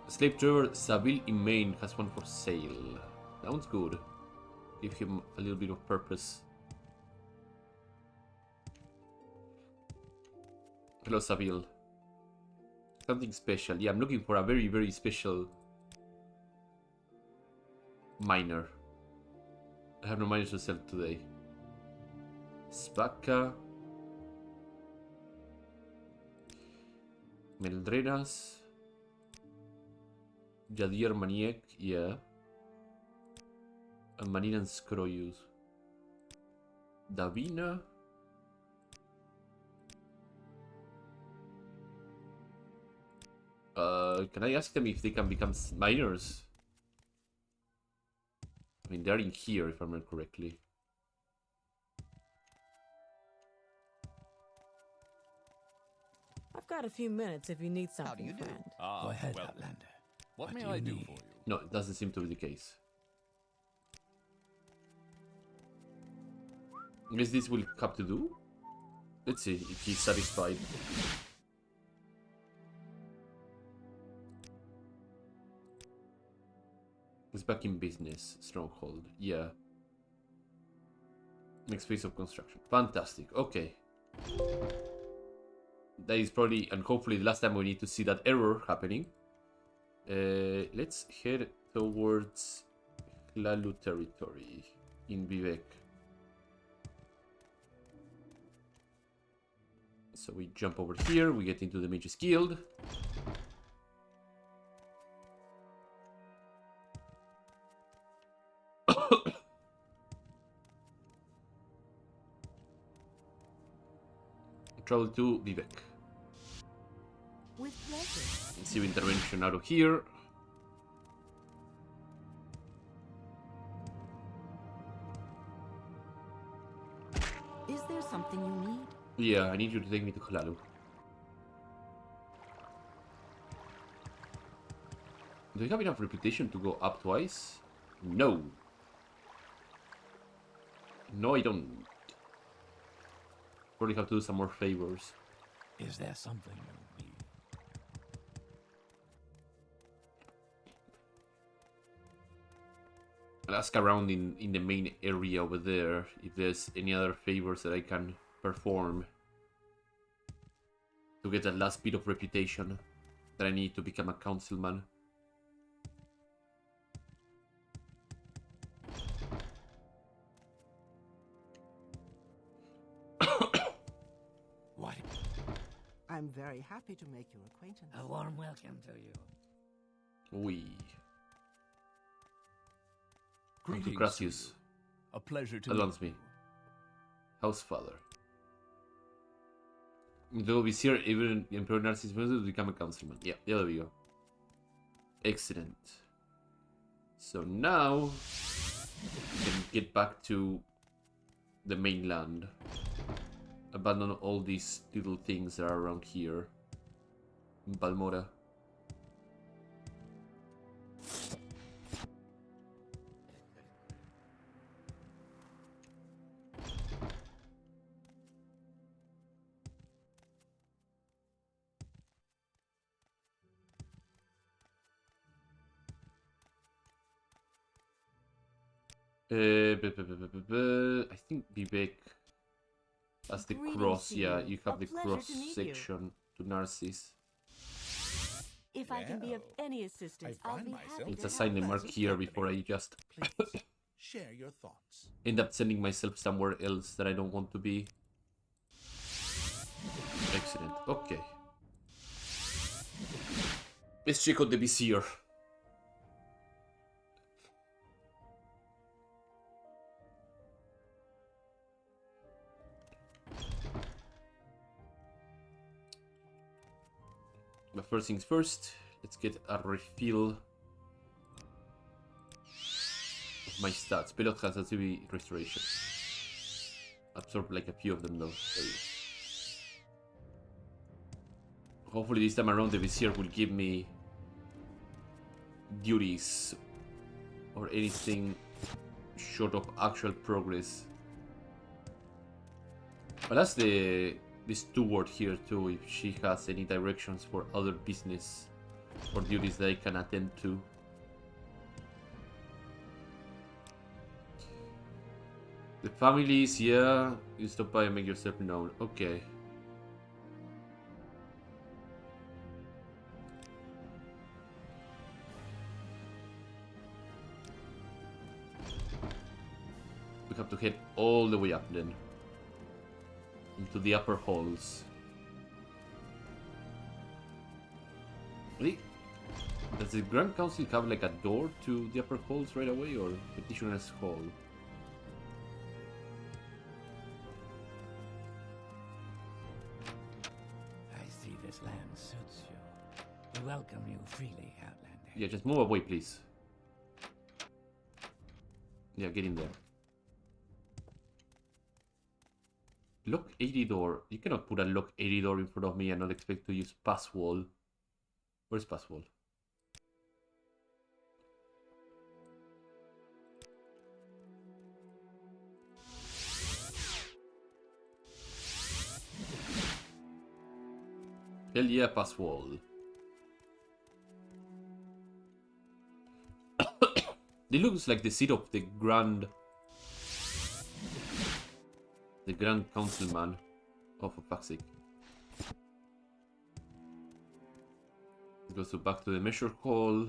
Slave driver Saville Imain has one for sale. Sounds good. Give him a little bit of purpose. Hello, Saville. Something special. Yeah, I'm looking for a very, very special miner. I have no miners to sell today. Spaka. Meldrenas. Jadir Maniek, yeah. And Manin and Scroyus. Davina. Can I ask them if they can become miners? I mean, they're in here, if I remember correctly. I've got a few minutes if you need something, friend. Go ahead, well, Outlander. what may do you I do need? for you? No, it doesn't seem to be the case. I guess this will have to do. Let's see if he's satisfied. He's back in business. Stronghold. Yeah. Next phase of construction. Fantastic. Okay. That is probably and hopefully the last time we need to see that error happening. Let's head towards Hlaalu territory in Vivek. So we jump over here, we get into the Mage's Guild. Travel to Vivek. With pleasure. Receive intervention out of here. Is there something you need? Yeah, I need you to take me to Hlaalu. Do you have enough reputation to go up twice? No. No, I don't. Probably have to do some more favors. Is there something you need? I'll ask around in the main area over there if there's any other favors that I can perform to get that last bit of reputation that I need to become a councilman. What? I'm very happy to make your acquaintance. A warm welcome to you. We. Greetings, Gracias. Sir. A pleasure to Advance meet me. House father. The vizier, even Emperor Narcissus to become a councilman. Yeah, there we go. Excellent. So now we can get back to the mainland. Abandon all these little things that are around here. In Balmora. I think Vivek as the Greetings cross, to yeah, you. you have A the pleasure cross to meet you. section to Narcissus. If I can be of Well, any assistance, I I'll find be myself happy Let's to assign a help. mark here before I just Please, share your thoughts. end up sending myself somewhere else that I don't want to be. Excellent. Okay. Let's check out the vizier. But first things first, let's get a refill of my stats. Pilot has a TV restoration. Absorb like a few of them though. Hopefully this time around the vizier will give me duties or anything short of actual progress. I'll ask the steward here too if she has any directions for other business or duties that I can attend to. The families, yeah, you stop by and make yourself known. Okay. We have to head all the way up then. Into the upper halls. Really? Does the Grand Council have like a door to the upper halls right away or Petitioner's Hall? I see this land suits you. We welcome you freely, Outlander. Yeah, just move away, please. Yeah, get in there. Lock 80 door. You cannot put a lock 80 door in front of me and not expect to use pass wall. Where's pass wall? Hell yeah, pass wall. It looks like the seat of the Grand Councilman. Oh, for fuck's sake. It goes back to the measure hall.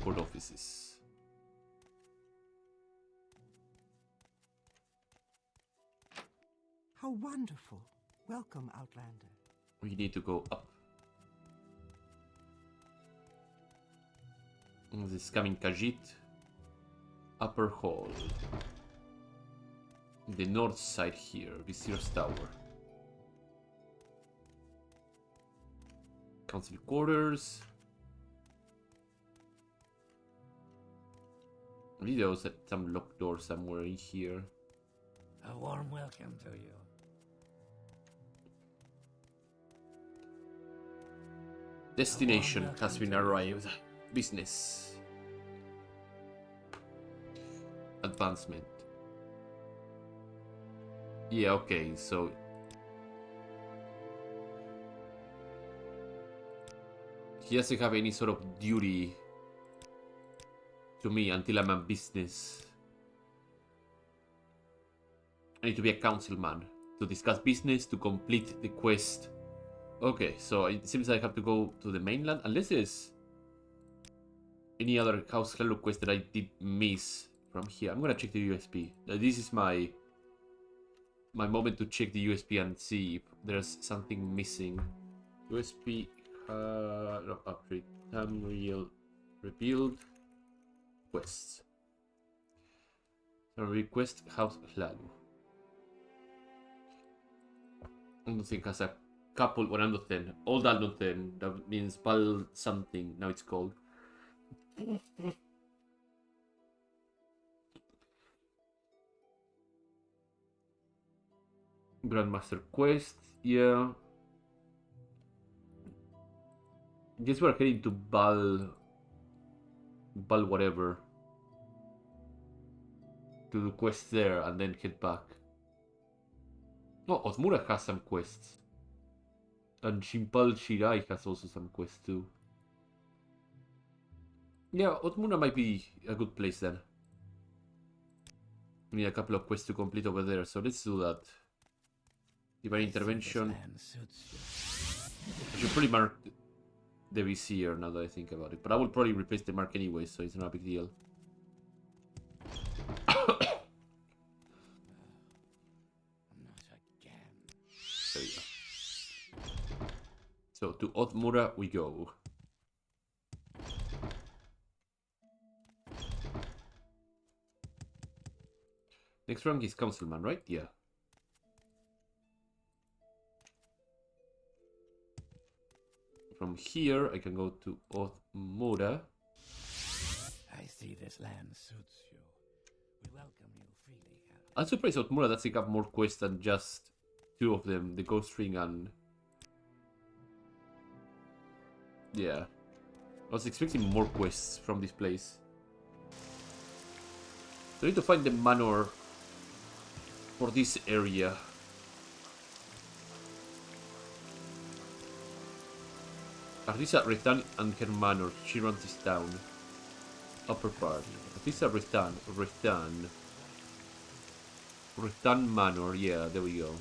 Court offices. How wonderful. Welcome, Outlander. We need to go up. This is coming Khajiit. Upper hall. The north side here, Vizier's Tower. Council quarters. Maybe there was some locked door somewhere in here. A warm welcome to you. Destination has been arrived. Business. Advancement. Yeah, okay, so... he doesn't have any sort of duty to me until I'm on business. I need to be a councilman to discuss business, to complete the quest. Okay, so it seems I have to go to the mainland, unless there's any other House Hlaalu quest that I did miss from here. I'm gonna check the USP. This is my moment to check the USP and see if there's something missing. USP, no, upgrade. Tamriel Rebuilt quests. Request House Hlaalu. I don't think has a couple 110. All that 10. That means Bal something. Now it's called. Grandmaster quest. Yeah. Guess we're heading to Bal whatever. To do quests there and then head back. No, Otmura has some quests. And Shimpal Shirai has also some quests too. Yeah, Otmura might be a good place then. We need a couple of quests to complete over there, so let's do that. Divine Intervention. I should probably mark the Vizier now that I think about it. But I will probably replace the mark anyway, so it's not a big deal. There you go. So to Otmura we go. Next rank is Councilman, right? Yeah. From here I can go to Otmura. I see this land suits you. We welcome you freely. I'm surprised Otmura doesn't have more quests than just two of them, the Ghost Ring and... yeah. I was expecting more quests from this place. So I need to find the manor for this area. Artisa Retan and her manor. She runs this town. Upper part. Artisa Retan Manor. Yeah, there we go.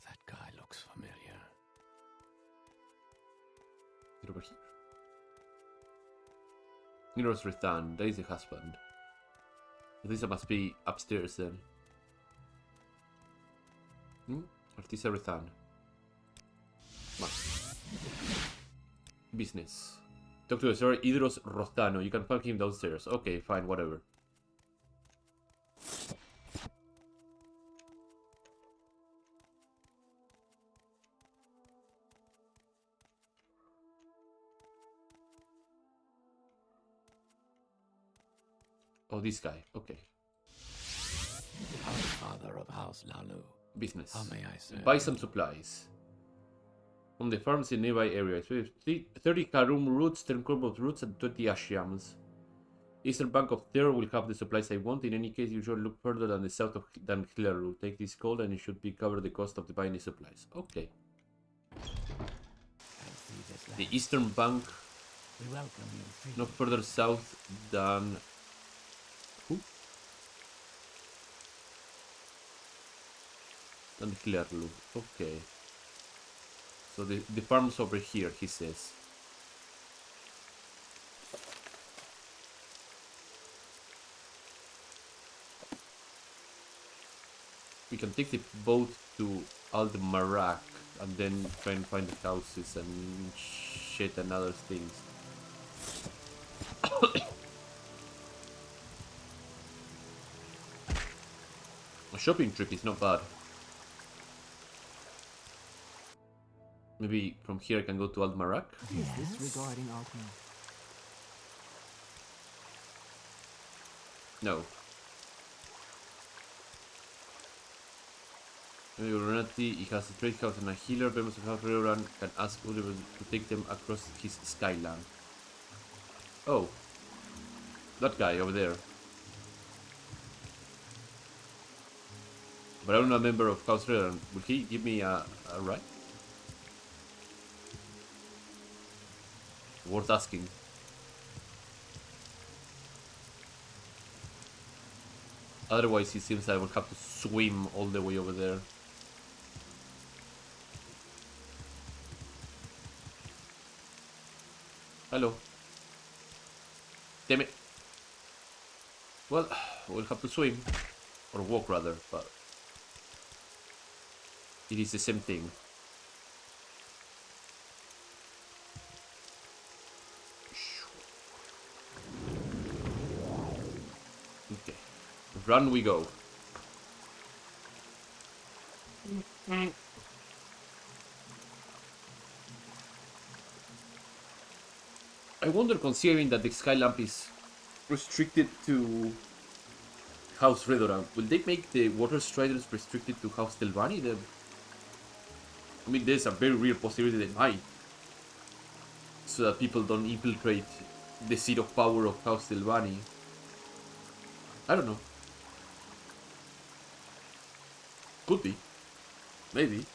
That guy looks familiar. Get over here. Miros Retan, that is the husband. Artisa must be upstairs then. Artisa Retan. Come on. Business. Talk to Sir Idros Rostano. You can find him downstairs. Okay, fine, whatever. Oh, this guy. Okay. House father of House Hlaalu. Business. How may I serve Buy you? some supplies. From the farms in nearby areas. 30 Karum roots, 10 Korbov roots, and 20 Ashiams. Eastern bank of Terror will have the supplies I want. In any case, you should look further than the south than Hlaalu. Take this gold and it should be cover the cost of the buying the supplies. Okay. I see this The land. eastern bank, We welcome you freely. no further south than... Who? Than Hlaalu. Okay. So the farm's over here, he says. We can take the boat to Al Marak and then try and find the houses and shit and other things. A shopping trip is not bad. Maybe from here I can go to Al Marak? Is this regarding Altman? No. Maybe Renati, he has a trade house and a healer. Members of House Reuran can ask Oliver to take them across his skyline. Oh. That guy over there. But I'm not a member of House Reuran. Will he give me a ride? Worth asking. Otherwise, it seems I will have to swim all the way over there. Hello. Damn it. Well, we'll have to swim. Or walk, rather, but... it is the same thing. Okay. Run we go. I wonder, considering that the sky lamp is restricted to House Redoran, will they make the water striders restricted to House Telvanni? I mean, there's a very real possibility they might. So that people don't infiltrate the seat of power of House Telvanni. I don't know. Could be. Maybe.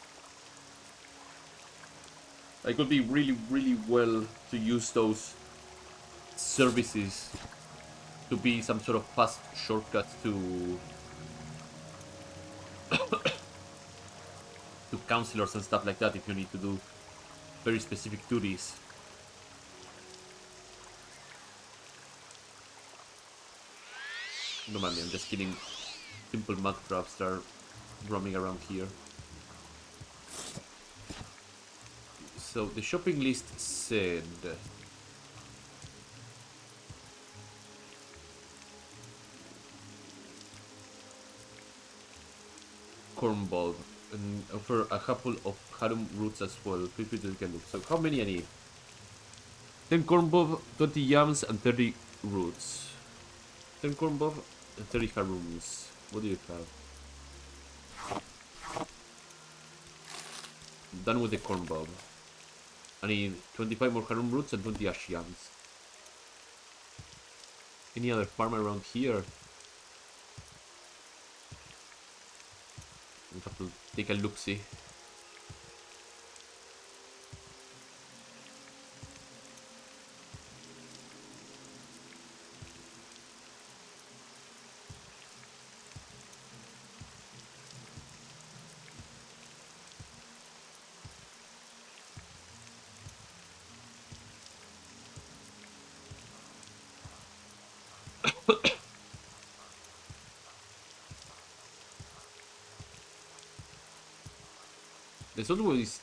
It could be really, really well to use those services to be some sort of fast shortcut to to counselors and stuff like that if you need to do very specific duties. No man, I'm just kidding. Simple mud crabs that are roaming around here. So the shopping list said corn bulb and offer a couple of harum roots as well. Feel free to take a look. So how many I need? 10 corn bulb, 20 yams, and 30 roots. 10 corn bulb and 30 harums. What do you have? Done with the corn bulb. I need 25 more harum roots and 20 ash yams. Any other farm around here? We have to take a look-see. There's always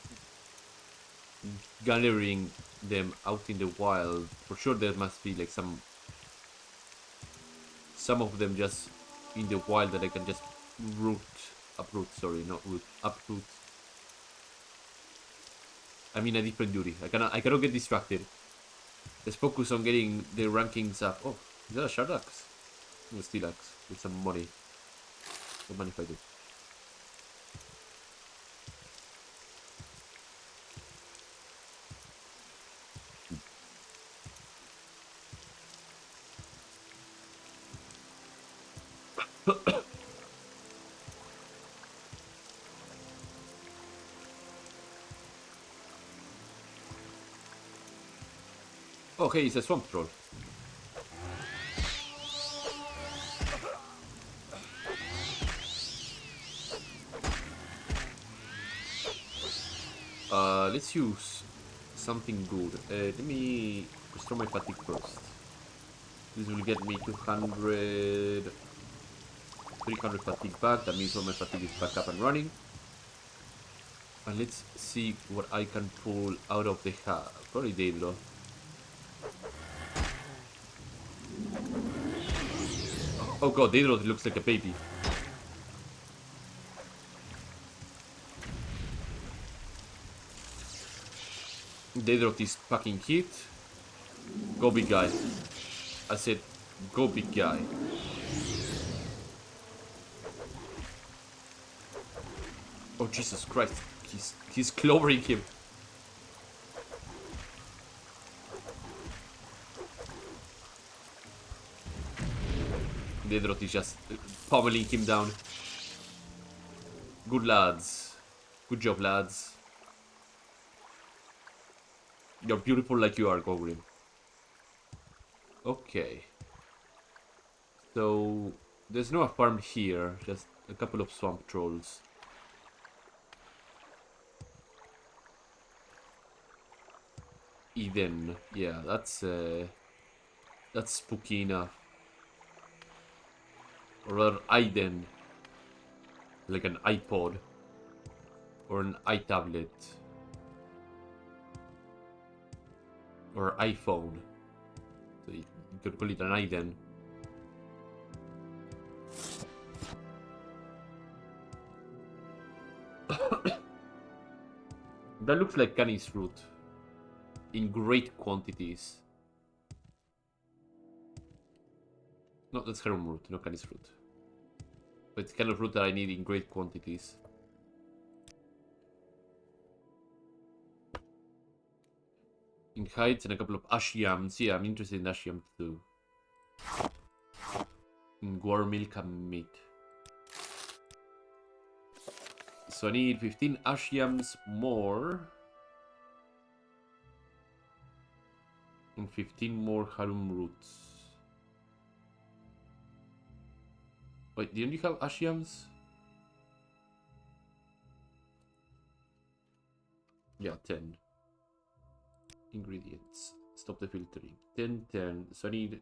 gathering them out in the wild. For sure there must be like some of them just in the wild that I can just uproot, sorry, not root, uproot. I'm in a different duty. I cannot get distracted. Let's focus on getting the rankings up. Oh, is that a shard axe? No, a steel axe with some money. What money if I do? Okay, it's a swamp troll. Let's use something good. Let me restore my fatigue first. This will get me 200, 300 fatigue back. That means all my fatigue is back up and running. And let's see what I can pull out of the hat. Probably Daedro. Oh god, Daedro looks like a baby. Daedro is fucking hit. Go big guy. I said, go big guy. Oh Jesus Christ, he's clovering him. Daedro is just pummeling him down. Good lads. Good job, lads. You're beautiful like you are, Gogrim. Okay. So, there's no farm here, just a couple of swamp trolls. Eden, yeah, that's spooky enough. Or rather, Iden. Like an iPod. Or an iTablet. Or iPhone. So you could call it an Iden. That looks like canis fruit. In great quantities. No, that's heron root, not canis fruit. But it's kind of fruit that I need in great quantities. In heights and a couple of ash yams. Yeah, I'm interested in ash yams too. In guar milk and meat. So I need 15 ash yams more. And 15 more harum roots. Wait, didn't you have ash yams? Yeah, 10. Ingredients. Stop the filtering. 10, 10. So I need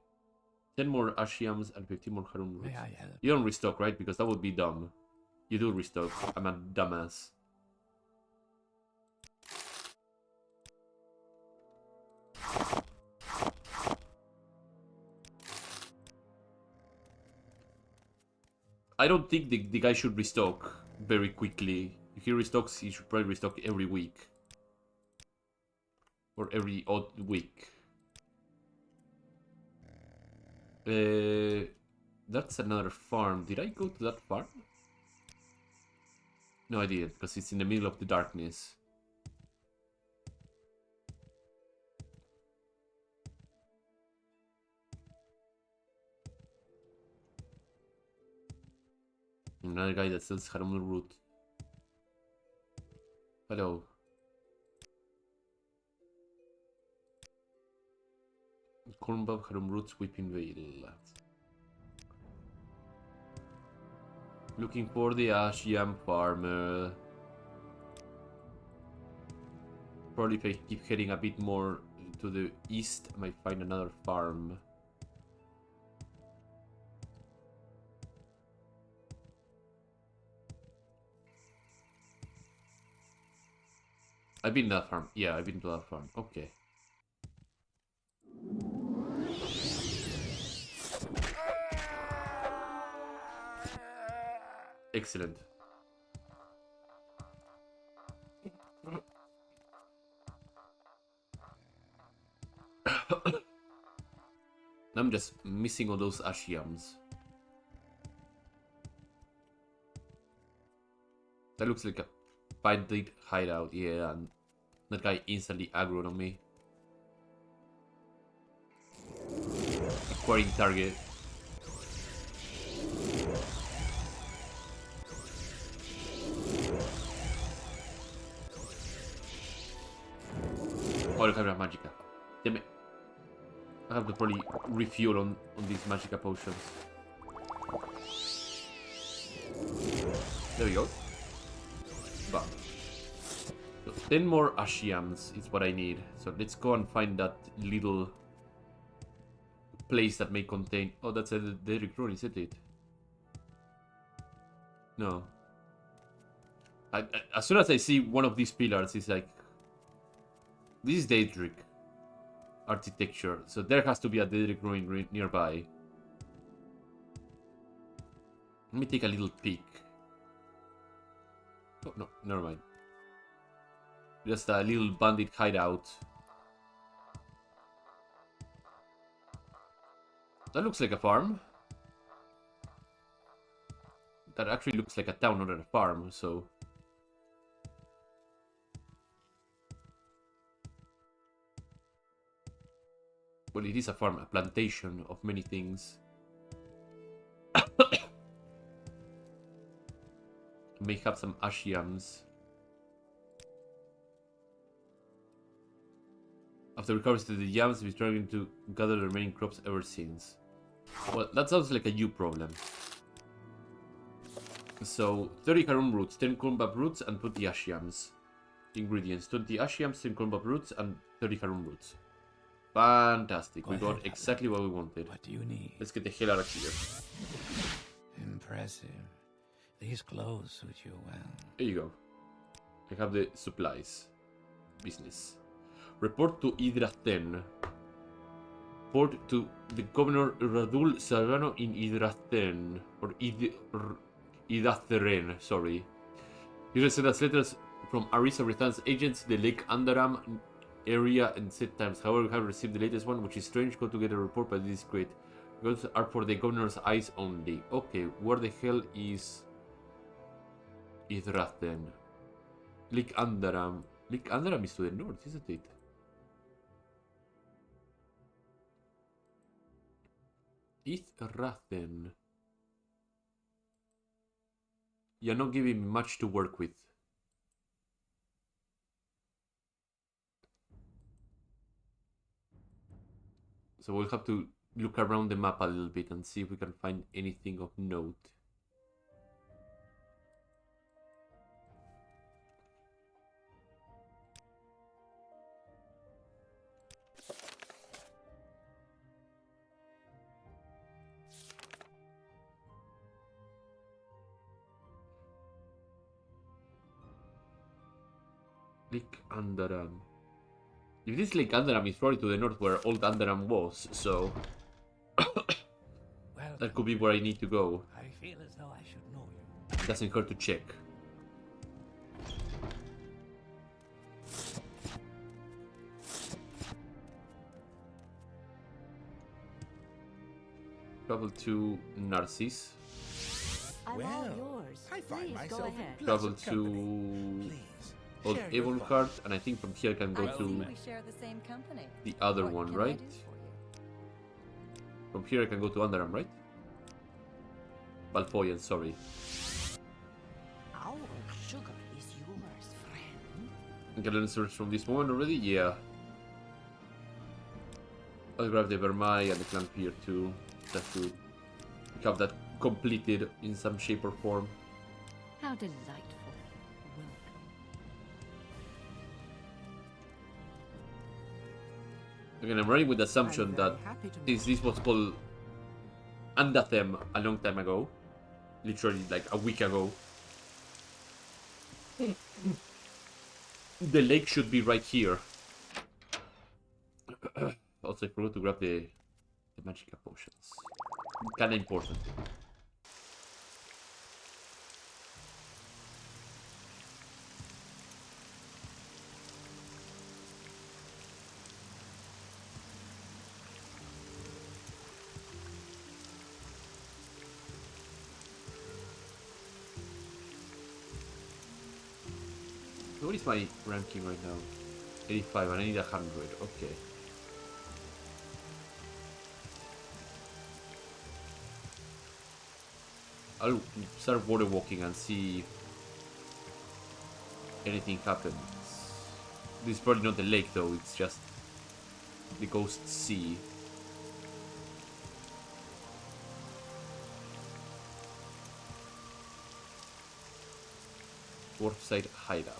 10 more ash yams and 15 more harum roots. May I help? You don't restock, right? Because that would be dumb. You do restock. I'm a dumbass. I don't think the guy should restock very quickly. If he restocks, he should probably restock every week. Or every odd week. That's another farm. Did I go to that farm? No, I didn't, because it's in the middle of the darkness. Another guy that sells harum root. Hello. Cornbab, harum roots, whipping veil. Looking for the ash yam farmer. Probably if I keep heading a bit more to the east, I might find another farm. I've been to that farm. Yeah, I've been to that farm. Okay. Excellent. I'm just missing all those ashiams. That looks like a bandit hideout, yeah, and that guy instantly aggroed on me. Acquiring target. Oh, look, I have Magica. Damn it. I have to probably refuel on these Magica potions. There we go. Bam. So 10 more Ashiams is what I need. So let's go and find that little place that may contain... Oh, that's a Daedric Rune, isn't it? No. As soon as I see one of these pillars, it's like... This is Daedric architecture, so there has to be a Daedric Rune nearby. Let me take a little peek. Oh, no, never mind. Just a little bandit hideout. That looks like a farm. That actually looks like a town, not a farm, so... Well, it is a farm, a plantation of many things. May have some ashiams. After recovering the yams, we're trying to gather the remaining crops ever since. Well, that sounds like a you problem. So, 30 carom roots, 10 cornbab roots, and 20 ashiams. Ingredients, 20 ashiams, 10 cornbab roots, and 30 carom roots. Fantastic. We got exactly what we wanted. What do you need? Let's get the hell out of here. Impressive. These clothes suit you well. There you go. I have the supplies. Business. Report to Idraten. Report to the Governor Radul Serrano in Idraten. Or Idatheren, sorry. He sent us letters from Arisa Rethan's agents, the Lake Andaram area and set times. However, we have received the latest one, which is strange. Go to get a report, but this is great. Those are for the governor's eyes only. Okay, where the hell is Idraten? Lake Andaram. Lake Andaram is to the north, isn't it? Idraten. You're not giving me much to work with. So we'll have to look around the map a little bit and see if we can find anything of note. Lake Andaram. If this Lake Andaram is probably to the north where old Andaram was, so that could be where I need to go. I feel as though I should know you. Doesn't hurt to check. Travel to Narcissus. I'm all yours. I find Please myself go in ahead. Travel pleasant company. to Please, Old share your Evolcard, and I think from here I can go I see to we share the same company. the other What one, can I right? do for you? From here I can go to Andaram, right? Valpoyan, sorry. Our sugar is yours, friend. I can learn search from this moment already? Yeah. I'll grab the Vermai and the Clank here too. Just to have that completed in some shape or form. How delightful. Welcome. Again, I'm running with the assumption I'm that very happy to this was called Andathem a long time ago. Literally like a week ago. The lake should be right here. Also, I forgot to grab the Magica potions. Kinda important. What is my ranking right now? 85, and I need 100. Okay. I'll start water walking and see if anything happens. This is probably not the lake though, it's just the ghost sea. Wharfside hideout.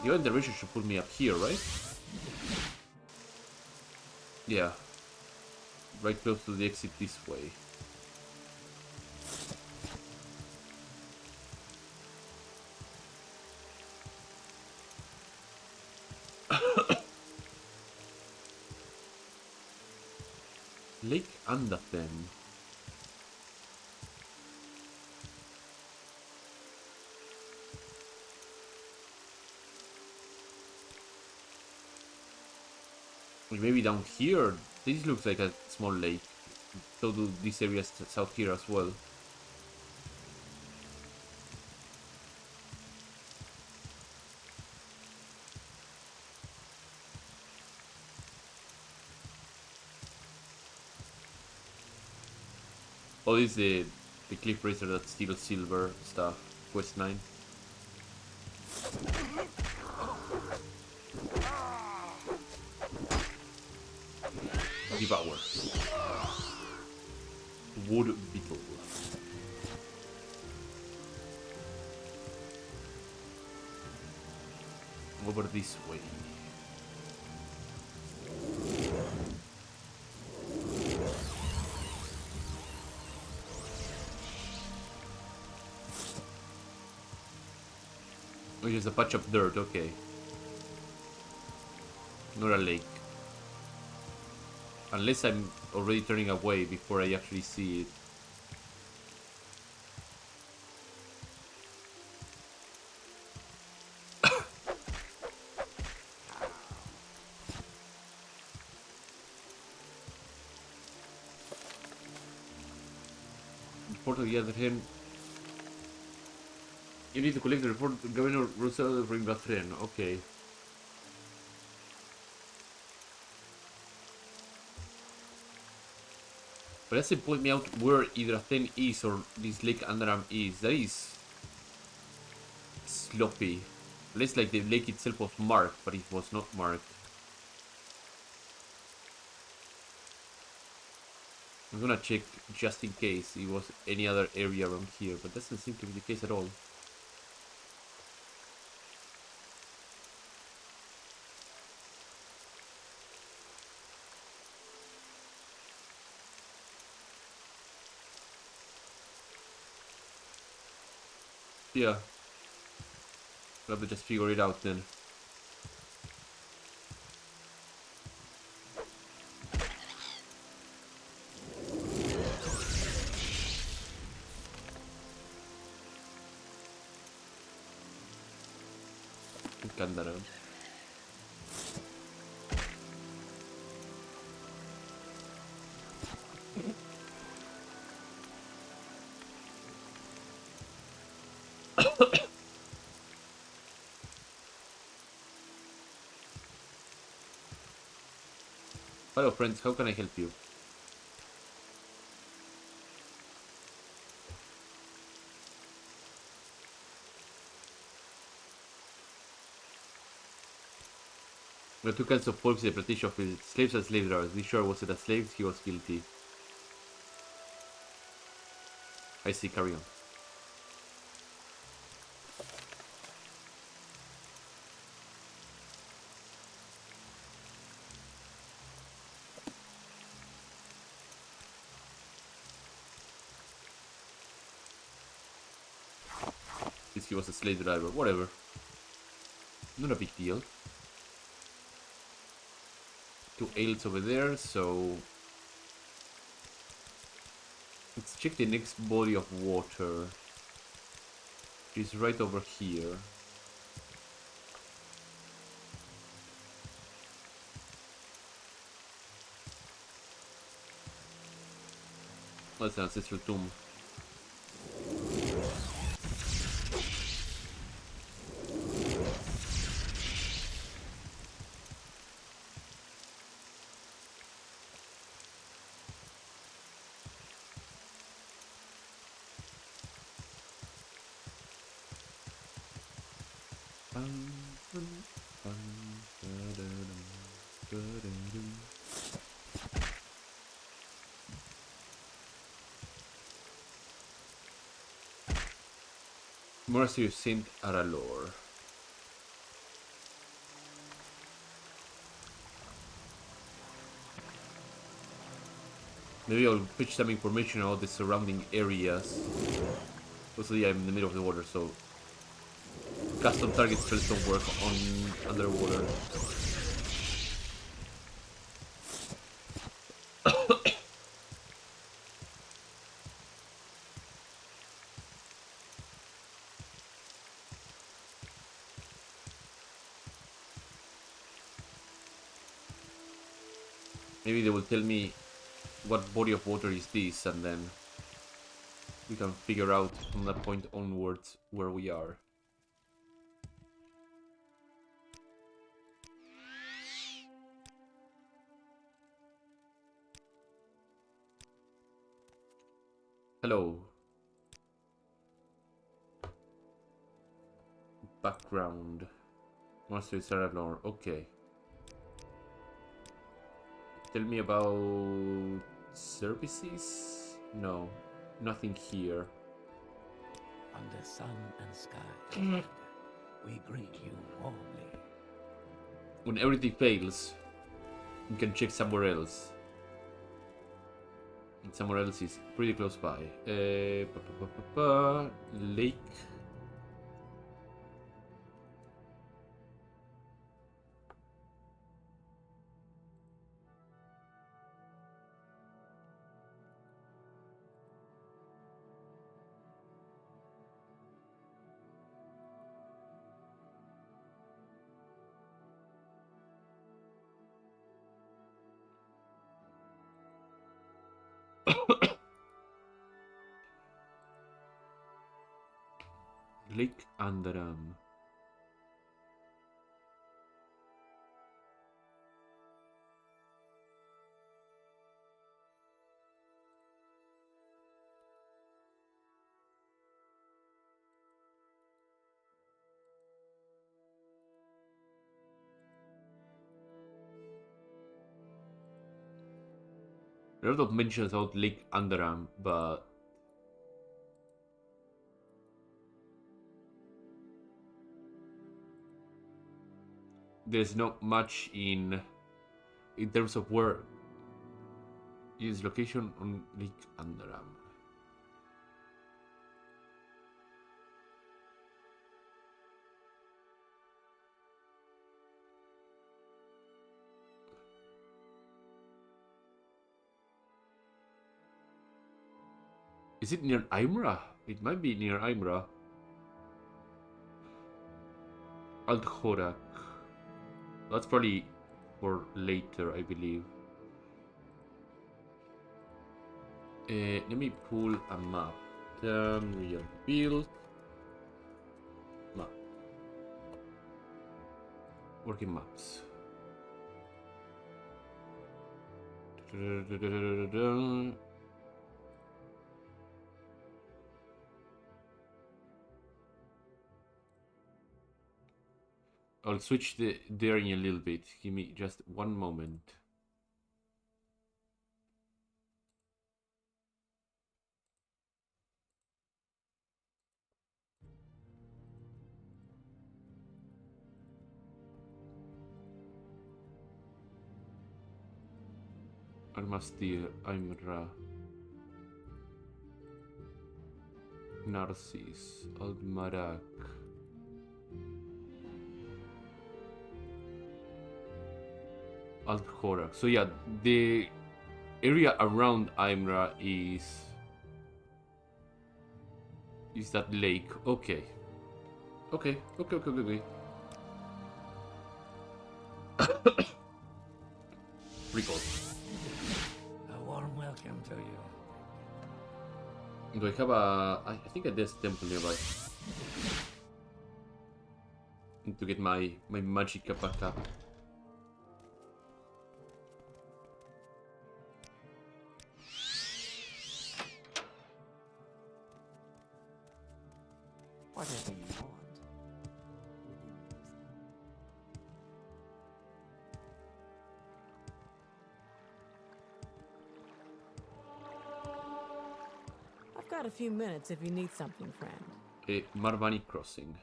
The other direction should put me up here, right? Yeah. Right close to the exit this way. Lake Anderton. Maybe down here. This looks like a small lake. So do these areas south here as well. Oh, this is the cliff racer that steals silver stuff. Quest 9. Devour. Wood beetle. Over this way. Which is a patch of dirt, okay. Not a lake. Unless I'm already turning away before I actually see it. Report on the other hand. You need to collect the report to Governor Rousseau bring the train. Okay. But that's to point me out where either Athene is or this Lake Underarm is. That is sloppy. Less like the lake itself was marked, but it was not marked. I'm gonna check just in case it was any other area around here, but that doesn't seem to be the case at all. Yeah. I'll have to just figure it out then. Candara. Hello friends, how can I help you? There are two kinds of folks in the British office, slaves and slave drivers. This sure was it a slave, he was guilty. I see, carry on. He was a slave driver, whatever. Not a big deal. Two ales over there, so let's check the next body of water. It's right over here. That's an ancestral tomb. Monastery of Saint Aralor. Maybe I'll pitch some information about the surrounding areas. Also, yeah, I'm in the middle of the water, so custom target spells don't work on underwater. Maybe they will tell me what body of water is this, and then we can figure out from that point onwards where we are. Hello. Background. Master Sarah. Okay. Tell me about services? No, nothing here. Under sun and sky, we greet you warmly. When everything fails, you can check somewhere else. And somewhere else is pretty close by. Lake. Lake Andaram. There are a lot of mentions about Lake Andaram, but there's not much in terms of where is location on Lake Andaram. Is it near Imra? It might be near Imra. Alt-Horak. That's probably for later, I believe. Let me pull a map. Tamriel Rebuilt. Map. Working maps. I'll switch there in a little bit. Give me just one moment. Armastir, Imra, Narcis, Aldmarak. Alt-Horak. So yeah, the area around Imra is that lake. Okay. Okay. Recall. A warm welcome to you. Do I have I think a death temple nearby. Need to get my magic back up. Whatever you want. Got a few minutes if you need something, friend. Marvani Crossing.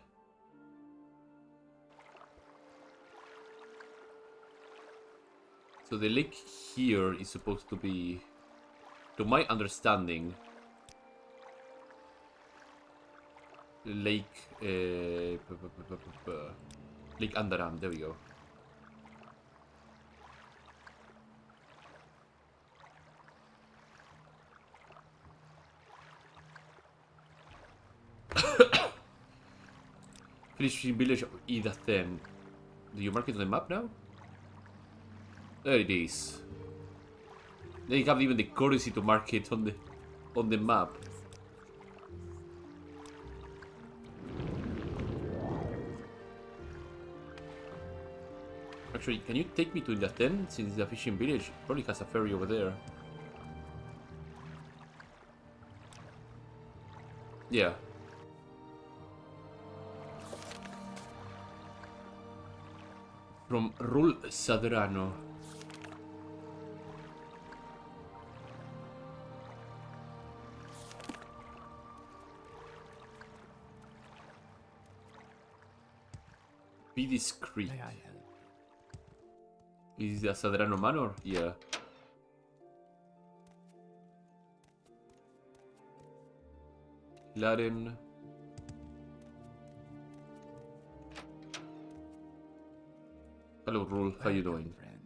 So the lake here is supposed to be, to my understanding, Lake Lake Andaram. There we go. Fishing village of Idathen. Do you mark it on the map now? There it is. They have even the courtesy to mark it on the map. Actually, can you take me to Idathen, since the fishing village probably has a ferry over there? Yeah. From Rul Sadrano. Be discreet. May I help? Is the Sadrano Manor? Yeah. Laren. Hello, Rul. How you Welcome, doing? friend.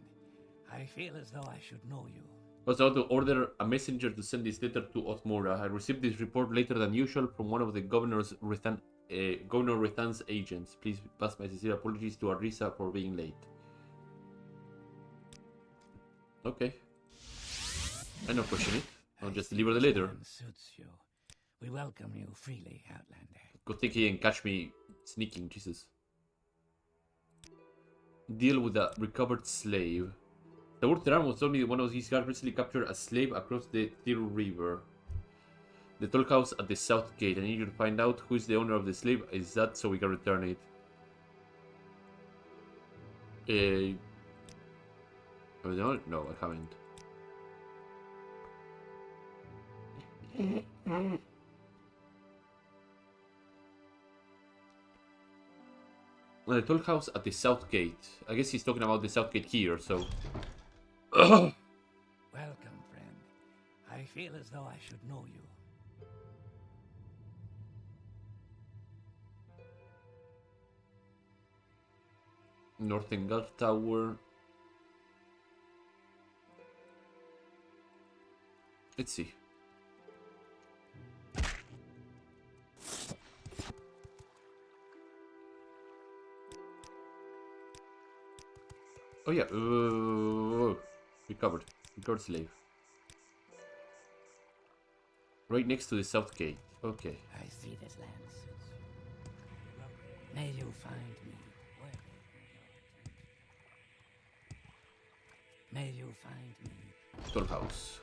I feel as though I should know you. I was about to order a messenger to send this letter to Othmora. I received this report later than usual from one of the Governor Rethan's agents. Please pass my sincere apologies to Arisa for being late. Okay. I don't question it. I'll just deliver the letter. Plan suits you. We welcome you freely, Outlander. Go think he and catch me sneaking, Jesus. Deal with a recovered slave. The word Teran was told me one of his guards recently captured a slave across the Tir River. The toll house at the south gate. I need you to find out who is the owner of the slave. Is that so we can return it? No, I haven't. The toll house at the south gate. I guess he's talking about the south gate here, so... Welcome, friend. I feel as though I should know you. Northern Guard Tower. Let's see. Oh yeah, recovered slave. Right next to the south gate. Okay. I see this land suits you. May you find me worthy. May you find me. Toll house.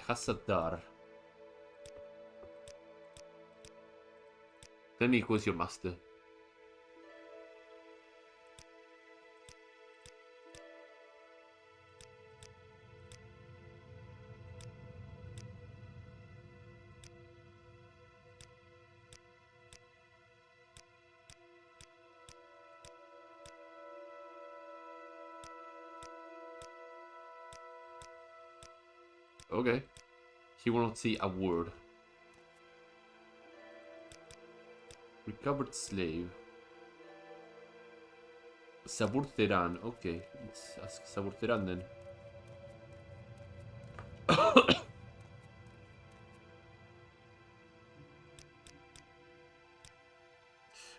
Hassadar. Tell me who's your master. Okay. He will not see a word. Recovered slave. Sabur Teran. Okay, let's ask Sabur Teran then.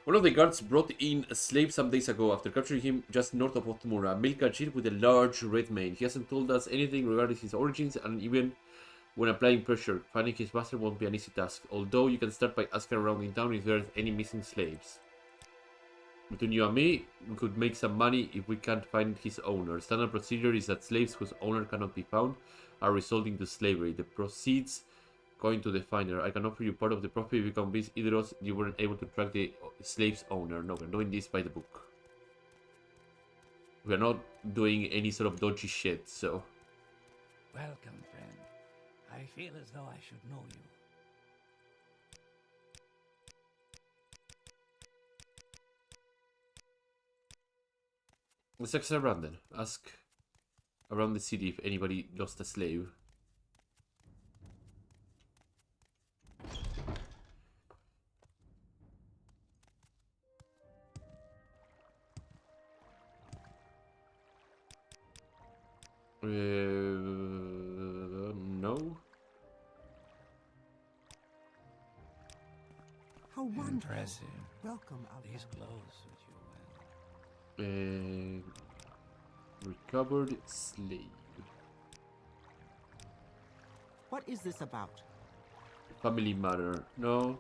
One of the guards brought in a slave some days ago after capturing him just north of Othmura. Milkajir with a large red mane. He hasn't told us anything regarding his origins, and even when applying pressure, finding his master won't be an easy task. Although you can start by asking around in town if there's any missing slaves. Between you and me, we could make some money if we can't find his owner. Standard procedure is that slaves whose owner cannot be found are resold into slavery. The proceeds going to the finder. I can offer you part of the profit if you convince either of us you weren't able to track the slave's owner. No, we're doing this by the book. We're not doing any sort of dodgy shit, so... Welcome, friend. I feel as though I should know you. Let's ask around then. Ask around the city if anybody lost a slave. No. How wonderful. Impressive. Welcome, These outlander. clothes suit you well. Recovered slave. What is this about? Family matter. No.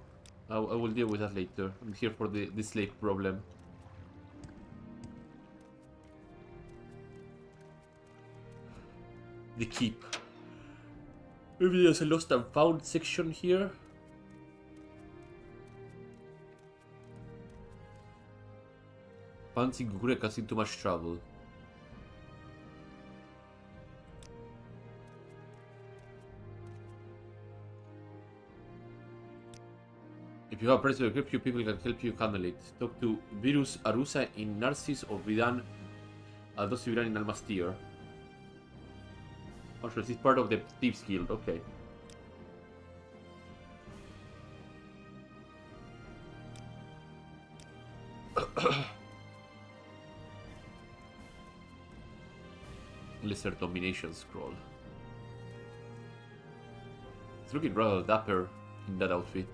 I will deal with that later. I'm here for the slave problem. The keep. Maybe there's a lost and found section here. Fancy Gugure causing too much trouble. If you have a person to help you, people can help you handle it. Talk to Virus Arusa in Narcis or Vidan Aldosi Vidan in Almastir. Oh, sure, this is part of the Thieves Guild, okay. Lesser Domination Scroll. It's looking rather dapper in that outfit.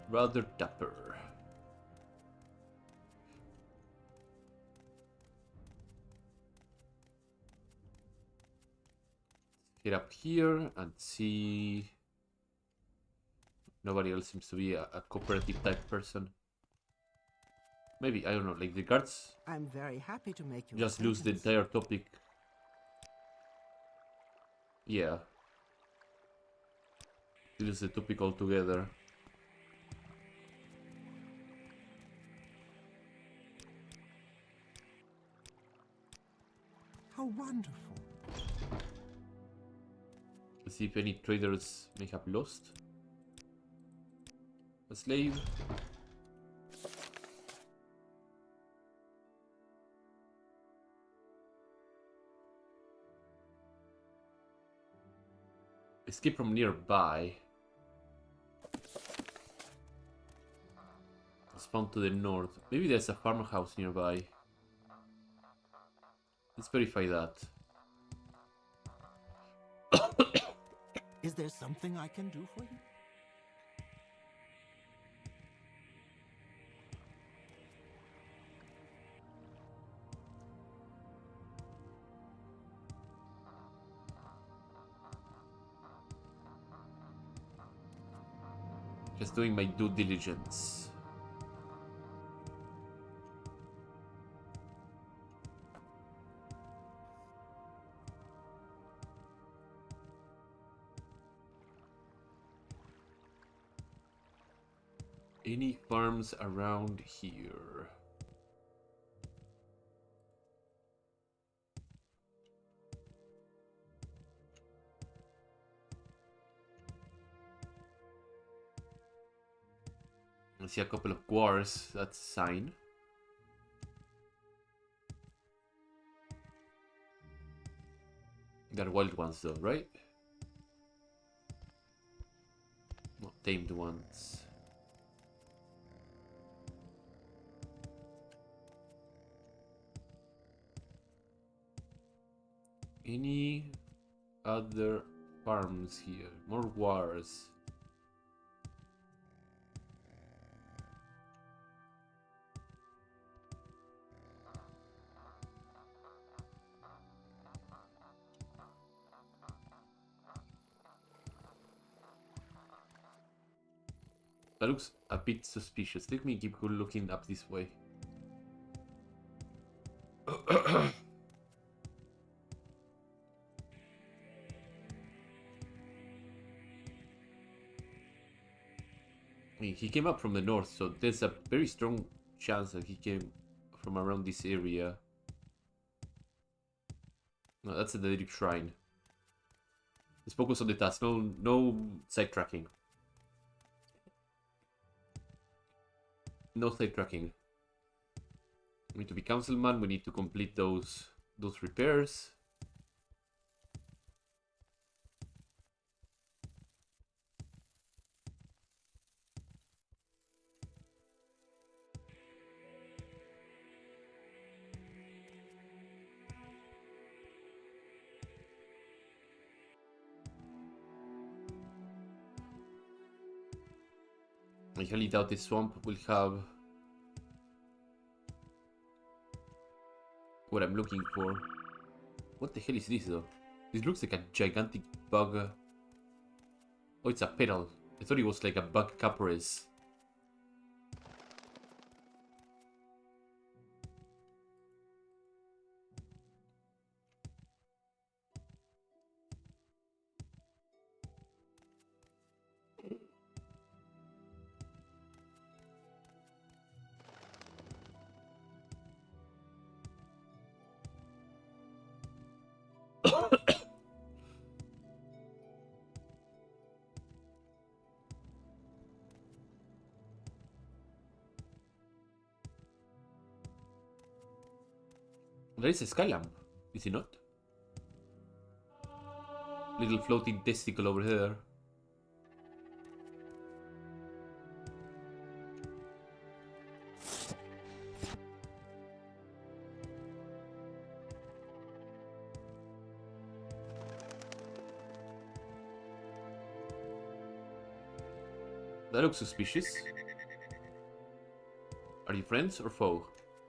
Rather dapper. Get up here and see. Nobody else seems to be a cooperative type person. Maybe, I don't know, like the guards I'm very happy to make you just lose the entire topic. Yeah. Lose the topic altogether. How wonderful. Let's see if any traders may have lost a slave. Escape from nearby. Spawn to the north. Maybe there's a farmhouse nearby. Let's verify that. Is there something I can do for you? Just doing my due diligence. Any farms around here? I see a couple of guars, that's a sign. They're wild ones though, right? Not tamed ones. Any other farms here? More wars. That looks a bit suspicious. Let me keep looking up this way. I mean, he came up from the north, so there's a very strong chance that he came from around this area. No, that's a Daedric Shrine. Let's focus on the task. No sidetracking. No sidetracking. We need to be councilman. We need to complete those repairs. I highly doubt this swamp will have what I'm looking for. What the hell is this though? This looks like a gigantic bug. Oh, it's a petal. I thought it was like a bug caprese. There is a sky lamp, is it not? Little floating testicle over there. That looks suspicious. Are you friends or foe?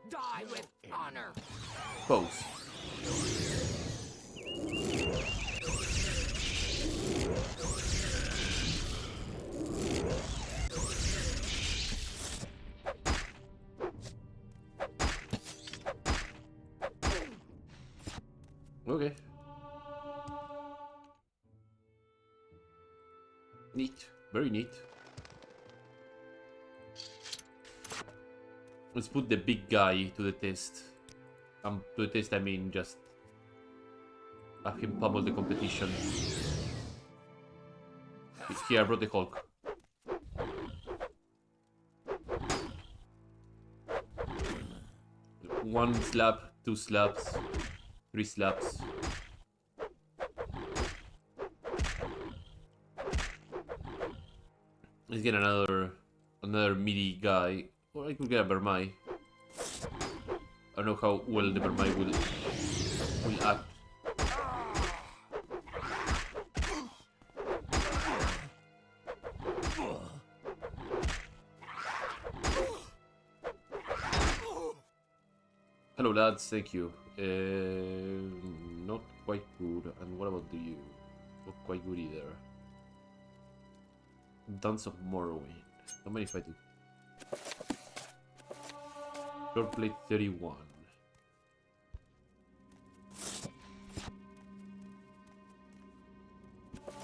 Die with honor. Foes. Okay. Neat. Very neat. Let's put the big guy to the test. To the test, I mean just have him pummel the competition. Here, I brought the Hulk. One slap, 2 slaps, 3 slaps. Let's get another meaty guy. Or I could get a Bermai. I don't know how well the Bermai will act. Hello lads, thank you. Not quite good. And what about you? Not quite good either. Dance of Morrowind. How many fighting? Short plate 31.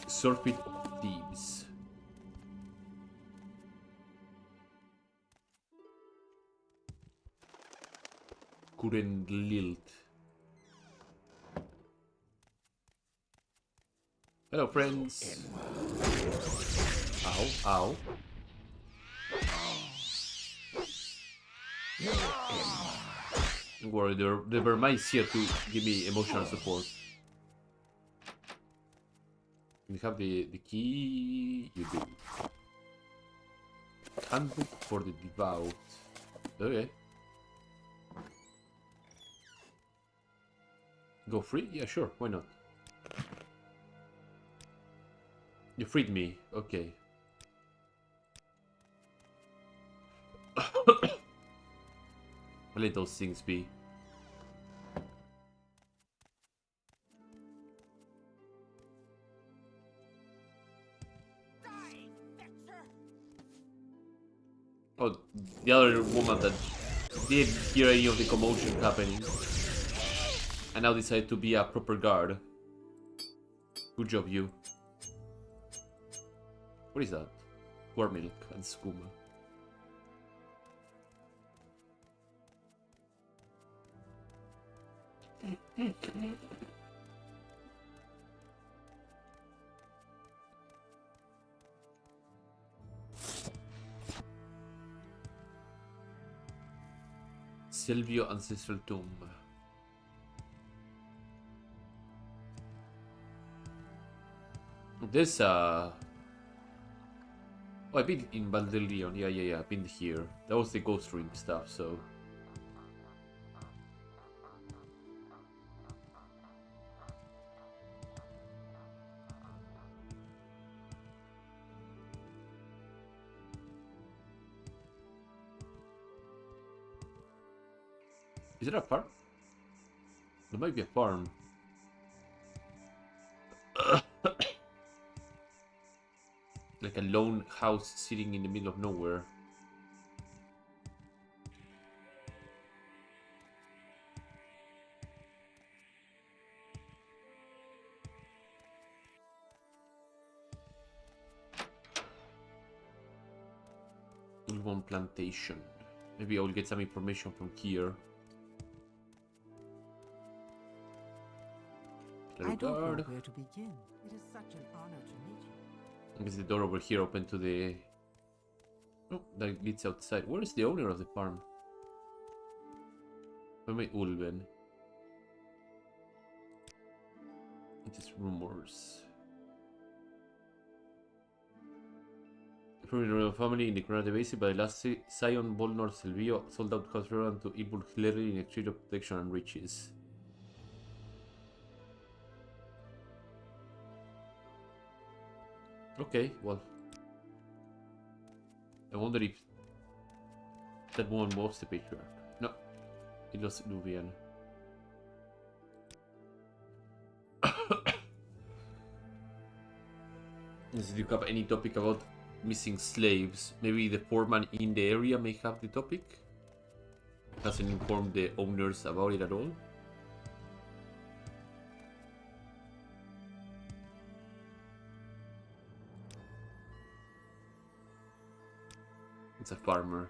Surfeit of Thieves. Couldn't lilt. Hello friends. Ow, ow. Don't worry, the Vermai is here to give me emotional support. You have the key. You do. Handbook for the Devout. Okay. Go free? Yeah, sure. Why not? You freed me. Okay. Let those things be. Oh, the other woman that didn't hear any of the commotion happening and now decided to be a proper guard. Good job, you. What is that? milk and skooma. Silvio Ancestral Tomb. This oh, I've been in Baldelion. Yeah, I've been here. That was the ghost ring stuff, so. Is it a farm? There might be a farm. Like a lone house sitting in the middle of nowhere. One plantation. Maybe I will get some information from here. I don't know where to begin. It is such an honor to meet you. Is the door over here open to the... Oh, that leads outside. Where is the owner of the farm? Where my Ulven? It is rumors. From the royal family in the Corona Basin, by the last Scion Volnor Silvio sold out Cosroran to Ibul Hleri in exchange of protection and riches. Okay, well. I wonder if that woman was the patriarch. No, it was Luvian. If you have any topic about missing slaves, maybe the foreman in the area may have the topic. Doesn't inform the owners about it at all. It's a farmer.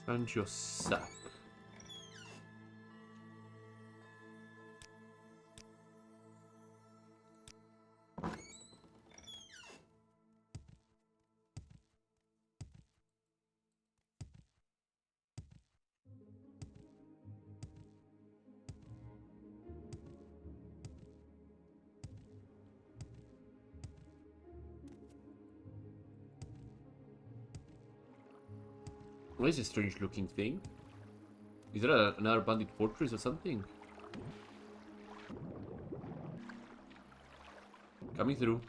Sancho Sack. What is a strange looking thing? Is there another bandit fortress or something? Coming through.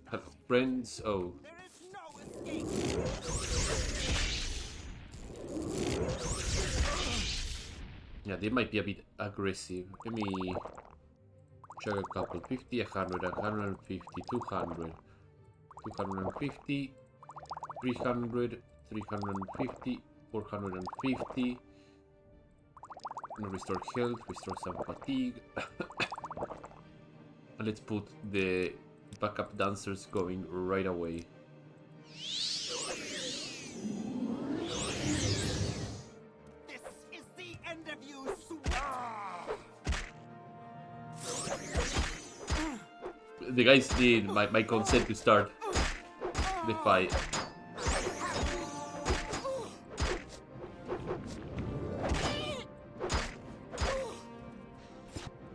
Have friends? Oh. There is no escape! Yeah, they might be a bit aggressive. Let me check a couple. 50, 100, 150, 200, 250, 300, 350, 450. No, restore health, restore some fatigue. And let's put the backup dancers going right away. The guys need my consent to start the fight.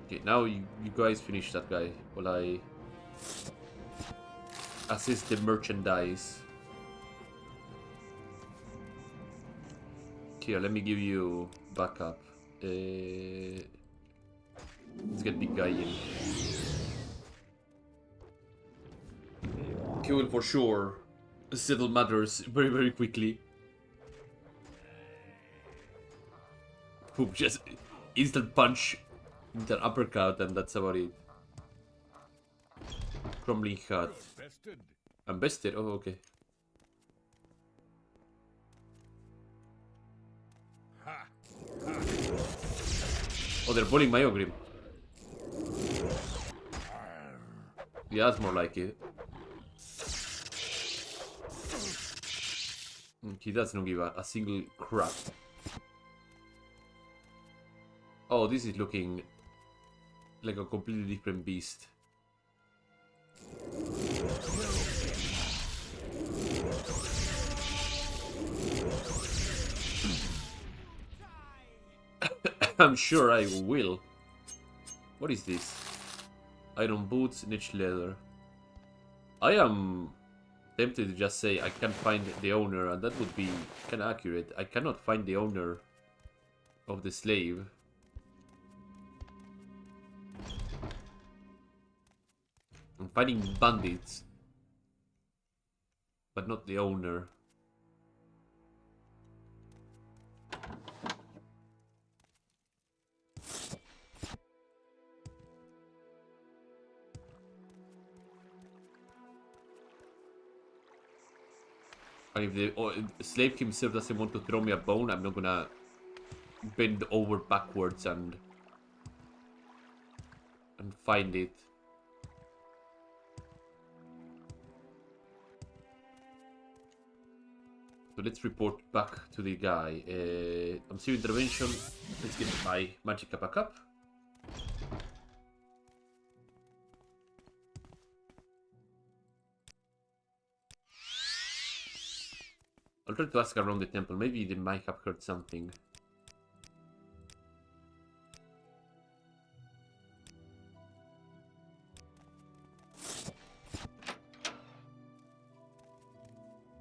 Okay, now you guys finish that guy while I assist the merchandise. Here, let me give you backup. Let's get big guy in. He will for sure settle matters very, very quickly. Boom, just instant punch, instant uppercut, and that's about it. Crumbling hut. Bested. I'm bested. Oh, okay. Ha! Oh, they're bullying my Ogrim. Yeah, that's more like it. He doesn't give a single crap. Oh, this is looking like a completely different beast. I'm sure I will. What is this? Iron boots, niche leather. I am tempted to just say I can't find the owner, and that would be kind of accurate. I cannot find the owner of the slave. I'm finding bandits, but not the owner. And if the slave himself doesn't want to throw me a bone, I'm not gonna bend over backwards and find it. So let's report back to the guy. I'm seeing intervention. Let's get my magic back up. I'll try to ask around the temple. Maybe they might have heard something.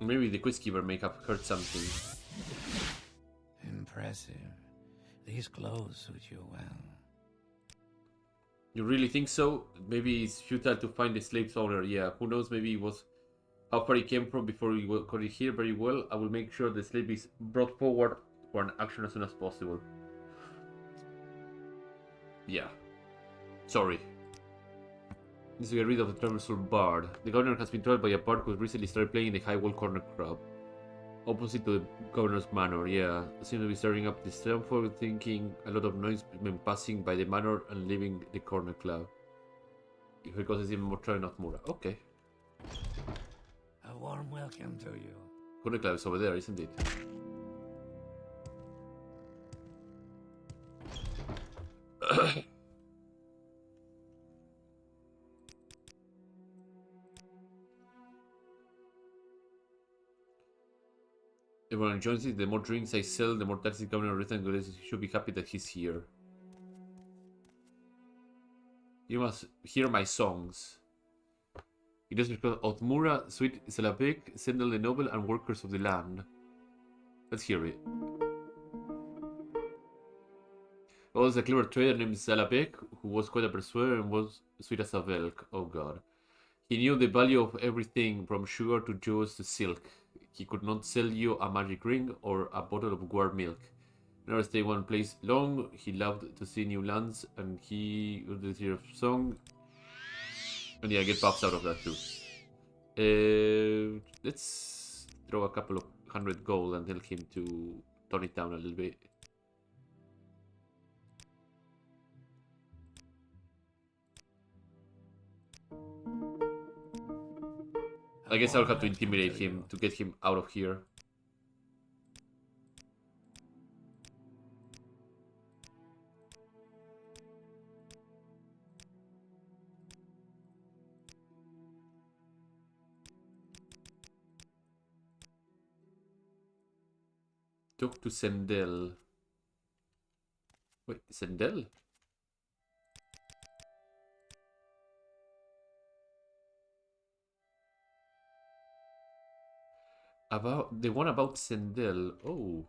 Maybe the questkeeper may have heard something. Impressive. These clothes suit you well. You really think so? Maybe it's futile to find the slave's owner. Yeah, who knows? Maybe it was how far he came from before he got it here very well. I will make sure the slave is brought forward for an action as soon as possible. Yeah. Sorry. Needs to get rid of the troublesome bard. The governor has been troubled by a bard who recently started playing in the High Wall Corner Club. Opposite to the governor's manor, yeah. Seems to be stirring up the Stamford, thinking a lot of noise when passing by the manor and leaving the corner club. If it causes even more trouble, not more. Okay. A warm welcome to you. Corner club is over there, isn't it? Everyone enjoys it. The more drinks I sell, the more taxes the governor returns. He should be happy that he's here. You must hear my songs. It does record Otmura, Sweet Selapik, Sendel the Noble, and Workers of the Land. Let's hear it. There was a clever trader named Salapek, who was quite a persuader and was sweet as a velk. Oh god. He knew the value of everything, from sugar to jewels to silk. He could not sell you a magic ring or a bottle of guar milk. Never stay one place long. He loved to see new lands, and he would hear a song. And yeah, get buffs out of that too. Let's throw a couple of 100 gold and tell him to tone it down a little bit. I guess I'll have to intimidate him to get him out of here. Talk to Sendel. Wait, Sendel? About the one about Sendel. Oh.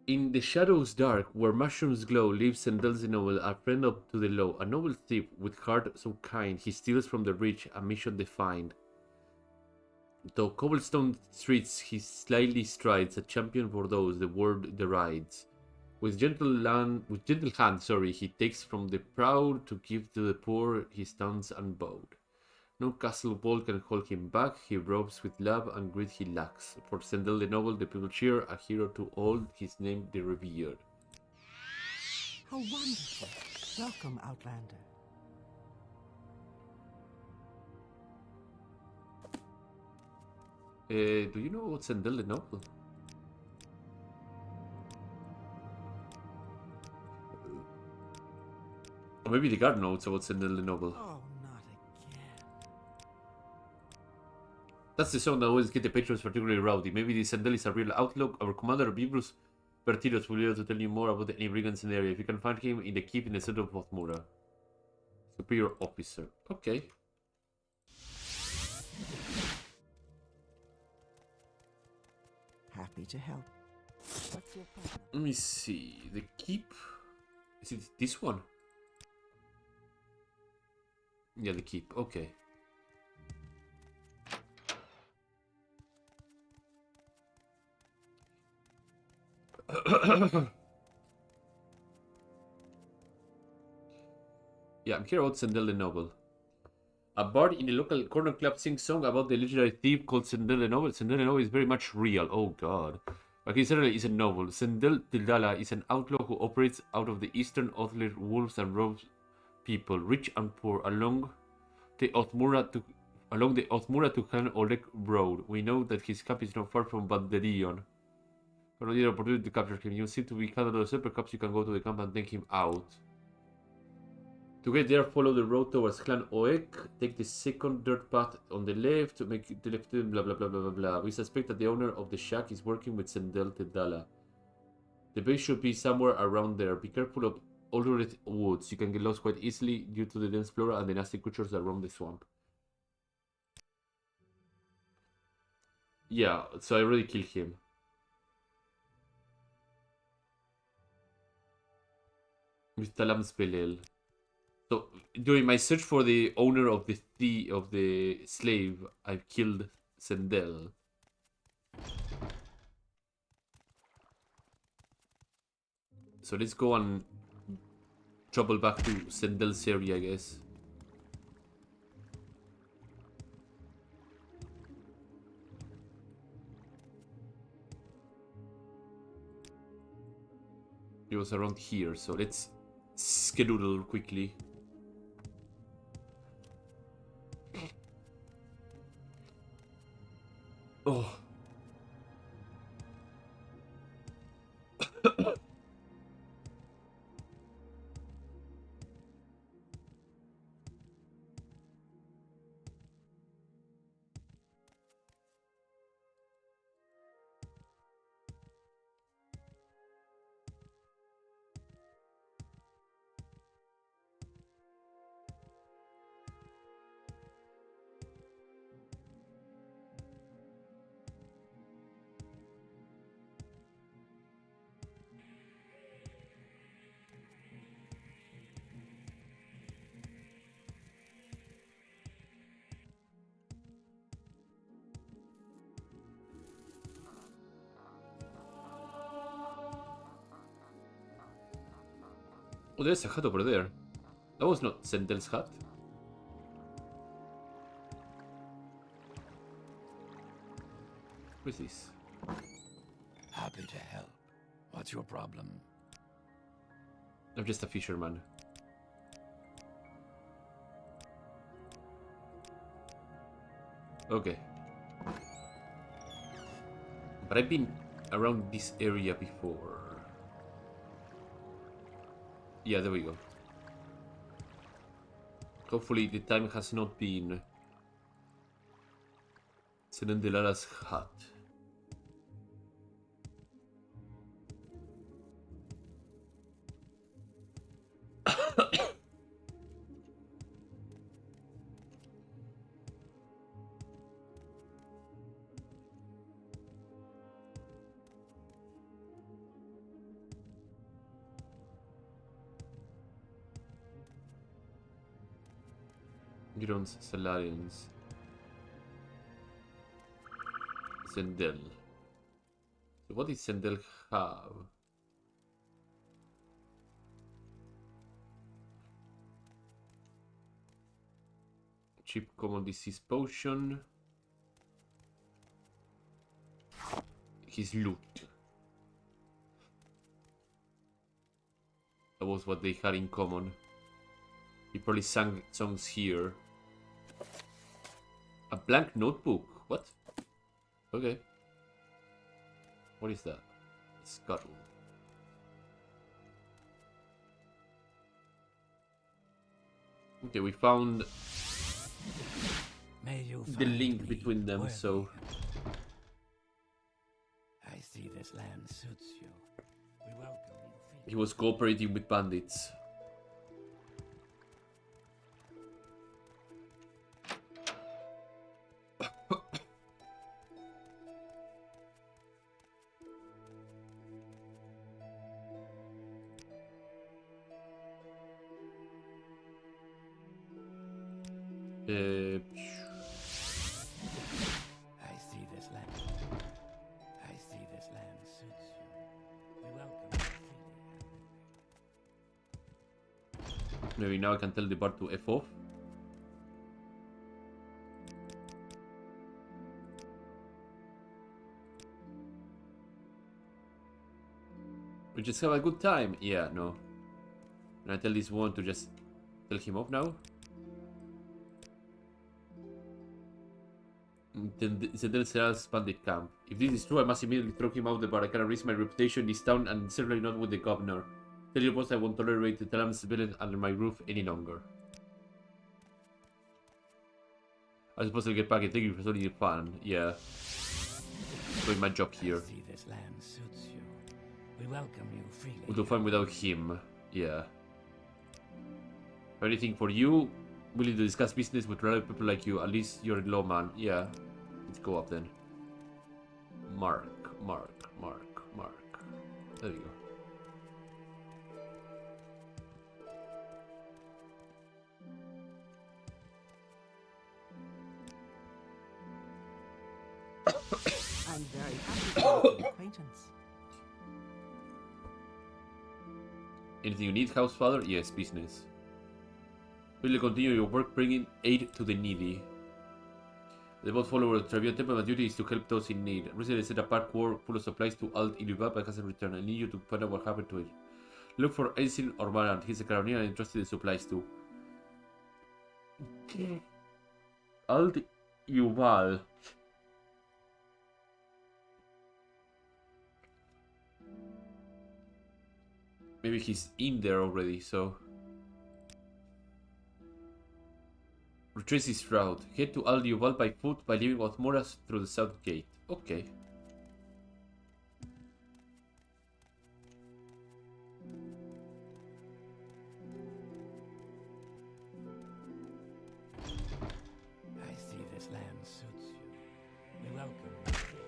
In the shadows dark, where mushrooms glow, lives Sandel the noble, a friend up to the low, a noble thief with heart so kind, he steals from the rich, a mission defined. Though cobblestone streets he slyly strides, a champion for those the world derides. With gentle hand, he takes from the proud to give to the poor. He stands unbowed. No castle wall can hold him back. He robes with love and greed he lacks. For Sandel the noble, the people cheer, a hero to all. His name they revered. How wonderful. Welcome, Outlander. Do you know about Sandel the noble? Or maybe the guard knows about Sandel the noble. Oh, not again. That's the song that always get the patrons particularly rowdy. Maybe the Sandel is a real outlaw. Our commander, Bibrus Bertiros, will be able to tell you more about any brigands in the area. If you can find him in the keep in the center of Othmura. Superior officer. Okay. Happy to help. What's your problem? Let me see. The keep. Is it this one? Yeah, the keep. Okay. Yeah, I'm here about Sandel the Noble. A bard in the local corner club sings song about the legendary thief called Sandel the Noble. Sandel the Noble is very much real. Oh god. But he certainly isn't noble. Sandel Tildala is an outlaw who operates out of the eastern Othlir wolves and robs people, rich and poor, along the Othmura to Khan Oleg road. We know that his camp is not far from Banderion. But not the opportunity to capture him. You seem to be candidate, so perhaps you can go to the camp and take him out. To get there, follow the road towards Clan Oek. Take the second dirt path on the left to make the left turn, blah blah blah blah blah blah. We suspect that the owner of the shack is working with Sandel Tedala. The base should be somewhere around there. Be careful of older woods. You can get lost quite easily due to the dense flora and the nasty creatures that roam the swamp. Yeah, so I already killed him. With Talam's Belel. So during my search for the owner of the slave, I've killed Sandel. So let's go and travel back to Sandel's area, I guess. It was around here, so let's skedoodle quickly. Oh. Oh, there's a hut over there. That was not Sandel's hut. What is this? Happy to help. What's your problem? I'm just a fisherman. Okay. But I've been around this area before. Yeah, there we go. Hopefully the time has not been Senendelala's hut. Girons, Salarians. Sendel. So what did Sendel have? Cheap common disease potion. His loot. That was what they had in common. He probably sang songs here. A blank notebook. What? Okay. What is that? Scuttle. Okay, we found May you the find link me between them, worthy. so I see this land suits you. We welcome you freely. he was cooperating with bandits. I see this land. I see this land suits you. We welcome you freely. Maybe now I can tell the bard to F off. We just have a good time. Yeah, no. Can I tell this one to just tell him off now? Sendel Seral's bandit camp. If this is true, I must immediately throw him out the bar. I cannot risk my reputation in this town and certainly not with the governor. Tell your boss I won't tolerate the Talam's villain under my roof any longer. I suppose I'll get back and thank you for solving your fun. Yeah. Doing my job here. I see this land suits you. We welcome you freely. We'll do fine without him. Yeah. Anything for you? Willing to discuss business with reliable people like you. At least you're a lawman. Yeah. Let's go up then. Mark. There you go. I'm very happy to make your acquaintance. Anything you need, house father? Yes, business. Will continue your work bringing aid to the needy. The both follower of Travion Temple, my duty is to help those in need. Recently set a park war full of supplies to Alt Iluva but hasn't returned. I need you to find out what happened to it. Look for Ensign or Marant. He's a carabiner and entrusted the supplies too. Alt Yuval. Maybe he's in there already, so... Retrace his route. Head to Al Yuval by foot by leaving Othmoras through the south gate. Okay. I see this land suits you. We welcome you freely.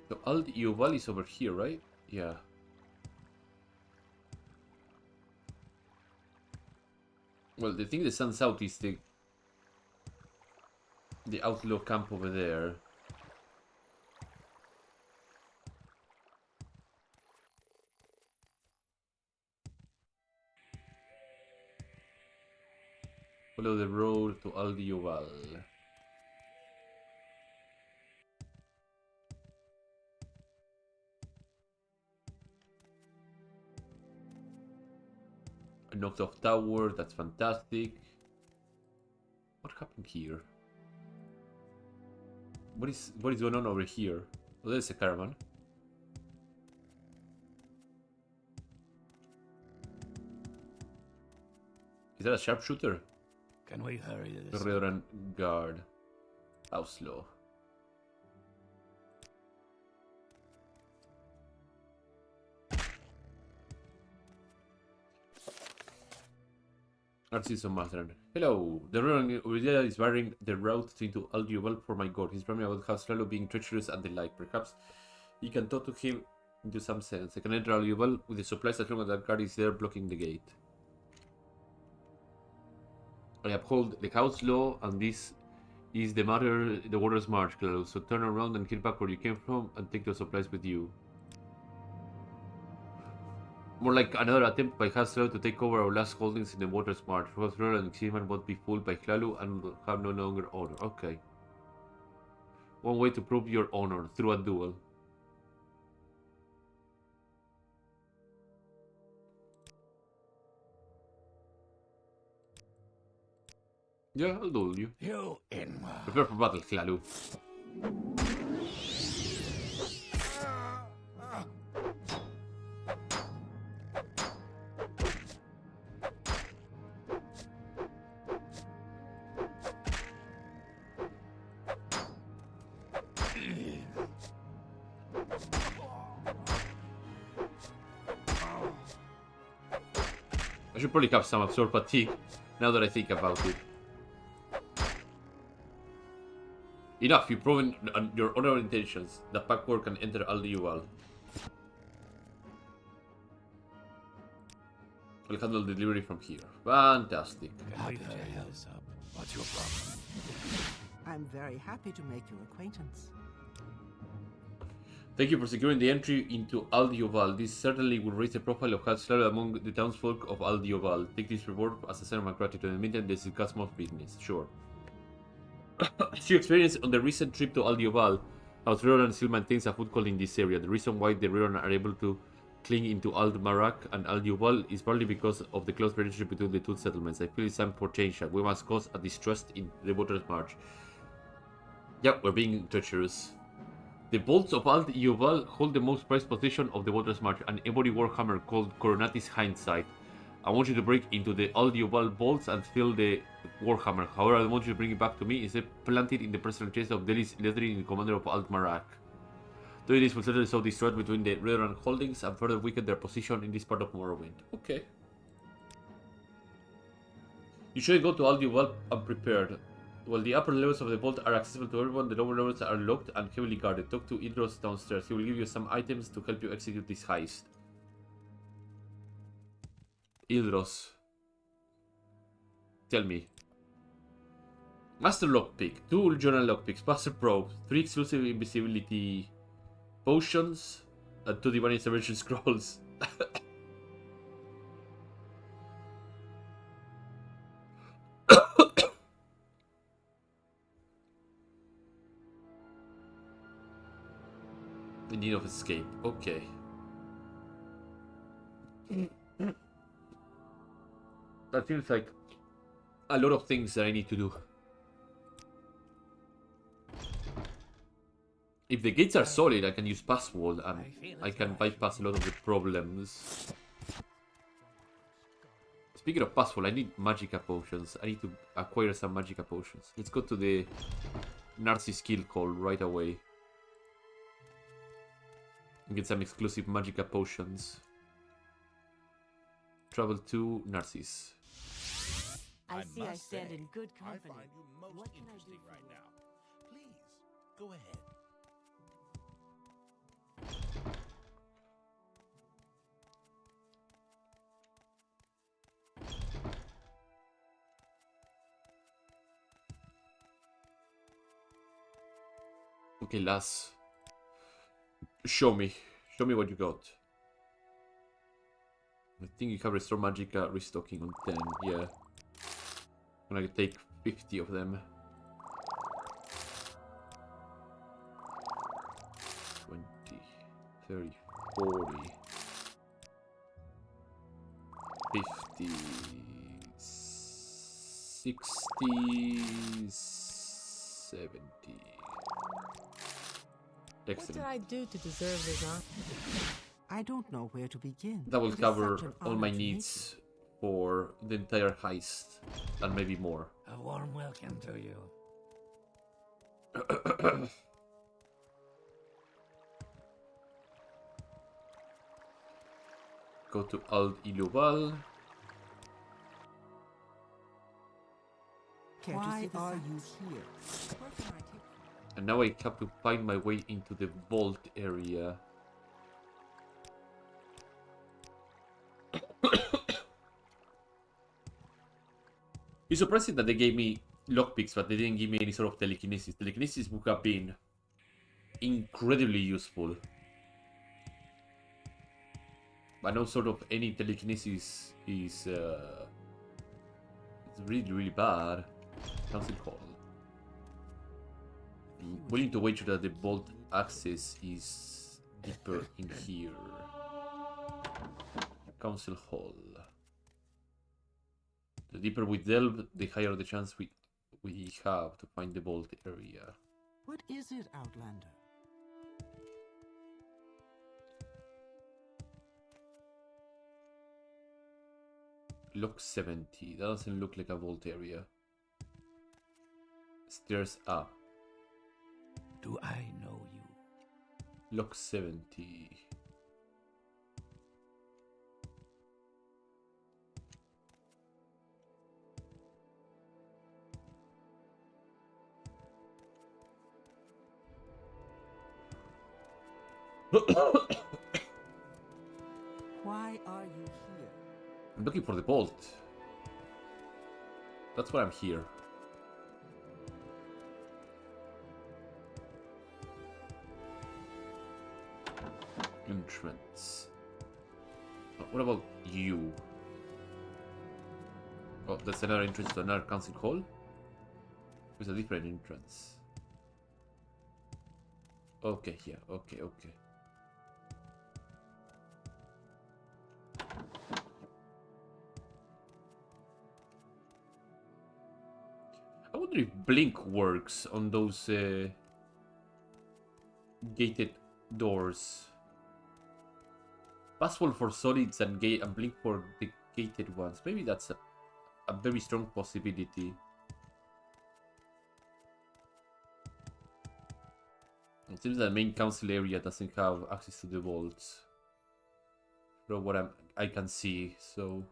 So Al Yuval is over here, right? Yeah. Well, the thing that stands out is the outlaw camp over there. Follow the road to Al Yuval. A knocked off tower, that's fantastic. What happened here? What is going on over here? Oh, there's a caravan. Is that a sharpshooter? Can we hurry this? Redoran guard. How slow. Narciso Matheran. Hello. The Reverend Uridia is barring the route into Aldiobal for my god. He's bragging about how Hlaalu being treacherous and the like. Perhaps you can talk to him into some sense. I can enter Aldiobal with the supplies as long as that guard is there blocking the gate. I uphold the house law, and this is the Water's March, Hlaalu. So turn around and head back where you came from and take those supplies with you. More like another attempt by Hlaalu to take over our last holdings in the Water's March. Both Royal and Ximan won't be fooled by Hlaalu and will have no longer honor. Okay. One way to prove your honor, through a duel. Yeah, I'll duel you. You in. Prepare for battle, Hlaalu. I should probably have some absorb fatigue, now that I think about it. Enough, you've proven your honorable intentions. The Packwork can enter Aldiobal. I'll handle the delivery from here. Fantastic. How did you hell this up? What's your problem? I'm very happy to make your acquaintance. Thank you for securing the entry into Aldiobal. This certainly will raise the profile of Hlaalu among the townsfolk of Aldiobal. Take this reward as a sign of my gratitude. In the meantime, let's discuss more business. Sure. As you experienced on the recent trip to Aldiobal, House Reran still maintains a foothold in this area. The reason why the Reran are able to cling into Marak and Aldiobal is partly because of the close relationship between the two settlements. I feel it's time for change. We must cause a distrust in the Water's March. Yep, we're being treacherous. The bolts of Aldiobal hold the most prized possession of the Water's March, an ebony warhammer called Coronatis Hindsight. I want you to break into the Aldiobal bolts and fill the warhammer. However, I want you to bring it back to me instead planted in the personal chest of Delis Ledrin, the commander of Marak. Doing this will certainly sow distrust between the Reran holdings and further weaken their position in this part of Morrowind. Okay. You shouldn't go to Aldiobal unprepared. While the upper levels of the vault are accessible to everyone, the lower levels are locked and heavily guarded. Talk to Idros downstairs. He will give you some items to help you execute this heist. Idros. Tell me. Master Lockpick, 2 Journal Lockpicks, Master Probe, 3 exclusive invisibility potions, and 2 Divine Intervention Scrolls. The need of escape. Okay. That feels like a lot of things that I need to do. If the gates are solid, I can use Passwall and I can bypass a lot of the problems. Speaking of Passwall, I need Magicka potions. I need to acquire some Magicka potions. Let's go to the Narcissus Guild Hall right away. And get some exclusive Magicka potions. Travel to Narcissus. I see I stand in good I company. find you most What can I do interesting for right you? now. Please, go ahead. Okay, Lass. Show me what you got. I think you have Restore Magicka restocking on 10, yeah. I'm gonna take 50 of them. 20, 30, 40, 50, 60, 70. What Excellent. did I do to deserve this honor? I don't know where to begin. That will It is cover such an all honor my to meet needs for the entire heist, and maybe more. A warm welcome to you. Go to Aldiobal. Why are you here? Where can I take you? And now I have to find my way into the vault area. It's surprising that they gave me lockpicks, but they didn't give me any sort of telekinesis. Telekinesis would have been incredibly useful. But no sort of any telekinesis is it's really, really bad. Council Hall. I'm willing to wager that the vault access is deeper in here. Council Hall. The deeper we delve, the higher the chance we have to find the vault area. What is it, Outlander? Lock 70. That doesn't look like a vault area. Stairs up. Do I know you? Lock 70. Why are you here? I'm looking for the vault. That's why I'm here. Entrance. What about you? Oh, that's another entrance to another council hall? There's a different entrance. Okay, yeah, okay. I wonder if blink works on those gated doors. Password for solids and blink for the gated ones. Maybe that's a very strong possibility. It seems that the main council area doesn't have access to the vaults. From what I can see, so.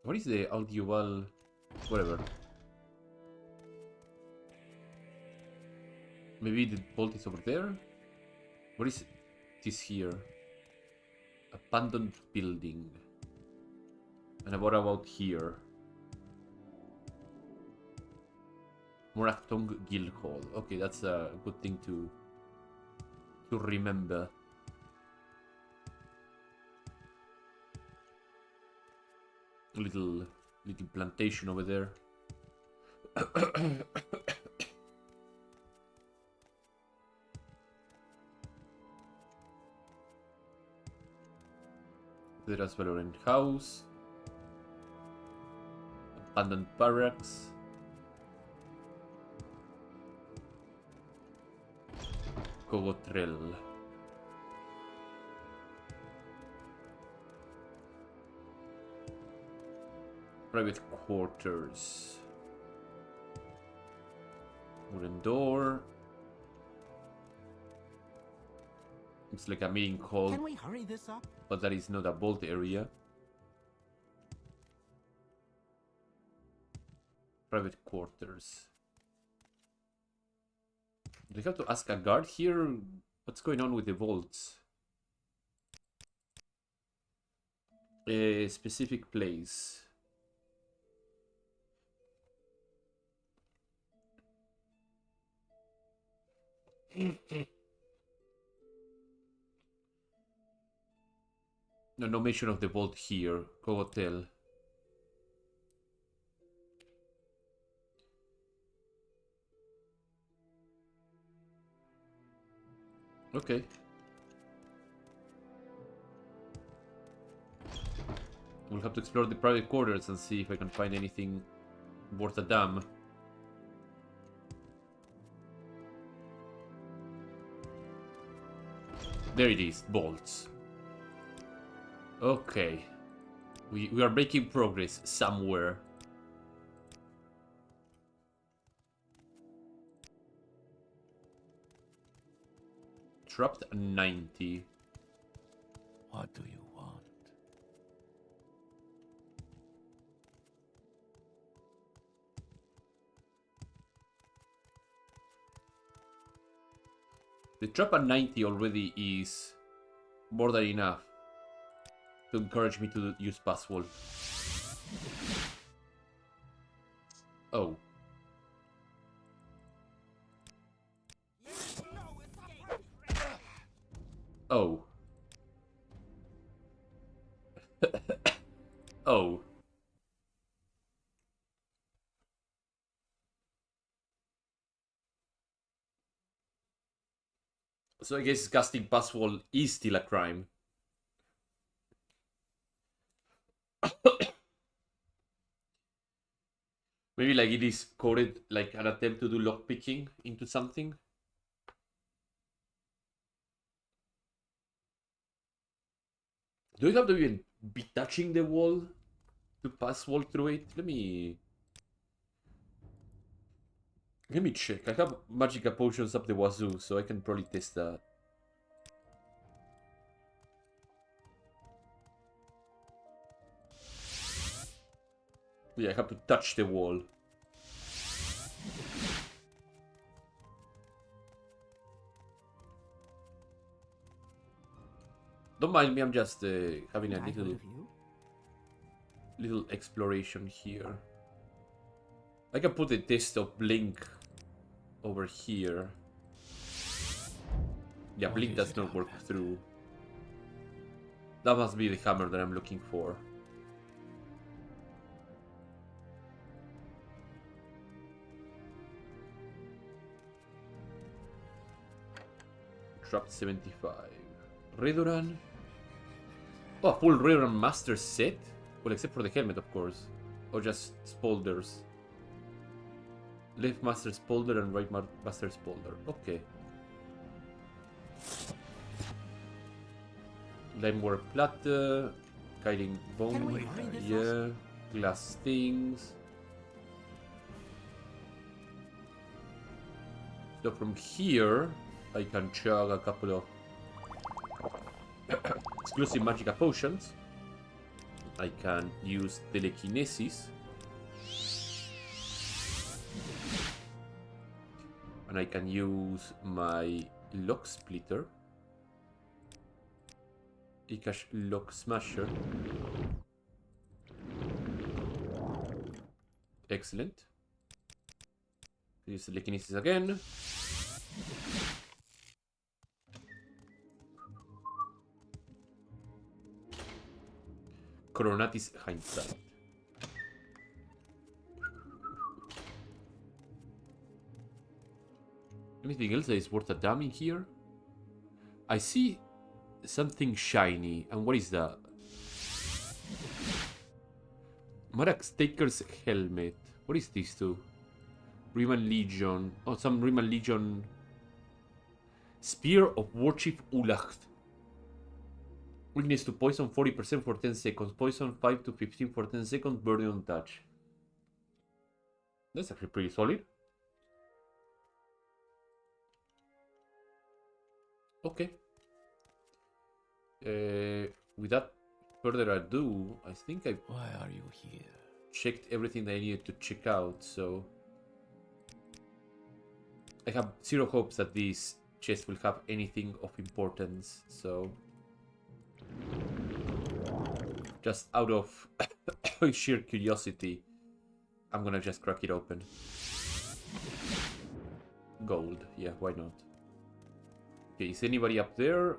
What is the audio? Whatever. Maybe the vault is over there? What is this here? Abandoned building. And what about here? Morachtong Guild Hall. Okay, that's a good thing to remember. Little plantation over there. There's Valorant House. Abandoned barracks. Cogotrel. Private quarters. Wooden door. Looks like a meeting hall. Can we hurry this up? But that is not a vault area. Private quarters. Do we have to ask a guard here? What's going on with the vaults? A specific place. No mention of the vault here. Go hotel. Okay. We'll have to explore the private quarters and see if I can find anything worth a damn. There it is, bolts. Okay. We are making progress somewhere. Trapped 90. What do you want? The trap at 90 already is more than enough to encourage me to use pass wall. Oh. Oh. Oh. So I guess casting pass wall is still a crime. Maybe like it is coded like an attempt to do lockpicking into something. Do you have to even be touching the wall to pass wall through it? Let me check. I have magica potions up the wazoo, so I can probably test that. Yeah, I have to touch the wall. Don't mind me, I'm just having a I heard little of you. exploration here. I can put a test of blink over here. Yeah, What blink is does it, not work Outlander? through. That must be the hammer that I'm looking for. Trap 75. Redoran. Oh, a full Redoran Master set? Well, except for the helmet, of course. Or just Spolders. Left Master Spolder and right Master Spolder. Okay. Limeware Platte. Guiding Can we Bone. hurry this Yeah. Glass Things. So from here, I can chug a couple of exclusive Magica Potions. I can use Telekinesis. And I can use my Lock Splitter. Ikash Lock Smasher. Excellent. Use Telekinesis again. Coronatis Hindsight. Anything else that is worth a damn in here? I see something shiny. And what is that? Marax Taker's Helmet. What is this too? Riemann Legion. Oh, some Riemann Legion. Spear of Warchief Ulacht. Weakness to poison 40% for 10 seconds. Poison 5 to 15 for 10 seconds. Burden on touch. That's actually pretty solid. Okay. Without further ado, I think I've Why are you here? checked everything that I needed to check out, so I have zero hopes that this chest will have anything of importance, so just out of sheer curiosity, I'm gonna just crack it open. Gold, yeah, why not? Okay, is anybody up there?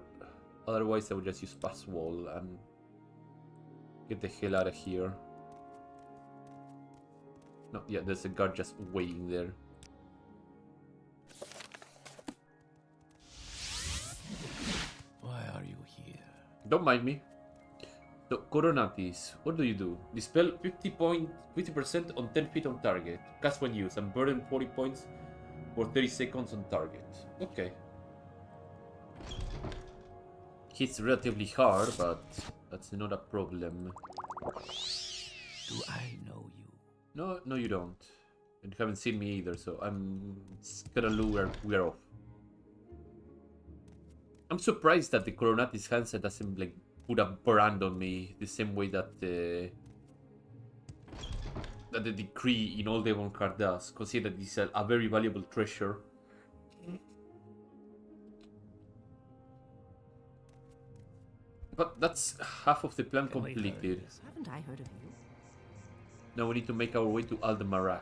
Otherwise I would just use pass wall and get the hell out of here. No, yeah, there's a guard just waiting there. Why are you here? Don't mind me. So, Coronatis, what do you do? Dispel 50% on 10 feet on target. Cast when used and burden 40 points for 30 seconds on target. Okay. Hits relatively hard, but that's not a problem. Do I know you? No, you don't. And you haven't seen me either, so I'm gonna we're off. I'm surprised that the Coronatis handset doesn't like put a brand on me the same way that the decree in Old Devon card does. Consider this a very valuable treasure. But that's half of the plan Only heard completed. this. Haven't I heard of you? Now we need to make our way to Aldemarak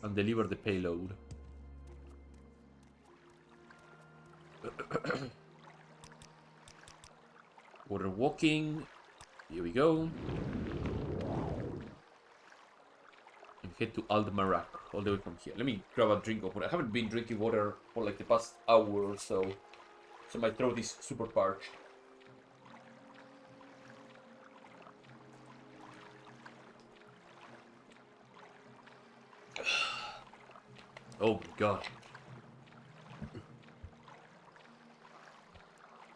and deliver the payload. Water walking. Here we go. And head to Aldemarak, all the way from here. Let me grab a drink of water. I haven't been drinking water for like the past hour or so. So my throat is super parched. Oh my god.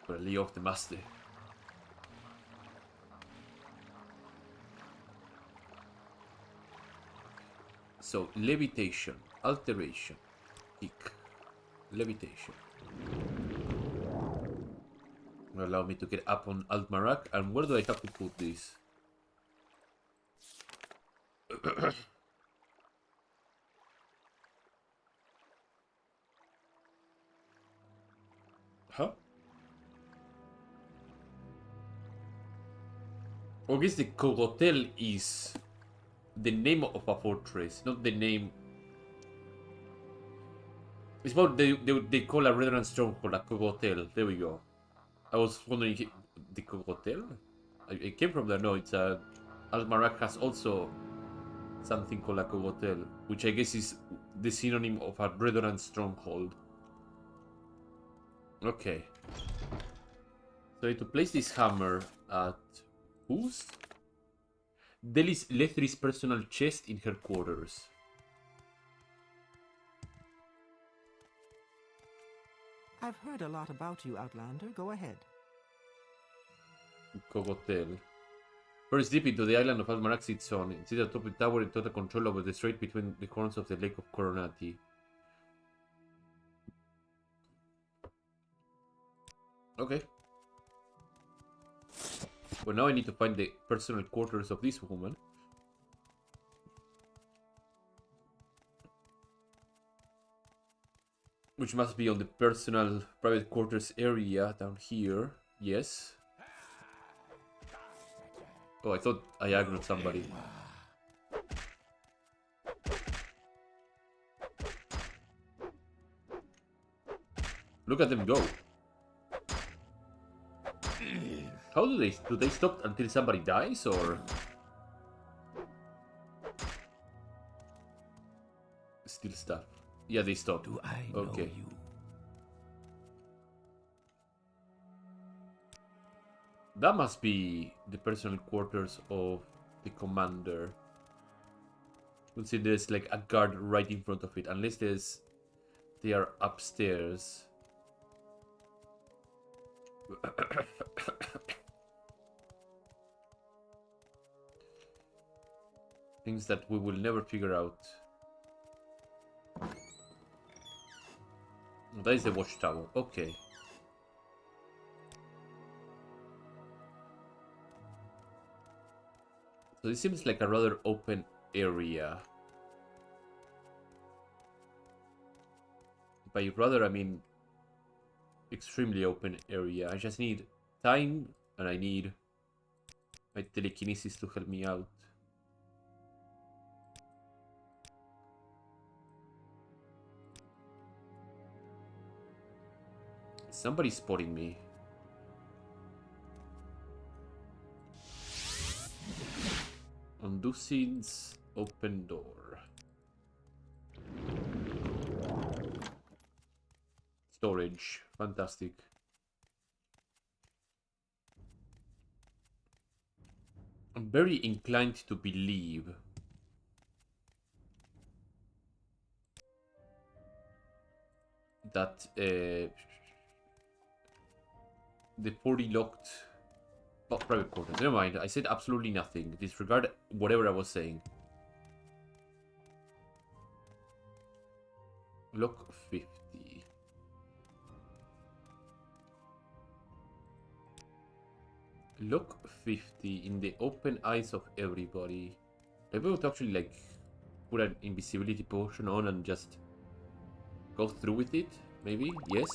Gotta lay off the master. So, levitation, alteration, kick, levitation. Will allow me to get up on Altmarak. And where do I have to put this? Huh? I guess the Cogotel is the name of a fortress, not the name. It's about they call a redundant stronghold a Cogotel. There we go. I was wondering, the Cogotel? It came from there. No, it's a. Altmarak has also something called a Cogotel, which I guess is the synonym of a redundant stronghold. Okay. So I need to place this hammer at whose? Delis Lethri's personal chest in her quarters. I've heard a lot about you, Outlander. Go ahead. Cogotel. First deep into the island of Almarak sits on. It's atop the tower in total control over the strait between the corners of the Lake of Coronati. Okay. Well, now I need to find the personal quarters of this woman. Which must be on the personal private quarters area down here. Yes. Oh, I thought I aggroed somebody. Look at them go. How do they stop until somebody dies, or still stuff? Yeah, they stop. Do I Okay. know you? That must be the personal quarters of the commander. We'll see there's like a guard right in front of it, unless they are upstairs. Things that we will never figure out. That is the watchtower. Okay. So this seems like a rather open area. By rather, I mean extremely open area. I just need time, and I need my telekinesis to help me out. Somebody's spotting me. Undusin's open door. Storage. Fantastic. I'm very inclined to believe that the 40 locked private quarters. Never mind, I said absolutely nothing. Disregard whatever I was saying. Lock 50. Lock 50 in the open eyes of everybody. Maybe I would actually like put an invisibility potion on and just go through with it. Maybe? Yes?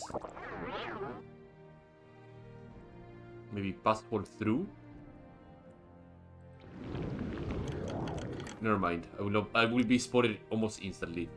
Maybe passport through? Never mind. I will be spotted almost instantly.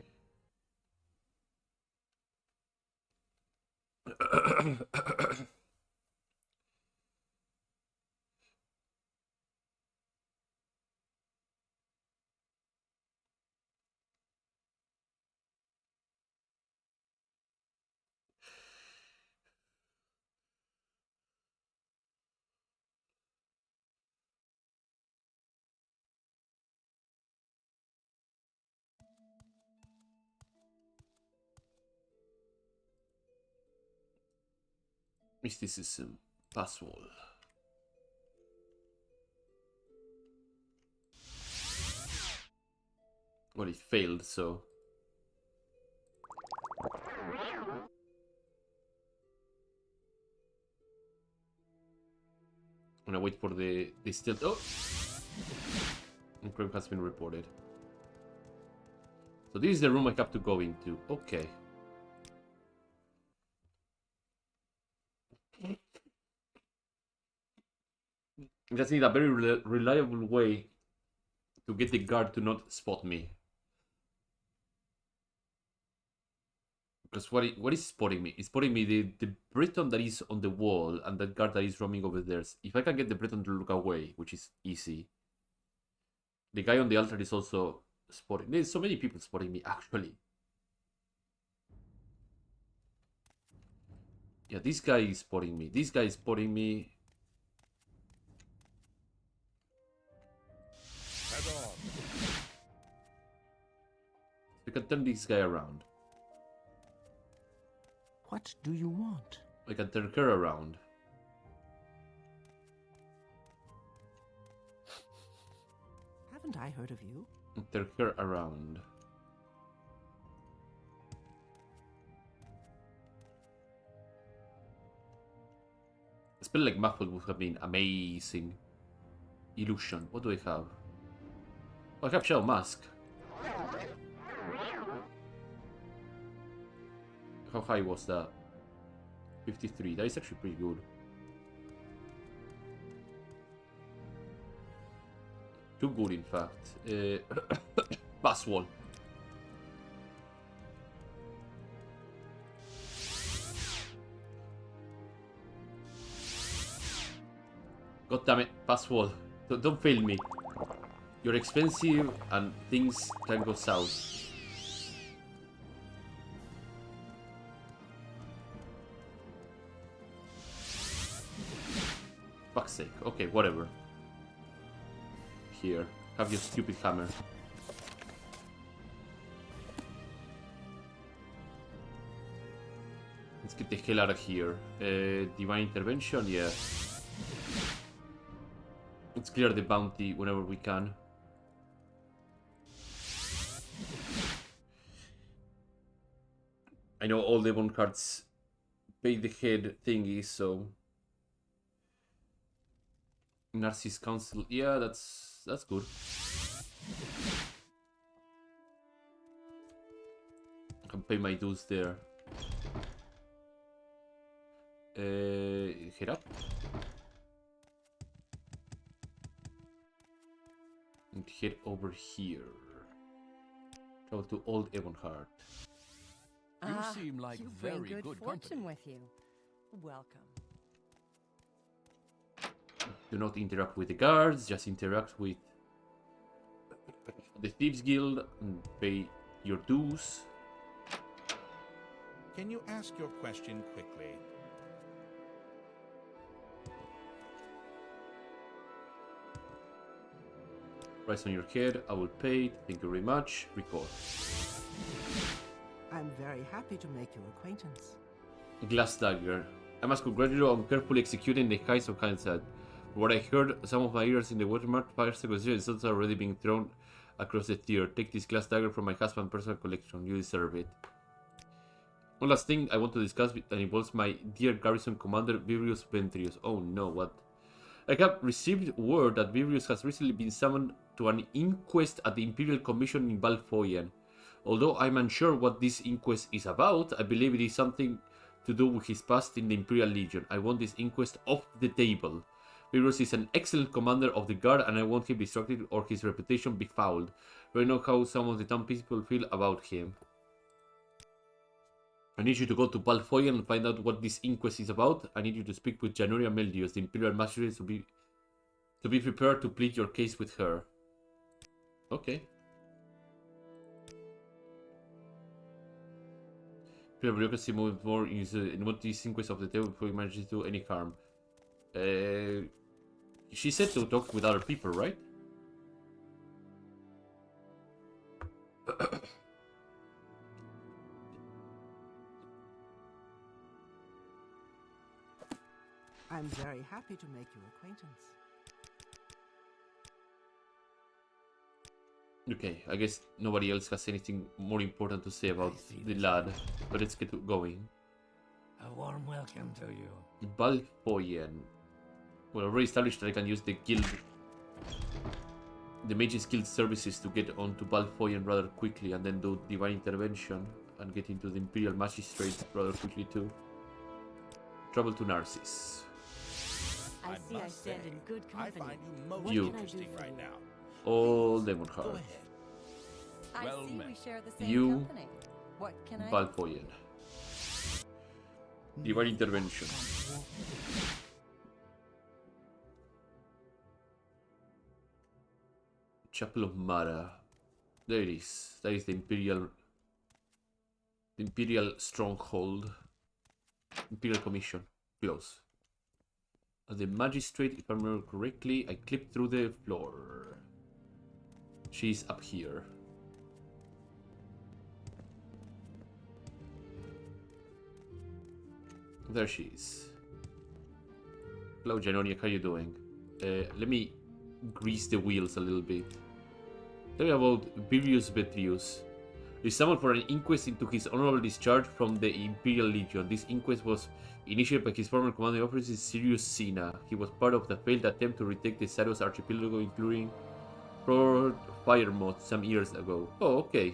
Mysticism. Pass wall. Well, it failed, so... I'm gonna wait for the stealth. Oh! And crime has been reported. So this is the room I have to go into. Okay. I just need a very reliable way to get the guard to not spot me. Because what is spotting me? It's spotting me the Breton that is on the wall and the guard that is roaming over there. If I can get the Breton to look away, which is easy. The guy on the altar is also spotting. There's so many people spotting me, actually. Yeah, this guy is spotting me. This guy is spotting me. Head on. We can turn this guy around. What do you want? I can turn her around. Haven't I heard of you? Turn her around. A spell like Muffled would have been amazing. Illusion. What do I have? Oh, I have Shadow Mask. How high was that? 53. That is actually pretty good. Too good, in fact. Pass wall. God damn it, pass wall. Don't fail me. You're expensive and things can go south. Fuck's sake. Okay, whatever. Here, have your stupid hammer. Let's get the hell out of here. Divine intervention, yeah. Let's clear the bounty whenever we can. I know all Devon cards pay the head thingy, so Narcissus Council, yeah, that's good. I can pay my dues there. Head up. And head over here. Travel to Old Ebonheart. You seem like You bring very good fortune company. with you. Welcome. Do not interact with the guards, just interact with the Thieves Guild and pay your dues. Can you ask your question quickly? Price on your head, I will pay it. Thank you very much. Record. I'm very happy to make your acquaintance. Glass Dagger. I must congratulate you on carefully executing the heist of hindsight. From what I heard, some of my ears in the watermark fire sequences are already being thrown across the tier. Take this glass dagger from my husband's personal collection. You deserve it. One last thing I want to discuss that involves my dear garrison commander, Virius Ventrius. Oh no, what? I have received word that Virius has recently been summoned to an inquest at the Imperial Commission in Valfoyan. Although I'm unsure what this inquest is about, I believe it is something to do with his past in the Imperial Legion. I want this inquest off the table. Virus is an excellent commander of the guard, and I want him distracted or his reputation befouled. I know how some of the town people feel about him. I need you to go to Balfoyan and find out what this inquest is about. I need you to speak with Januria Meldius, the Imperial Magistrate, to be prepared to plead your case with her. Okay. Imperial bureaucracy moved more in what this inquest of the table before he manages to do any harm. She said to talk with other people, right? I'm very happy to make your acquaintance. Okay, I guess nobody else has anything more important to say about the lad, but let's get going. A warm welcome to you. Balfoyan. Well, already established that I can use the guild, the Mage's Guild services to get onto Balfoyan rather quickly, and then do Divine Intervention and get into the Imperial Magistrate rather quickly too. Travel to Narcissus. I see I stand in good I company. find you most You. interesting right now. All Demon Go Heart. ahead. I Well see met. we share the same You, company. What can I... Balfoyan. Divine Intervention. Chapel of Mara. There it is. That is the Imperial Stronghold. Imperial Commission. Close. The Magistrate, if I remember correctly, I clipped through the floor. She's up here. There she is. Hello, Janonia, how you doing? Let me grease the wheels a little bit. Tell me about Virius Vetrius. He summoned for an inquest into his honorable discharge from the Imperial Legion. This inquest was initiated by his former commanding officer, Sirius Sina. He was part of the failed attempt to retake the Saros Archipelago, including Fort Firemoth some years ago. Oh, okay.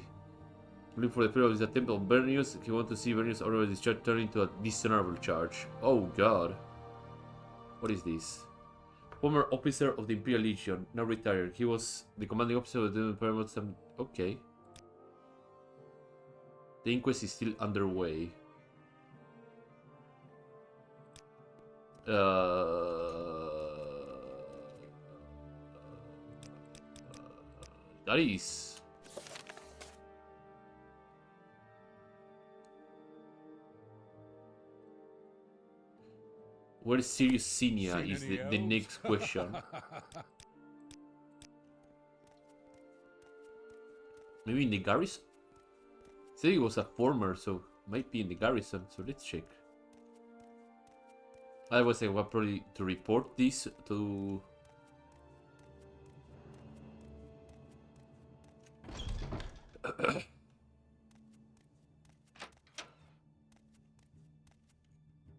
Looking for the failure of his attempt on Bernius, he wanted to see Bernius' honorable discharge turn into a dishonorable charge. Oh god. What is this? Former officer of the Imperial Legion, now retired. He was the commanding officer of the Firemoth some... Okay. The inquest is still underway. That is... Where is Sirius Senior Seen is any the elves? next question. Maybe in the garrison? Said he was a former, so might be in the garrison, so let's check. I was saying, well, probably to report this to...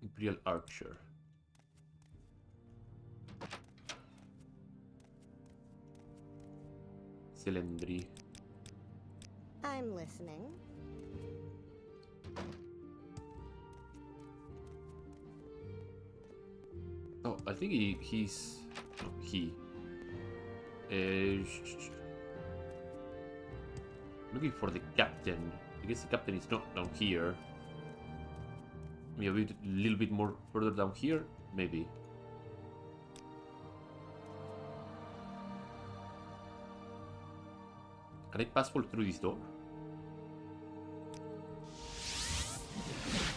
Imperial Archer. Cylindry. I'm listening. Oh, I think he's... No, he. Looking for the captain. I guess the captain is not down here. Maybe a little bit more further down here? Maybe. Can I pass through this door?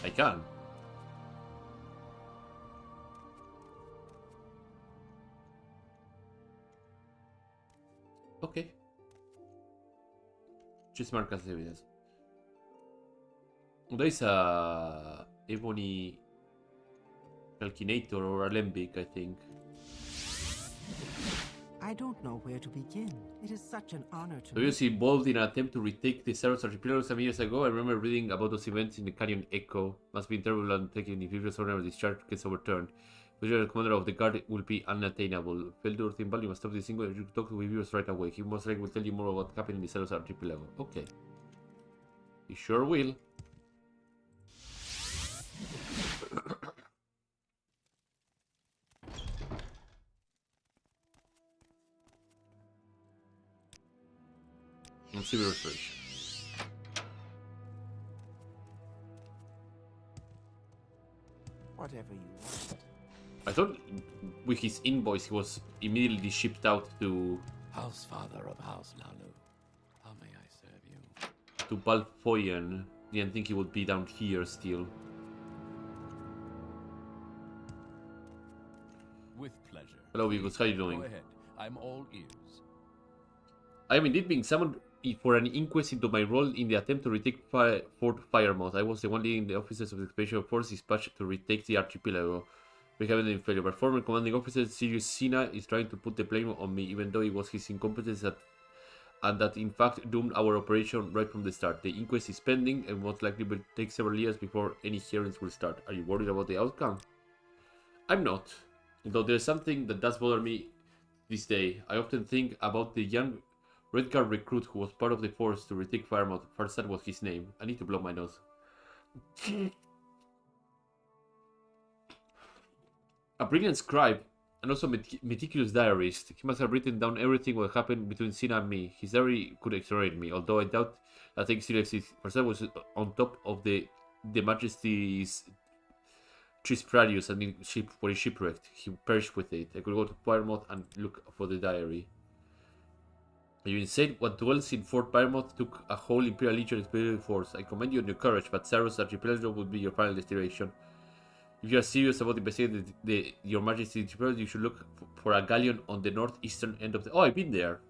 I can. Okay. Just mark as evidence. There is a Ebony Calcinator or Alembic, I think. I don't know where to begin. It is such an honor to So he was involved in an attempt to retake the Saros Archipelago some years ago. I remember reading about those events in the Canyon Echo. Must be terrible and taking if previous owner of discharge gets overturned. The commander of the guard will be unattainable. Feldur Thimbal, you must stop this single. You talk to Vivius right away. He most likely will tell you more about what happened in the Saros Archipelago. Okay. He sure will. And civil restoration. Whatever you want. I thought with his invoice he was immediately shipped out to House Father of House Hlaalu, how may I serve you? Balfoyen. Didn't think he would be down here still. With pleasure. Hello, Vigos, how you doing? Go ahead. I'm all ears. I am indeed being summoned for an inquest into my role in the attempt to retake Fort Firemouth. I was the one leading the officers of the Expedition Force dispatched to retake the archipelago. We haven't been failure, but former commanding officer Sirius Sina is trying to put the blame on me, even though it was his incompetence and that in fact doomed our operation right from the start. The inquest is pending and most likely will take several years before any hearings will start. Are you worried about the outcome? I'm not. Though there's something that does bother me this day. I often think about the young Red Guard recruit who was part of the force to retake Firemouth. Farsad was his name. I need to blow my nose. A brilliant scribe and also meticulous diarist, he must have written down everything what happened between Sina and me. His diary could exonerate me, although I doubt that things still exist. Farsad was on top of the Majesty's Trisprarius and in ship where he shipwrecked. He perished with it. I could go to Firemouth and look for the diary. Are you insane? What dwells in Fort Firemouth took a whole Imperial Legion expeditionary force. I commend you on your courage, but Saros Archipelago would be your final destination. If you are serious about investigating your Majesty's Archipelago, you should look for a galleon on the northeastern end of the... Oh, I've been there.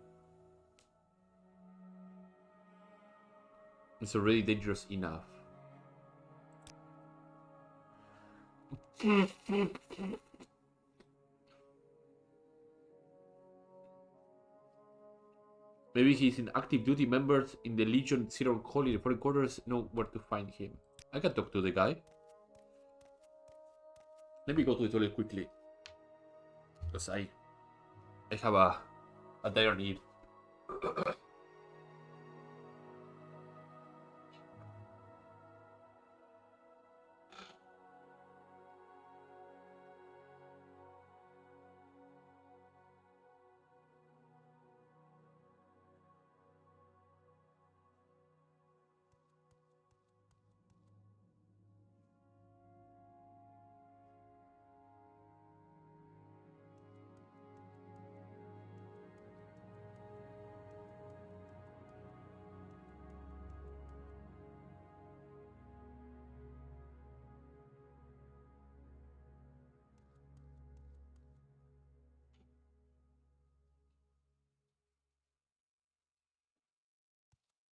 It's already dangerous enough. Maybe he's in active duty. Members in the Legion sit on call in the foreign quarters know where to find him. I can talk to the guy. Let me go to the toilet quickly. Because I have a dire need.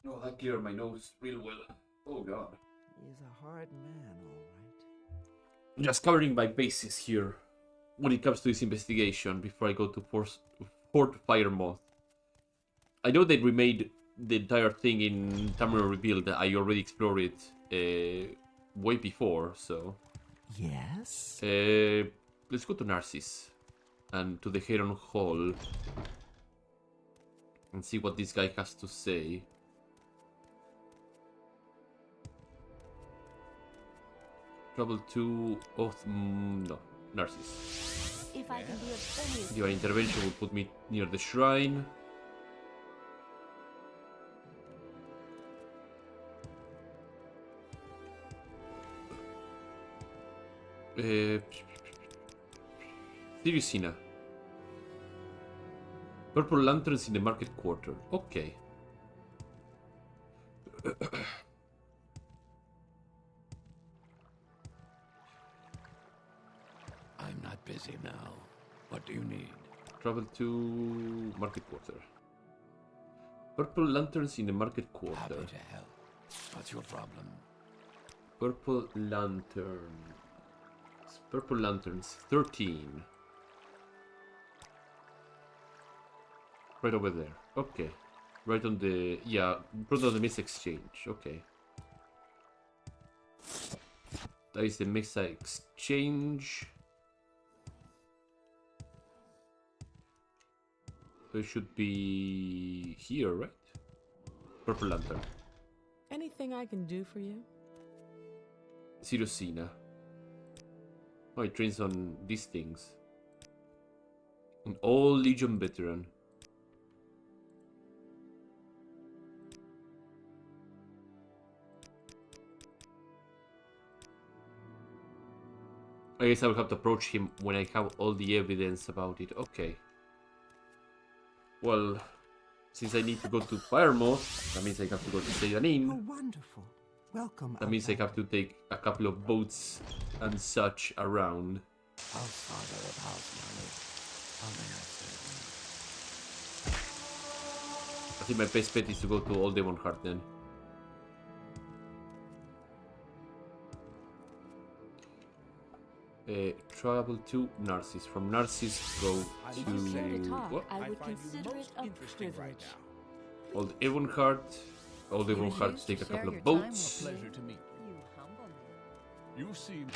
Oh, that cleared my nose real well. Oh god. He's a hard man, all right. Just covering my bases here when it comes to this investigation before I go to Fort Firemouth. I know they remade the entire thing in Tamriel Rebuilt. I already explored it way before, so... Yes? Let's go to Narcissus and to the Heron Hall and see what this guy has to say. Travel to no, Narcissus. If I can be of any Divine intervention will put me near the shrine. Siriusina. Purple lanterns in the market quarter. Okay. I'm not busy now. What do you need? Travel to market quarter. Purple lanterns in the market quarter. Happy to help. What's your problem? Purple lanterns. Purple lanterns. 13. Right over there. Okay. Right on the... Yeah, right on the Mesa Exchange. Okay. That is the Mesa Exchange. So it should be here, right? Purple lantern. Anything I can do for you? Sirosina. Oh, it trains on these things. An all Legion veteran. I guess I will have to approach him when I have all the evidence about it. Okay. Well, since I need to go to Firemoth, that means I have to go to Oh, Seydanin. wonderful. Welcome, That means I have to Outlander. take a couple of boats and such around. House father of house knowledge. How may I serve you? I think my best bet is to go to Old Devonheart then. Travel to Narcissus. From Narcissus, go If you care to to talk, what? I I would find you consider it most a interesting privilege. right now. Old Devonheart. Old You Devonheart, refuse take to a couple share of your time boats. with me? Pleasure to meet you. You humble me. You seem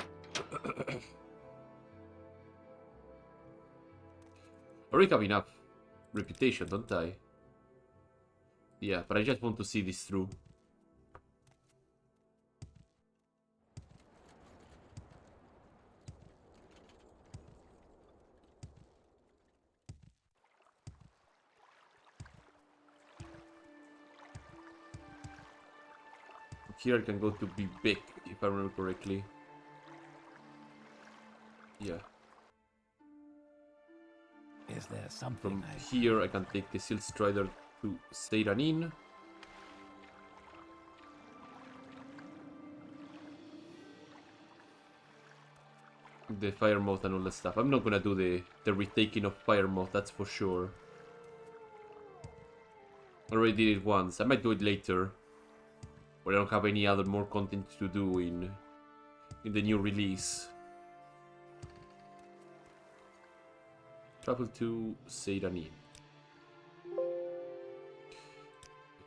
I already have enough reputation, don't I? Yeah, but I just want to see this through. Here I can go to Bibek, if I remember correctly. Yeah. Is there something From I here I can take the Silt Strider to Seydanin. The Fire Moth and all that stuff. I'm not gonna do the retaking of Fire Moth, that's for sure. I already did it once. I might do it later. But I don't have any other more content to do in the new release. Travel to Seydanin.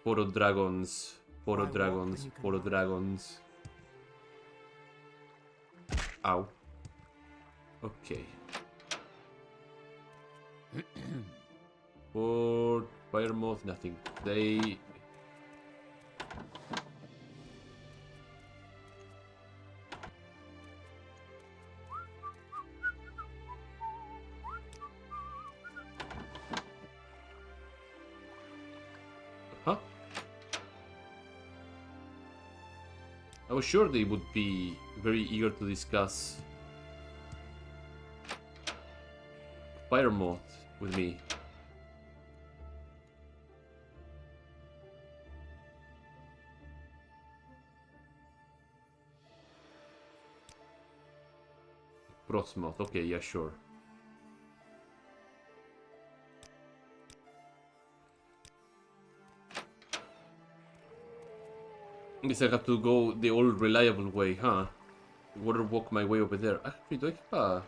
Poro dragons. Poro I walk dragons. and you can Poro run. dragons. Ow. Okay. For Fire Moth, nothing. They. Huh? I was sure they would be very eager to discuss Fire Moth with me. Frostmoth, okay, yeah, sure. Guess I have to go the old reliable way, huh? Water walk my way over there. Actually, do I have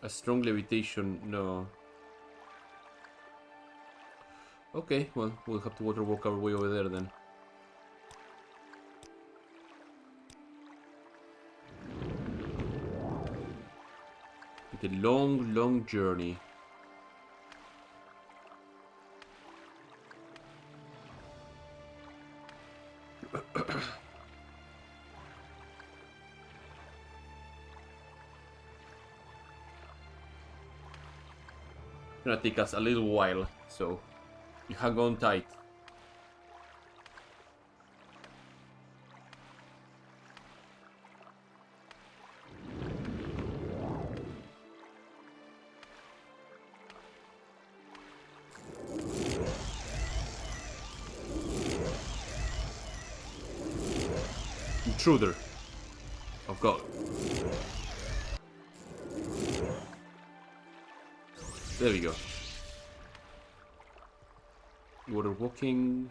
a strong levitation? No. Okay, well, we'll have to water walk our way over there then. It's a long, long journey. It's gonna take us a little while, so you hang on tight. Intruder. Oh god. There we go. Water walking.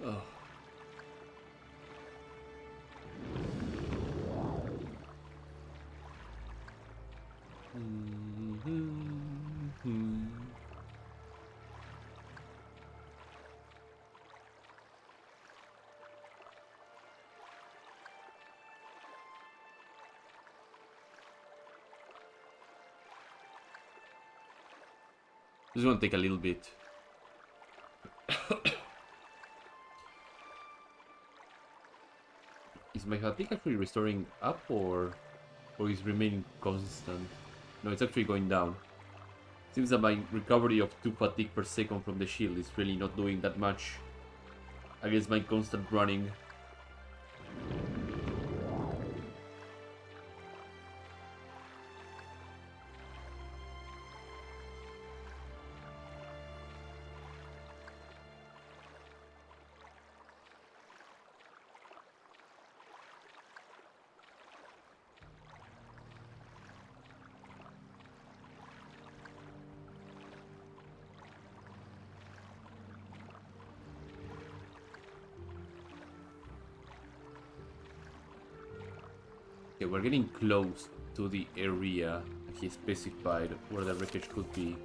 Oh. This is gonna take a little bit. Is my fatigue actually restoring up or is remaining constant? No, it's actually going down. Seems that my recovery of 2 fatigue per second from the shield is really not doing that much against my constant running. Okay, we're getting close to the area that he specified where the wreckage could be.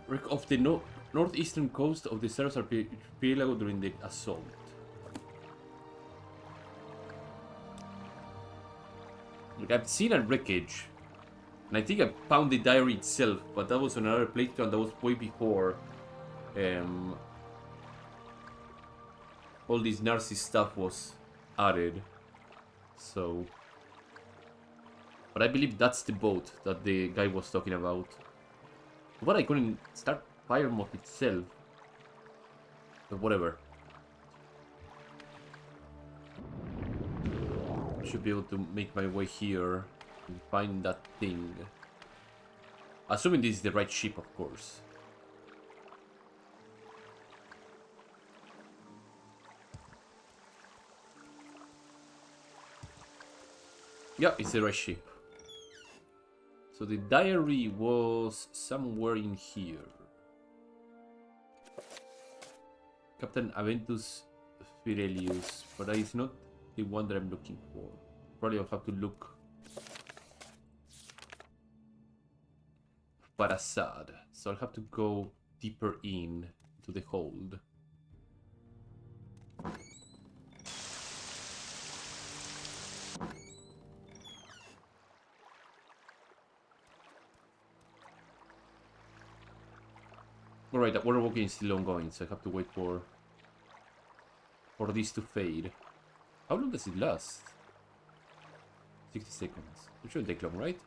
Wreck of the northeastern coast of the Saros archipelago during the assault. Look, I've seen a wreckage, and I think I found the diary itself, but that was on another playthrough and that was way before all this Narcissus stuff was added. So, but I believe that's the boat that the guy was talking about. But I couldn't start fire mode itself. But whatever. Should be able to make my way here and find that thing. Assuming this is the right ship, of course. Yeah, it's the right ship. So the diary was somewhere in here. Captain Aventus Firelius, but that is not the one that I'm looking for. Probably I'll have to look for Assad. So I'll have to go deeper in to the hold. Alright, that water walking is still ongoing, so I have to wait for this to fade. How long does it last? 60 seconds. It shouldn't take long, right?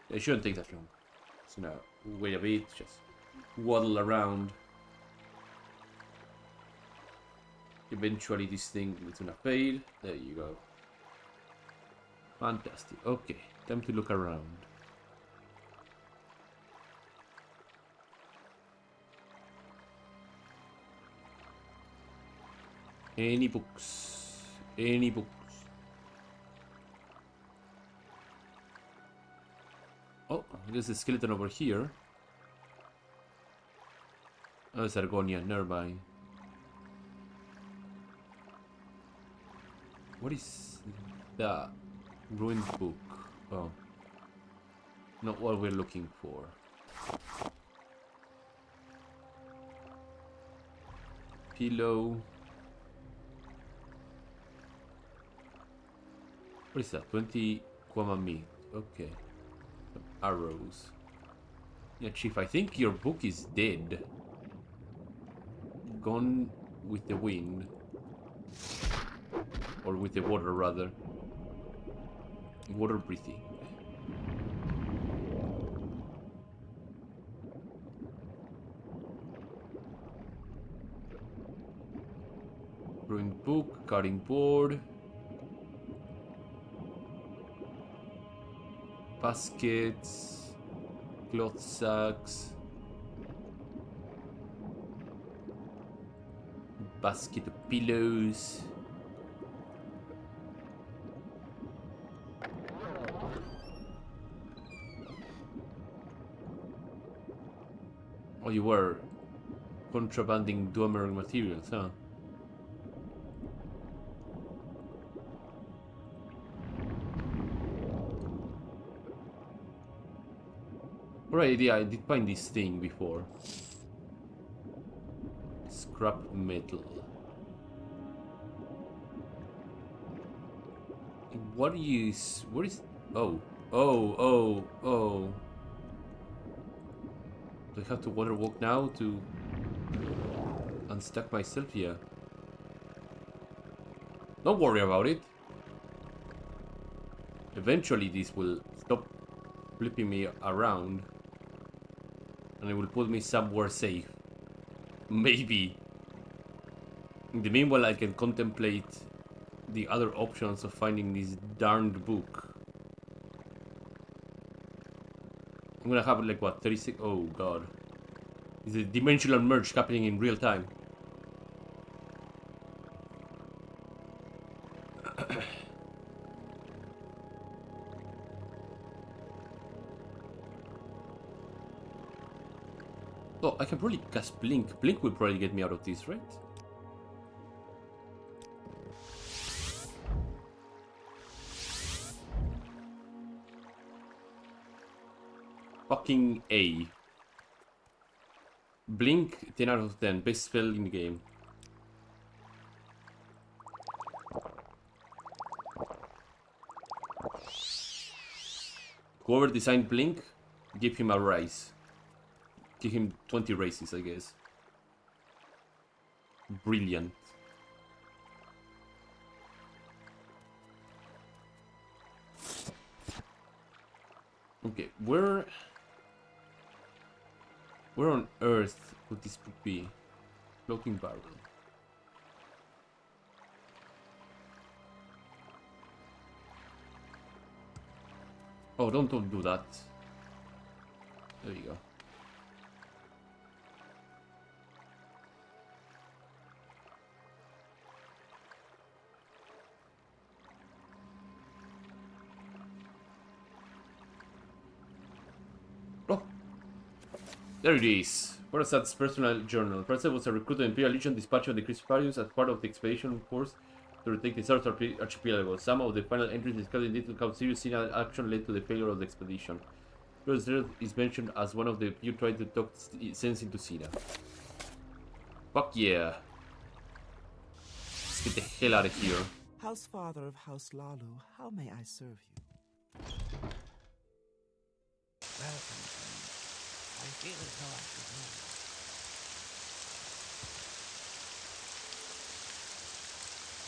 It shouldn't take that long. So now, wait a bit, just waddle around. Eventually this thing is gonna fade. There you go. Fantastic. Okay, time to look around. Any books? Any books? Oh, there's a skeleton over here. Oh, it's Argonia, nearby. What is that? Ruined book. Oh. Not what we're looking for. Pillow. What is that? 20 Kwama meat. Okay. Some arrows. Yeah, Chief, I think your book is dead. Gone with the wind. Or with the water, rather. Water breathing. Ruined book, cutting board. Baskets, cloth sacks, basket of pillows. Oh, you were contrabanding Dwemer materials, huh? Right, yeah, I did find this thing before. Scrap metal. What is... Oh. Do I have to water walk now to unstuck myself here. Don't worry about it. Eventually this will stop flipping me around. And it will put me somewhere safe. Maybe. In the meanwhile, I can contemplate the other options of finding this darned book. I'm gonna have like what, 36? Oh god. Is a dimensional merge happening in real time? Oh, I can probably cast Blink. Blink will probably get me out of this, right? Fucking A. Blink, 10 out of 10. Best spell in the game. Whoever designed Blink, give him a rise. Give him 20 races, I guess. Brilliant. Okay, where on earth would this book be? Floating barrel. Oh, don't do that. There you go. Oh, there it is. Parasad's personal journal. Parasad was a recruit of the Imperial Legion dispatched on the Crisparius as part of the expedition course to retake the South Archipelago. Some of the final entries described in detail how serious Sina action led to the failure of the expedition. Parasad is mentioned as one of the few trying to talk sense into Sina. Fuck yeah. Let's get the hell out of here. House Father of House Hlaalu, how may I serve you? Welcome, friend. I feel as though I should know.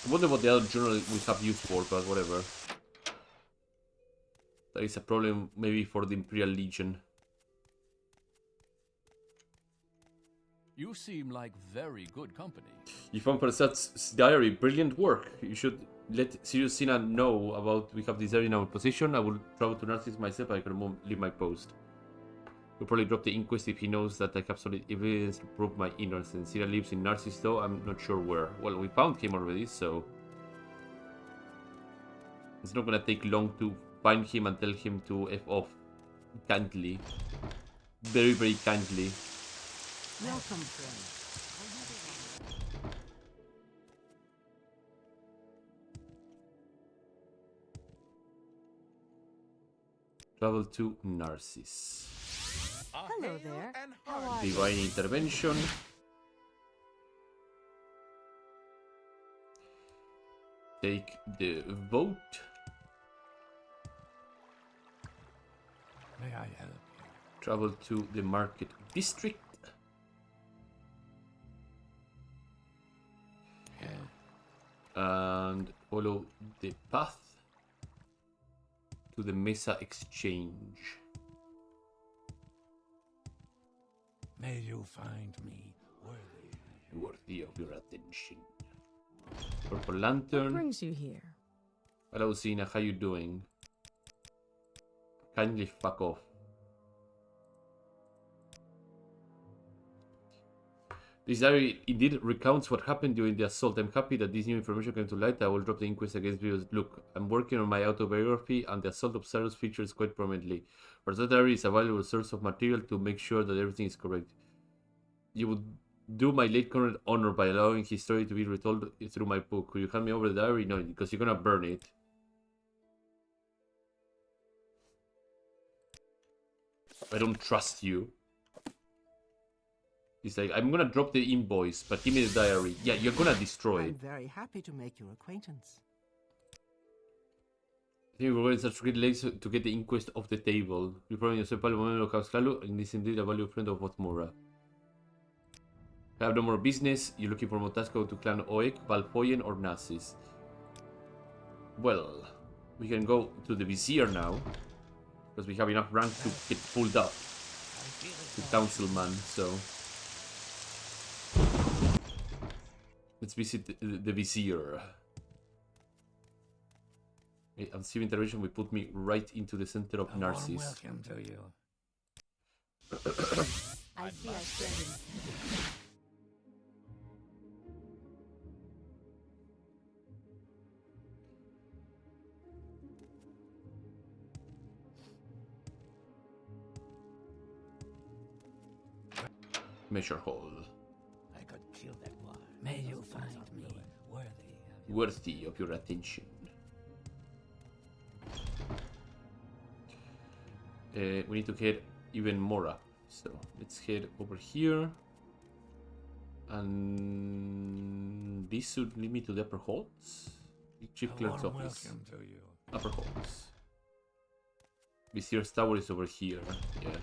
I wonder what the other journal will have use for, but whatever. That is a problem maybe for the Imperial Legion. You seem like very good company. You found Parasad's diary. Brilliant work. You should let Sirius Sina know about we have this diary in our possession. I will travel to Narcissus myself. I can leave my post. He'll probably drop the inquest if he knows that I have solid evidence to prove my innocence. Sina lives in Narcissus though. I'm not sure where. Well, we found him already, so it's not gonna take long to find him and tell him to F off. Kindly. Very, very kindly. Welcome, friend. Travel to Narcissus. Hello there. How are you? Divine intervention. Take the vote. May I help you? Travel to the market district. Yes. And follow the path to the Mesa Exchange. May you find me Worthy of your attention. Purple What Lantern. brings you here? Hello, Zena. How you doing? Kindly fuck off. This diary indeed recounts what happened during the assault. I'm happy that this new information came to light. I will drop the inquest against videos. Look, I'm working on my autobiography and the assault of Cyrus features quite prominently. But that diary is a valuable source of material to make sure that everything is correct. You would do my late current honor by allowing his story to be retold through my book. Could you hand me over the diary? No, because you're gonna burn it. I don't trust you. He's like, I'm gonna drop the invoice, but give me the diary. Yeah, you're gonna destroy I'm it. very happy to make your acquaintance. I think we're going to such great lengths to get the inquest off the table. You're probably yourself, Pablo Momento of House Hlaalu, and this is indeed a valuable friend of Otmora. Have no more business. You're looking for more tasks to Clan Oek, Valpoyen, or Nazis. Well, we can go to the Vizier now. Because we have enough rank to get pulled up to Councilman, so... Let's visit the Vizier. Okay, and civil intervention will put me right into the center of Narcissus. Welcome to you. I see I stand in. Measure hall. I could kill that war. May you find me Worthy of your attention. We need to head even more up. So let's head over here. And this should lead me to the upper halls. Chief Clerk's office. Welcome to you. Upper halls. Vizier's tower is over here. Yeah.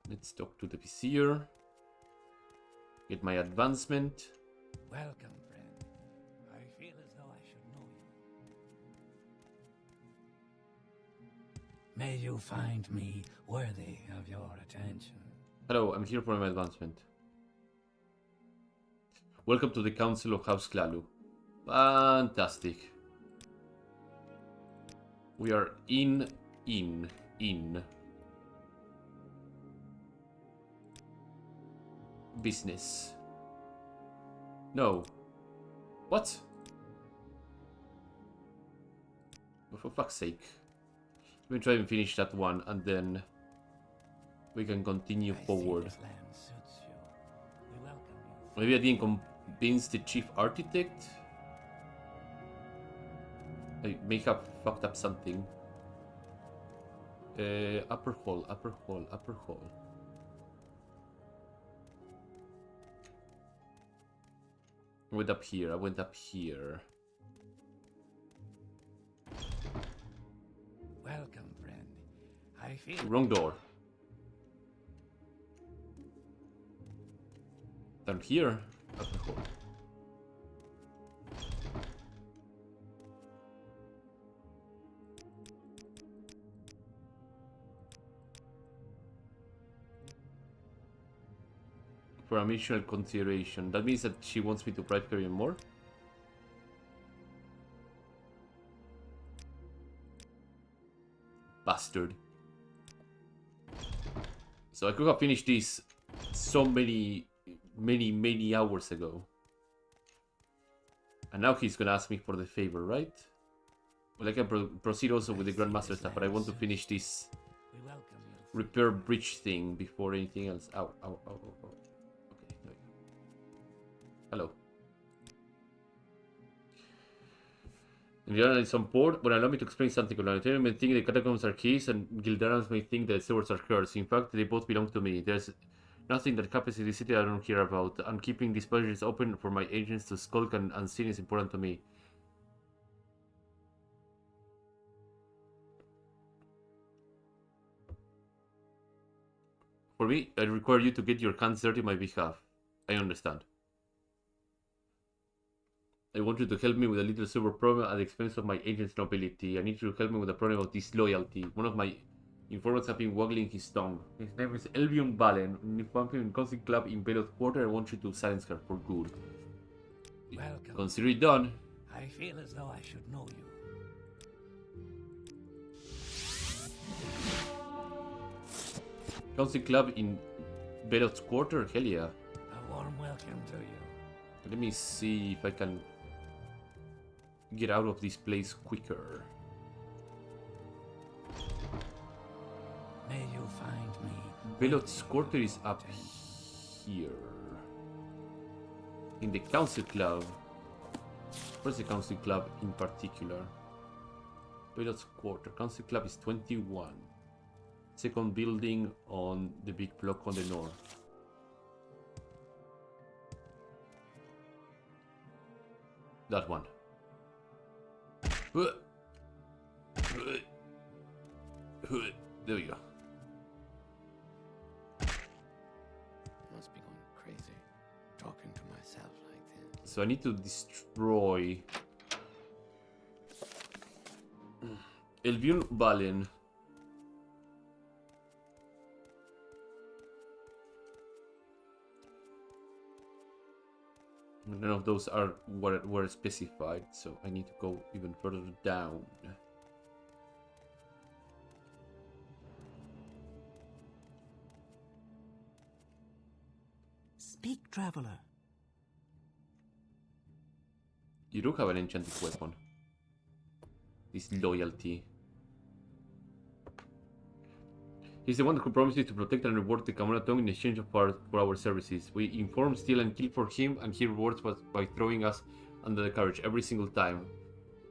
Let's talk to the Vizier. Get my advancement. Welcome, friend. I feel as though I should know you. May you find me worthy of your attention. Hello, I'm here for my advancement. Welcome to the Council of House Hlaalu. Fantastic. We are in. Business. No. What? Oh, for fuck's sake. Let me try and finish that one and then we can continue forward. Maybe I didn't convince the chief architect? I may have fucked up something. Upper hall. I went up here. Welcome, friend. I feel Wrong door. Down here. Upper hall. For a mutual consideration. That means that she wants me to bribe her even more? Bastard. So I could have finished this so many hours ago. And now he's gonna ask me for the favor, right? Well, I can proceed also with the Grandmaster stuff, but I want to finish this repair bridge thing before anything else. Ow. Okay, there we go. Hello. And the other is on board. Well, allow me to explain something. Colonel may think the catacombs are keys, and Gildarans may think the sewers are hers. In fact, they both belong to me. There's nothing that happens in the city I don't care about. And keeping these passages open for my agents to skulk and unseen is important to me. For me, I require you to get your hands dirty on my behalf. I understand. I want you to help me with a little silver problem at the expense of my agent's nobility. I need you to help me with a problem of disloyalty. One of my informants have been waggling his tongue. His name is Elvion Valen. If I'm in Council Club in Belot Quarter, I want you to silence her for good. welcome. Consider it done. I feel as though I should know you. Council Club in Belot's Quarter? Hell yeah. A warm welcome to you. Let me see if I can get out of this place quicker. May you find me. Belot's Quarter is up here. In the Council Club. Where's the Council Club in particular? Belot's Quarter. Council Club is 21. Second building on the big block on the north. That one. There we go. So I need to destroy Elvion Valen. None of those are were specified, so I need to go even further down. Speak, traveler. You do have an enchanted weapon. This loyalty. He's the one who promises to protect and reward the Kamura Tongue in exchange for our services. We inform, steal, and kill for him, and he rewards us by throwing us under the carriage every single time.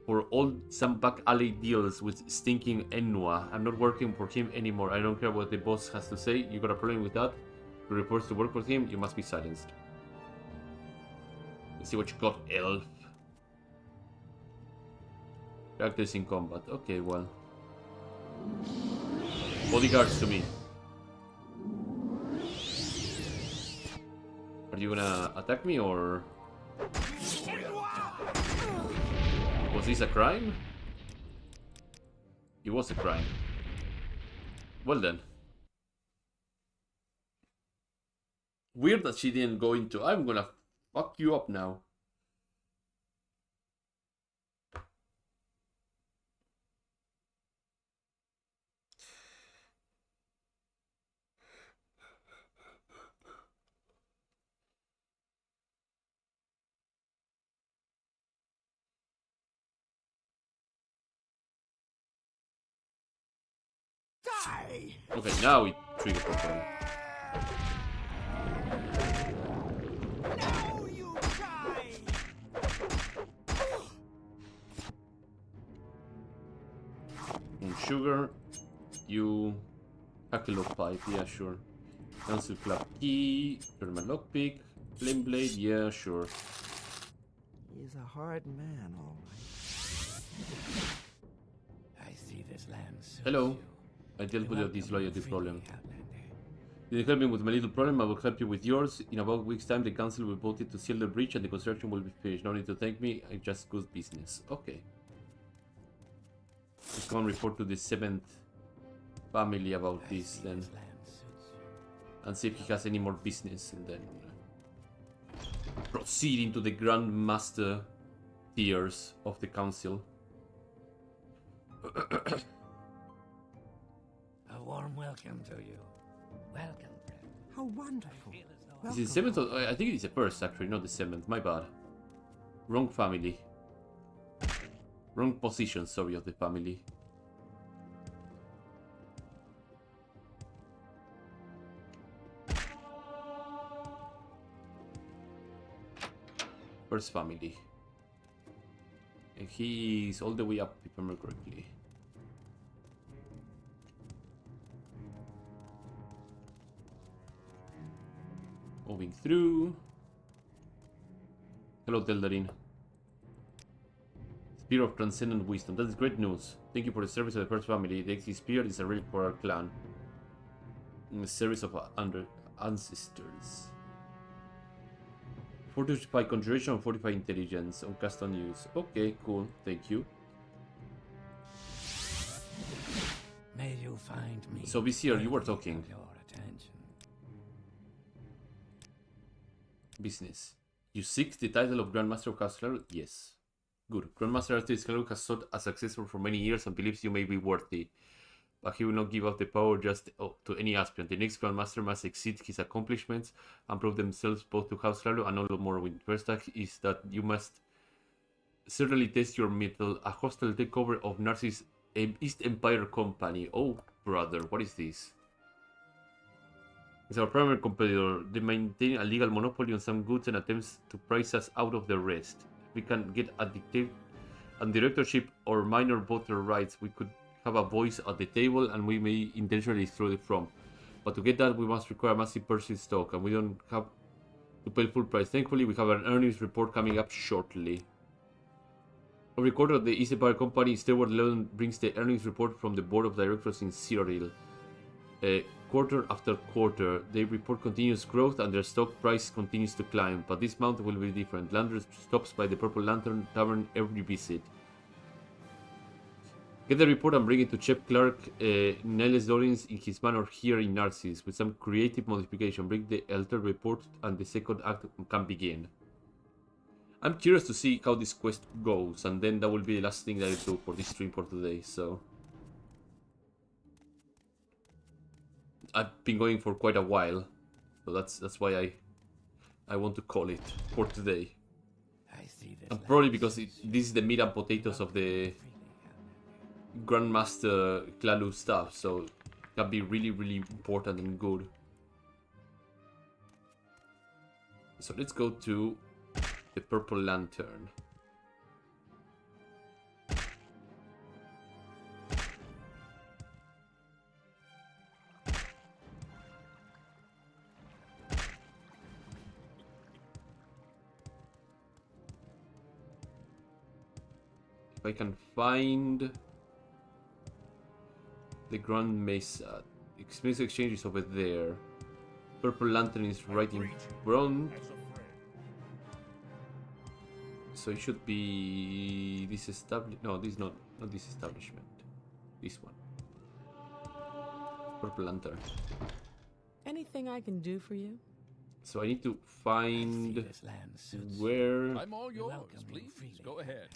For all some back alley deals with stinking Enua, I'm not working for him anymore. I don't care what the boss has to say. You got a problem with that? Who reports to work for him? You must be silenced. Let's see what you got, elf. Characters in combat. Okay, well. Bodyguards to me. Are you gonna attack me or... Was this a crime? It was a crime. Well then. Weird that she didn't go into... I'm gonna fuck you up now. Okay, now it triggered properly. And sugar, you hack a lock pipe, yeah, sure. Cancel club key, turn my lockpick, flame blade, yeah, sure. He's a hard man, all right. I see this land suits Hello. you. I dealt with your disloyalty problem. Outlander. You didn't help me with my little problem, I will help you with yours. In about a week's time, the council will vote it to seal the breach and the construction will be finished. No need to thank me, I just good business. Okay. Let's go and report to the 7th family about this then. This land suits you. And see if he has any more business, and then proceed into the Grand Master tiers of the council. A warm welcome to you. Welcome, friend. How wonderful. Is it the 7th? Or, I think it is the 1st, actually, not the 7th. My bad. Wrong family. Wrong position, sorry, of the family. First family. And he is all the way up, if I remember correctly. Moving through. Hello, Teldarin. Spear of Transcendent Wisdom. That is great news. Thank you for the service of the first family. The Exit Spear is a relic for our clan. A service of ancestors. Fortify Conjuration and Fortify Intelligence on cast on use. Okay, cool. Thank you. May you find me. So, Vizier, you were worthy of talking. Your attention. Business. You seek the title of Grandmaster of House Hlaalu? Yes. Good. Grandmaster Arthas Hlaalu has sought a successor for many years and believes you may be worthy. But he will not give up the power just to any aspirant. The next Grandmaster must exceed his accomplishments and prove themselves both to House Hlaalu and all more. With first act is that you must certainly test your mettle. A hostile takeover of Narcissus East Empire Company. Oh, brother, what is this? It's our primary competitor. They maintain a legal monopoly on some goods and attempts to price us out of the rest. If we can get a directorship or minor voter rights, we could have a voice at the table and we may intentionally throw it from. But to get that, we must require massive purchase stock and we don't have to pay full price. Thankfully, we have an earnings report coming up shortly. Every quarter, the East Empire Company Steward Leon brings the earnings report from the board of directors in Cyril. Quarter after quarter, they report continuous growth and their stock price continues to climb, but this month will be different. Lander stops by the Purple Lantern Tavern every visit. Get the report and bring it to Chef Clark Niles Dollins in his manor here in Narcissus. With some creative modification, bring the altered report and the second act can begin. I'm curious to see how this quest goes, and then that will be the last thing that I do for this stream for today, so... I've been going for quite a while, so that's why I want to call it for today. And probably because this is the meat and potatoes of the Grandmaster Hlaalu stuff, so it can be really, really important and good. So let's go to the Purple Lantern. If I can find the Grand Mesa. Experience exchange is over there. Purple Lantern is right in front. So it should be this establishment. No, this is not this establishment. This one. Purple Lantern. Anything I can do for you? So I need to find where I'm all yours. Please go ahead.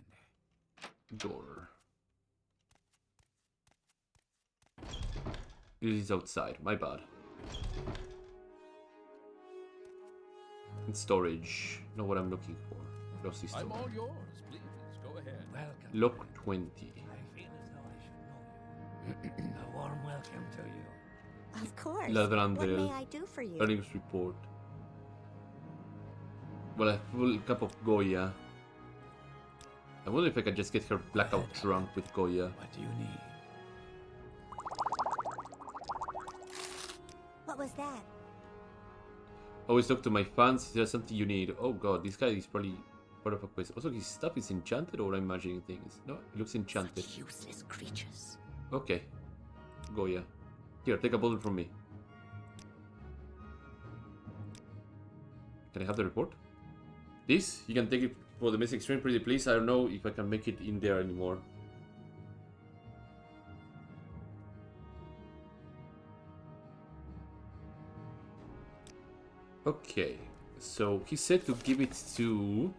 door. This is outside. My bad. In storage. Not what I'm looking for. Lost this I'm door. all yours. Please go ahead. Lock 20. I feel as though I should know you. A warm welcome to you. Of course. Ladrandel. What may I do for you? Earnings report. Well, a full cup of Goya. I wonder if I can just get her blackout drunk with Goya. What do you need? What was that? Always talk to my fans. Is there something you need? Oh god, this guy is probably part of a quest. Also, his stuff is enchanted, or I'm imagining things? No, it looks enchanted. Such useless creatures. Okay. Goya. Here, take a bottle from me. Can I have the report? This? You can take it for the missing stream, pretty please. I don't know if I can make it in there anymore. Okay, so he said to give it to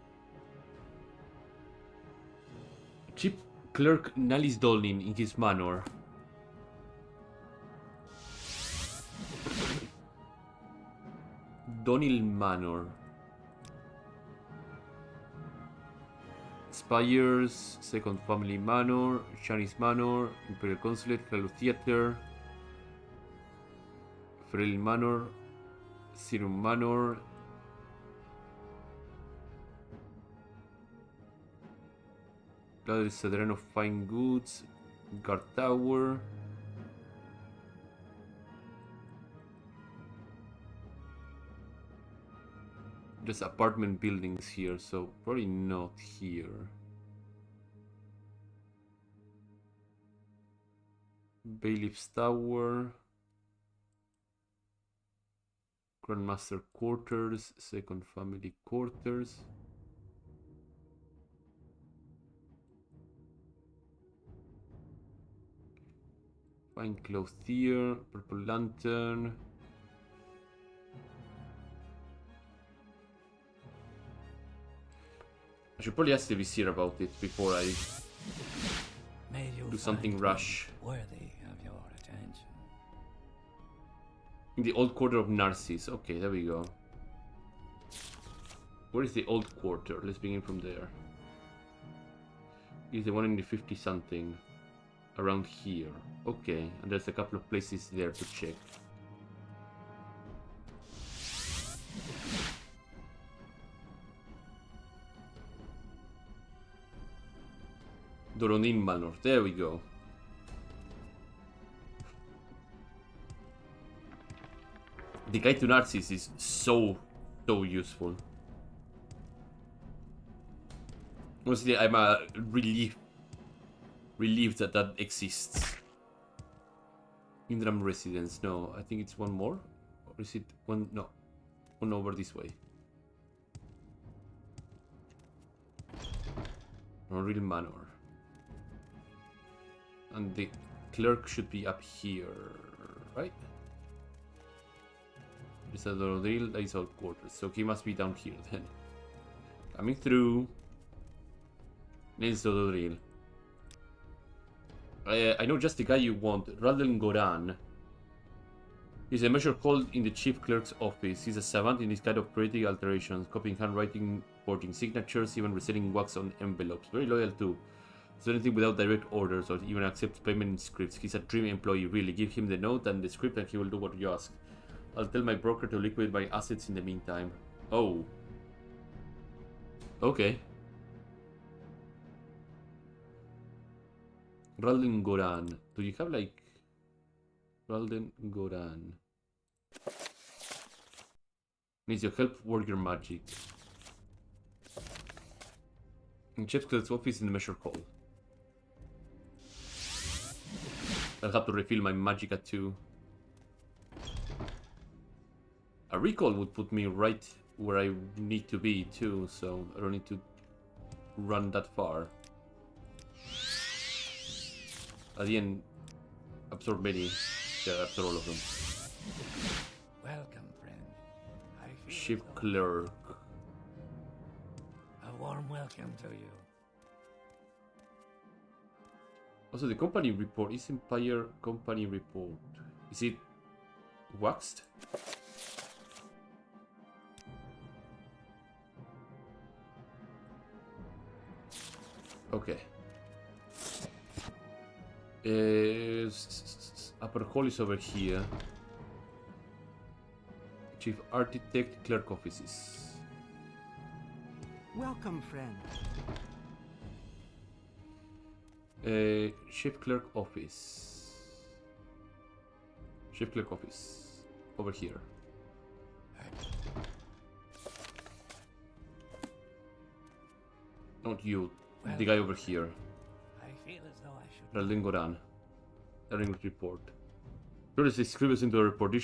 Chief Clerk Niles Dolin in his manor. Donil Manor. Spires, Second Family Manor, Chinese Manor, Imperial Consulate, Hlaalu Theater, Ferel Manor, Serum Manor, Brother Cedreno of Fine Goods, Guard Tower, there's apartment buildings here, so probably not here. Bailiff's Tower, Grandmaster Quarters, Second Family Quarters. Fine Clothier, Purple Lantern. I should probably ask the Vizier about it before I do something rash. Worthy of your attention. In the old quarter of Narcissus. Okay, there we go. Where is the old quarter? Let's begin from there. Is the one in the 50 something. Around here. Okay, and there's a couple of places there to check. Doronin Manor. There we go. The guide to Narcissus is so useful. Honestly, I'm relieved that exists. Indram residence. No, I think it's one more. Or is it one? No. One over this way. Real Manor. And the clerk should be up here, right? It's a Rodril, that is our quarters, so he must be down here then. Coming through. Needs Rodril. I know just the guy you want, Radel Goran. He's a measure called in the chief clerk's office. He's a savant in this kind of creative alterations, copying handwriting, forging signatures, even resetting wax on envelopes. Very loyal too. Does anything without direct orders or even accepts payment in scripts. He's a dream employee, really. Give him the note and the script and he will do what you ask. I'll tell my broker to liquidate my assets in the meantime. Oh. Okay. Ralden Goran. Do you have like... Ralden Goran. Needs your help, work your magic. In Chef's Clerk's office in the measure hall. I'll have to refill my magicka too. A recall would put me right where I need to be too, so I don't need to run that far. At the end, absorb many. Yeah, after all of them. Welcome, friend. I feel Ship as though- clerk. A warm welcome to you. Also, the company report is Empire company report. Is it waxed? Okay. Upper hall is over here. Chief architect, clerk offices. Welcome, friend. Chief clerk office. Chief clerk office. Over here. Not you. The guy over here. I feel as though I should. Ralden Goran. Earnings report. Notice the scribbles into the report. This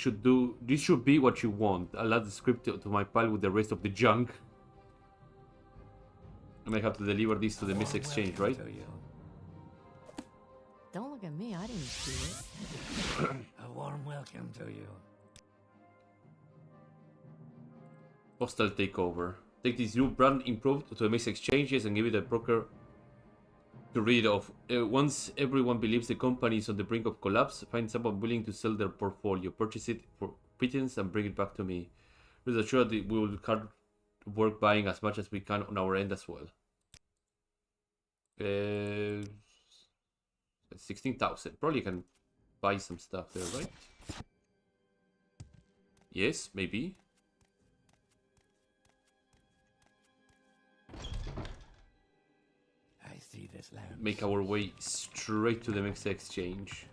should be what you want. I'll add the script to my pile with the rest of the junk. I may have to deliver this to the Miss Exchange, right? To you. Don't look at me, I didn't see it. A warm welcome to you. Hostile takeover. Take this new brand improved to the Miss Exchanges and give it a broker to read off. Once everyone believes the company is on the brink of collapse, find someone willing to sell their portfolio, purchase it for pittance and bring it back to me. Rest assured that we will hard work buying as much as we can on our end as well. 16,000. Probably can buy some stuff there, right? Yes, maybe. I see this land. Make our way straight to the next exchange.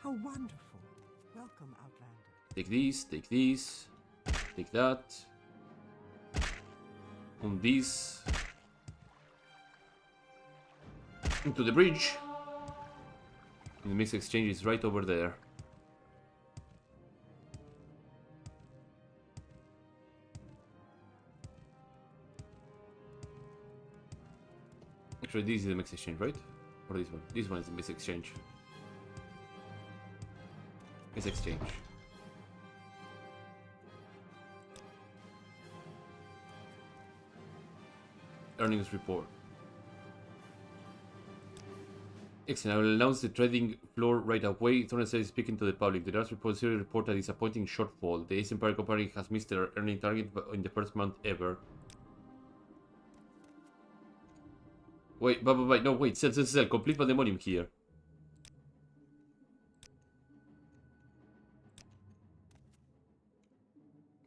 How wonderful. Welcome, Outlander. Take these, take these, take that. On these. Into the bridge. And the mixed exchange is right over there. Actually, this is the mixed exchange, right? Or this one? This one is the mixed exchange. Mixed exchange. Earnings report. Excellent. I will announce the trading floor right away. Thorne is speaking to the public. The last report report a disappointing shortfall. The Ace Empire Company has missed their earning target in the first month ever. Wait, no, wait, sell, complete pandemonium here.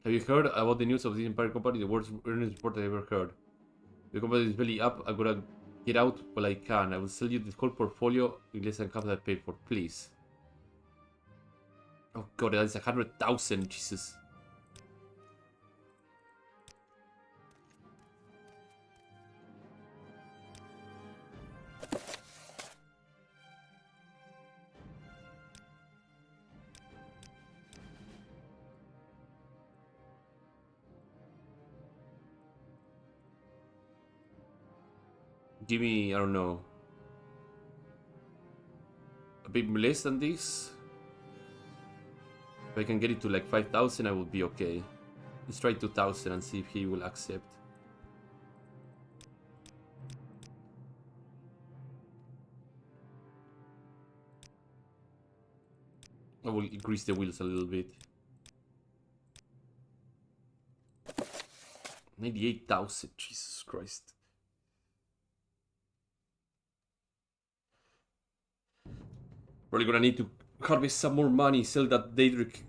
Have you heard about the news of this Empire Company? The worst earnings report I ever heard. The company is belly up. I'm gonna get out while I can. I will sell you the whole portfolio in less than half that I paid for, please. Oh god, that is 100,000, Jesus. Give me, I don't know, a bit less than this. If I can get it to like 5,000, I would be okay. Let's try 2,000 and see if he will accept. I will increase the wheels a little bit. 98,000, Jesus Christ. Probably gonna need to harvest some more money, sell that Daedric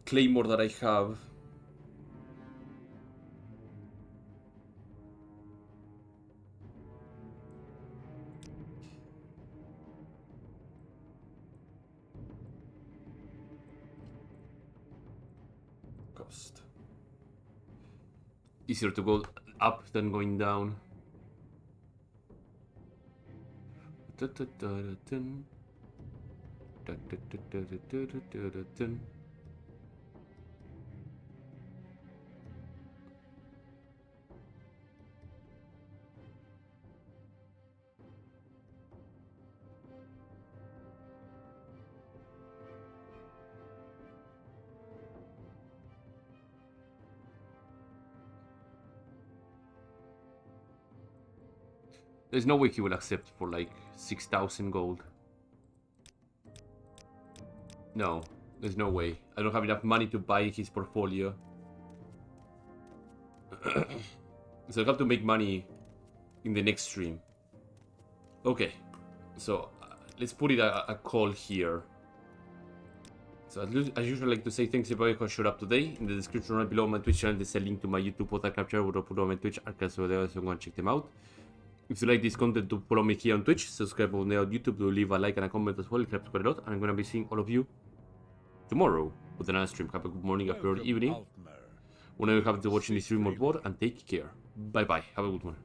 Claymore that I have. Cost. Easier to go up than going down. There's no way he will accept for like 6,000 gold. No, there's no way. I don't have enough money to buy his portfolio. So I have to make money in the next stream. Okay, so let's put it a call here. So as usual, I like to say thanks everybody who showed up today. In the description right below my Twitch channel, there's a link to my YouTube podcast capture. We'll put on my Twitch archives over there, so go and check them out. If you like this content, to follow me here on Twitch, subscribe on there on YouTube, to leave a like and a comment as well. It helps quite a lot. And I'm gonna be seeing all of you tomorrow with another stream. Have a good morning, afternoon, evening. Whenever you have to watch this stream or board, and take care. Bye bye. Have a good one.